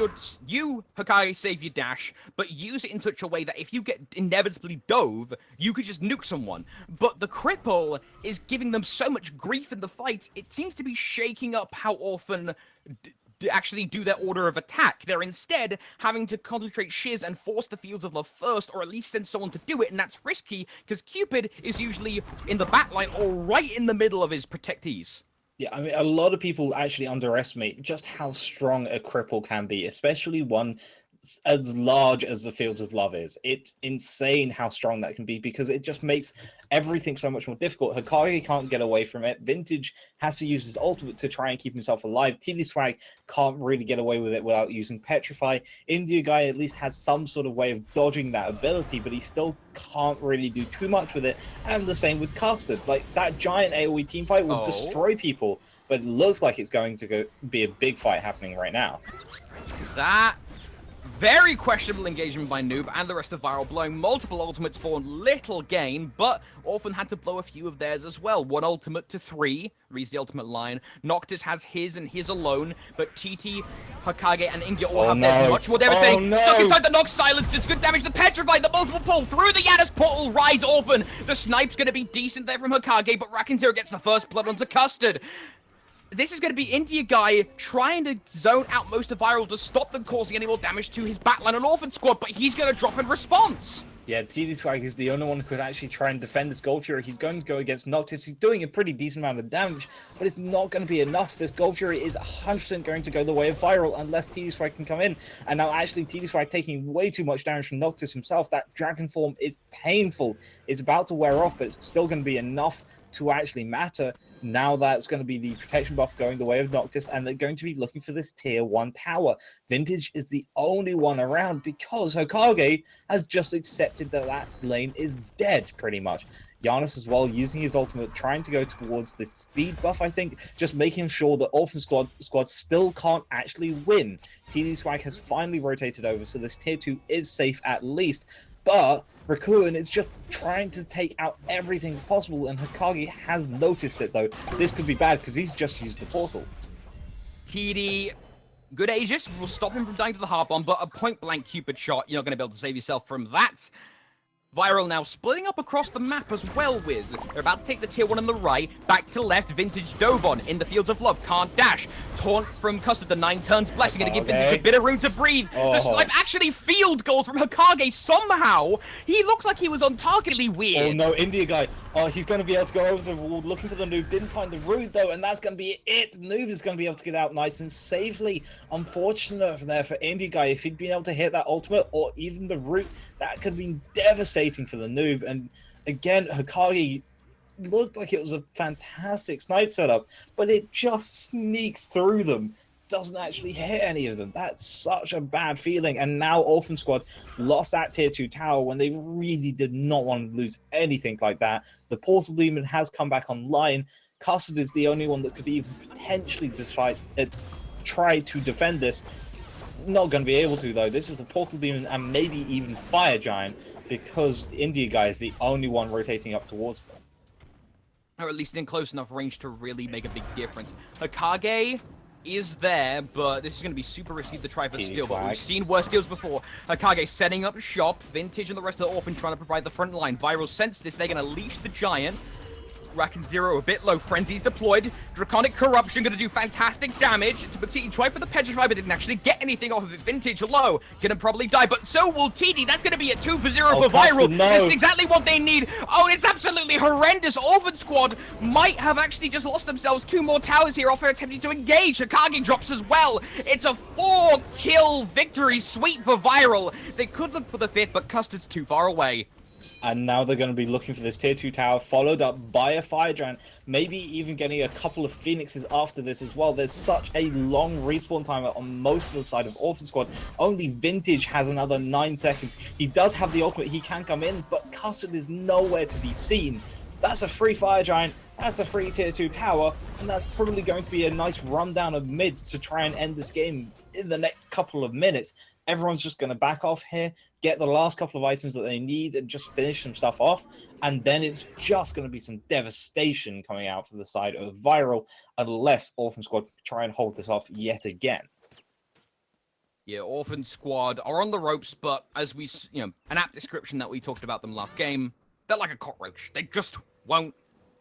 Hokage, save your dash, but use it in such a way that if you get inevitably dove, you could just nuke someone. But the cripple is giving them so much grief in the fight, it seems to be shaking up how often actually do their order of attack. They're instead having to concentrate Shiz and force the Fields of Love first, or at least send someone to do it, and that's risky, because Cupid is usually in the backline or right in the middle of his protectees. Yeah, I mean, a lot of people actually underestimate just how strong a cripple can be, especially one as large as the Fields of Love is. It's insane how strong that can be because it just makes everything so much more difficult. Hokage can't get away from it. Vintage has to use his ultimate to try and keep himself alive. TD Swag can't really get away with it without using Petrify. India guy at least has some sort of way of dodging that ability, but he still can't really do too much with it. And the same with Custard. Like, that giant AoE team fight will destroy people, but it looks like it's going to be a big fight happening right now. That very questionable engagement by Noob and the rest of Viral, blowing multiple ultimates for little gain, but Orphan had to blow a few of theirs as well. 1 ultimate to 3, reads the ultimate line. Noctis has his and his alone, but TT, Hokage, and India all have theirs much more devastating. Stuck inside the Nox, Silence does good damage. The Petrify, the multiple pull through the Yanis portal, rides Orphan. The snipe's going to be decent there from Hokage, but Rakanzero gets the first blood onto Custard. This is going to be India guy trying to zone out most of Viral to stop them causing any more damage to his backline and Orphan Squad, but he's going to drop in response. Yeah, TD Swag is the only one who could actually try and defend this Gold Fury. He's going to go against Noctis. He's doing a pretty decent amount of damage, but it's not going to be enough. This Gold Fury is 100% going to go the way of Viral unless TD Swag can come in. And now actually TD Swag taking way too much damage from Noctis himself. That Dragon Form is painful. It's about to wear off, but it's still going to be enough to actually matter. Now that's going to be the protection buff going the way of Noctis, and they're going to be looking for this tier 1 tower. Vintage is the only one around because Hokage has just accepted that that lane is dead, pretty much. Giannis as well, using his ultimate, trying to go towards the speed buff, I think, just making sure that Orphan Squad still can't actually win. TD Swag has finally rotated over, so this tier 2 is safe at least. But Raccoon is just trying to take out everything possible, and Hokage has noticed it, though. This could be bad, because he's just used the portal. TD, good Aegis, will stop him from dying to the Heart Bomb, but a point-blank Cupid shot, you're not going to be able to save yourself from that. Viral now splitting up across the map as well, Wiz. They're about to take the tier 1 on the right, back to left, Vintage Dovon in the Fields of Love, can't dash. Taunt from Custard, the 9 turns blessing, going to give Vintage a bit of room to breathe. The snipe actually field goals from Hokage somehow. He looked like he was on targetly weird. Oh no, India guy. Oh, he's going to be able to go over the wall looking for the Noob. Didn't find the root though, and that's going to be it. Noob is going to be able to get out nice and safely. Unfortunate there for India guy. If he'd been able to hit that ultimate or even the root, that could have been devastating for the Noob. And again, Hokage looked like it was a fantastic snipe setup, but it just sneaks through them. Doesn't actually hit any of them. That's such a bad feeling. And now Orphan Squad lost that tier 2 tower when they really did not want to lose anything like that. The Portal Demon has come back online. Custard is the only one that could even potentially try to defend this. Not going to be able to, though. This is the Portal Demon and maybe even Fire Giant, because India guy is the only one rotating up towards them. Or at least in close enough range to really make a big difference. Hokage is there, but this is going to be super risky to try for steal, but we've seen worse steals before. Hokage setting up shop, Vintage and the rest of the Orphan trying to provide the front line. Viral sense this, they're going to leash the Giant. Racken Zero a bit low. Frenzy's deployed. Draconic Corruption gonna do fantastic damage. He tried for the Petrify, but didn't actually get anything off of it. Vintage low. Gonna probably die, but so will TD. That's gonna be a 2 for 0 for Viral. No. This is exactly what they need. Oh, it's absolutely horrendous. Orphan Squad might have actually just lost themselves 2 more towers here after attempting to engage. Hikage drops as well. It's a 4-kill victory sweep for Viral. They could look for the 5th, but Custard's too far away. And now they're going to be looking for this tier 2 tower, followed up by a fire giant, maybe even getting a couple of phoenixes after this as well. There's such a long respawn timer on most of the side of Orphan Squad. Only Vintage has another 9 seconds. He does have the ultimate, he can come in, but Custard is nowhere to be seen. That's a free fire giant, that's a free tier 2 tower, and that's probably going to be a nice rundown of mid to try and end this game in the next couple of minutes. Everyone's just going to back off here, get the last couple of items that they need, and just finish some stuff off. And then it's just going to be some devastation coming out for the side of Viral, unless Orphan Squad try and hold this off yet again. Yeah, Orphan Squad are on the ropes, but as we, an app description that we talked about them last game, they're like a cockroach. They just won't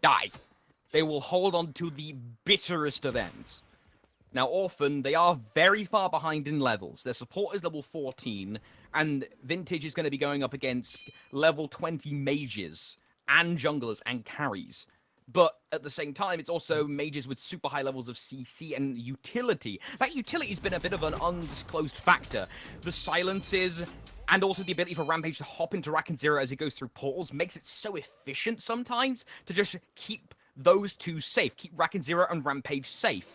die. They will hold on to the bitterest of ends. Now, Orphan, they are very far behind in levels. Their support is level 14, and Vintage is going to be going up against level 20 mages, and junglers, and carries. But at the same time, it's also mages with super high levels of CC and utility. That utility's been a bit of an undisclosed factor. The silences, and also the ability for Rampage to hop into Racken Zero as he goes through portals, makes it so efficient sometimes to just keep those two safe. Keep Racken Zero and Rampage safe.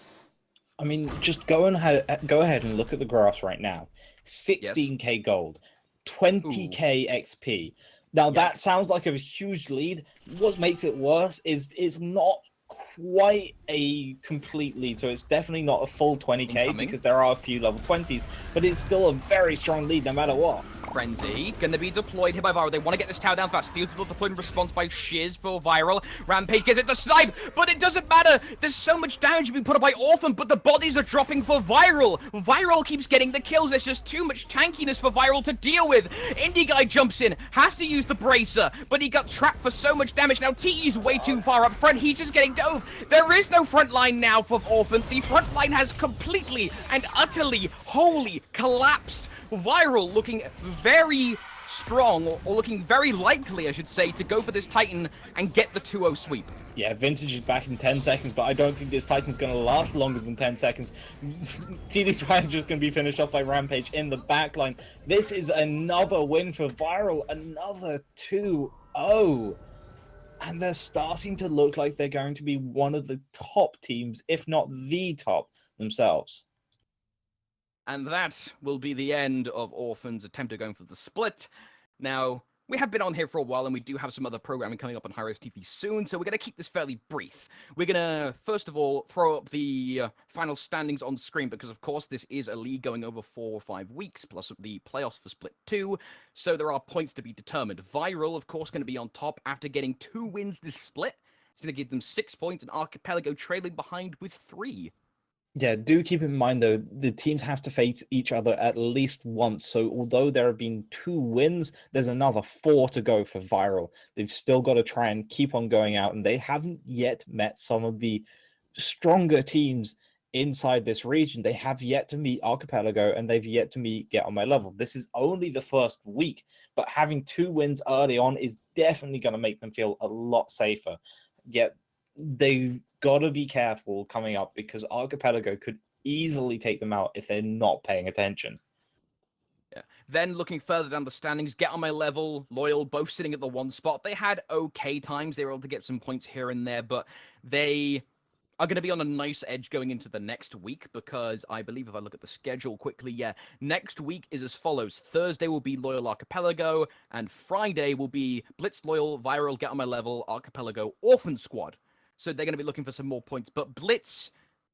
I mean, just go ahead and look at the graphs right now. 16k gold, 20k XP. Now, that sounds like a huge lead. What makes it worse is it's not quite a complete lead, so it's definitely not a full 20k because there are a few level 20s, but it's still a very strong lead no matter what. Frenzy gonna be deployed here by Viral. They want to get this tower down fast. Fields will deploy in response by Shiz for Viral. Rampage gets it to snipe, but it doesn't matter. There's so much damage being put up by Orphan, but the bodies are dropping for Viral. Viral keeps getting the kills. There's just too much tankiness for Viral to deal with. Indie Guy jumps in, has to use the bracer, but he got trapped for so much damage. Now TE's way too far up front. He's just getting dove. There is no front line now for Orphan. The front line has completely and utterly, wholly collapsed. Viral looking very strong, or looking very likely, I should say, to go for this Titan and get the 2-0 sweep. Yeah, Vintage is back in 10 seconds, but I don't think this Titan's going to last longer than 10 seconds. TD's Rampage is going to be finished off by Rampage in the backline. This is another win for Viral, another 2-0. And they're starting to look like they're going to be one of the top teams, if not the top themselves. And that will be the end of Orphan's attempt at going for the split. Now, we have been on here for a while, and we do have some other programming coming up on Hyros TV soon, so we're going to keep this fairly brief. We're going to, first of all, throw up the final standings on screen, because, of course, this is a league going over 4 or 5 weeks, plus the playoffs for Split 2, so there are points to be determined. Viral, of course, going to be on top after getting 2 wins this split. It's going to give them 6 points, and Archipelago trailing behind with 3. Yeah, do keep in mind, though, the teams have to face each other at least once. So although there have been 2 wins, there's another 4 to go for Viral. They've still got to try and keep on going out, and they haven't yet met some of the stronger teams inside this region. They have yet to meet Archipelago, and they've yet to meet Get On My Level. This is only the first week, but having 2 wins early on is definitely going to make them feel a lot safer. Yet they've got to be careful coming up, because Archipelago could easily take them out if they're not paying attention. Yeah. Then looking further down the standings, Get On My Level, Loyal, both sitting at the 1 spot. They had okay times. They were able to get some points here and there, but they are going to be on a nice edge going into the next week, because I believe if I look at the schedule quickly, next week is as follows. Thursday will be Loyal Archipelago, and Friday will be Blitz, Loyal, Viral, Get On My Level, Archipelago, Orphan Squad. So they're going to be looking for some more points. But Blitz,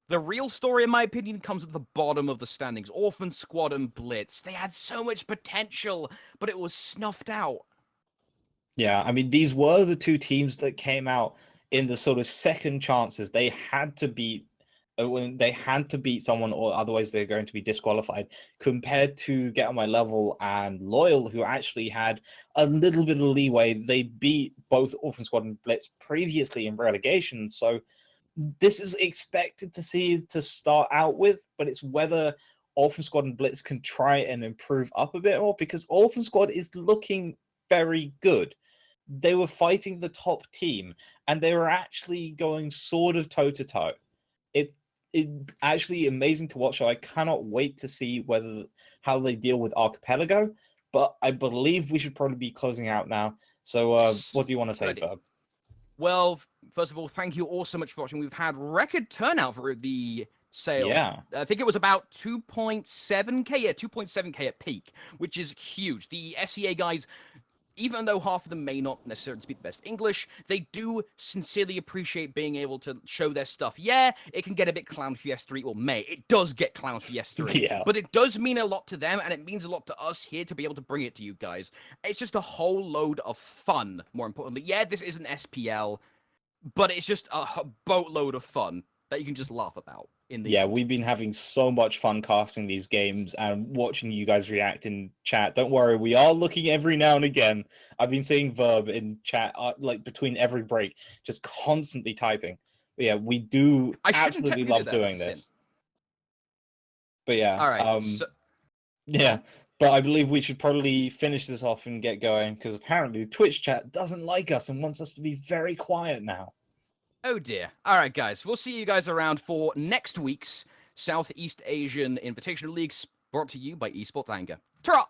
the real story, in my opinion, comes at the bottom of the standings. Orphan Squad and Blitz. They had so much potential, but it was snuffed out. Yeah, I mean, these were the 2 teams that came out in the sort of second chances. They had to beat when they had to beat someone, or otherwise they're going to be disqualified, compared to Get On My Level and Loyal, who actually had a little bit of leeway. They beat both Orphan Squad and Blitz previously in relegation, so this is expected to start out with, but it's whether Orphan Squad and Blitz can try and improve up a bit more, because Orphan Squad is looking very good. They were fighting the top team, and they were actually going sort of toe to toe. It's actually amazing to watch. So I cannot wait to see how they deal with Archipelago. But I believe we should probably be closing out now. So Yes. what do you want to say, Ready. Verb? Well, first of all, thank you all so much for watching. We've had record turnout for the sale. Yeah. I think it was about 2.7k, yeah, 2.7k at peak, which is huge. The SEA guys, even though half of them may not necessarily speak the best English, they do sincerely appreciate being able to show their stuff. Yeah, it can get a bit clown fiestery, or it does get clown fiestery, Yeah. but it does mean a lot to them, and it means a lot to us here to be able to bring it to you guys. It's just a whole load of fun, more importantly. Yeah, this is an SPL, but it's just a boatload of fun that you can just laugh about. Yeah, we've been having so much fun casting these games and watching you guys react in chat. Don't worry, we are looking every now and again. I've been seeing Verb in chat, like between every break, just constantly typing. But yeah, we do absolutely love doing this. But yeah, all right. Yeah, but I believe we should probably finish this off and get going, because apparently Twitch chat doesn't like us and wants us to be very quiet now. Oh dear. All right, guys. We'll see you guys around for next week's Southeast Asian Invitational Leagues, brought to you by Esports Anger. Ta-ra!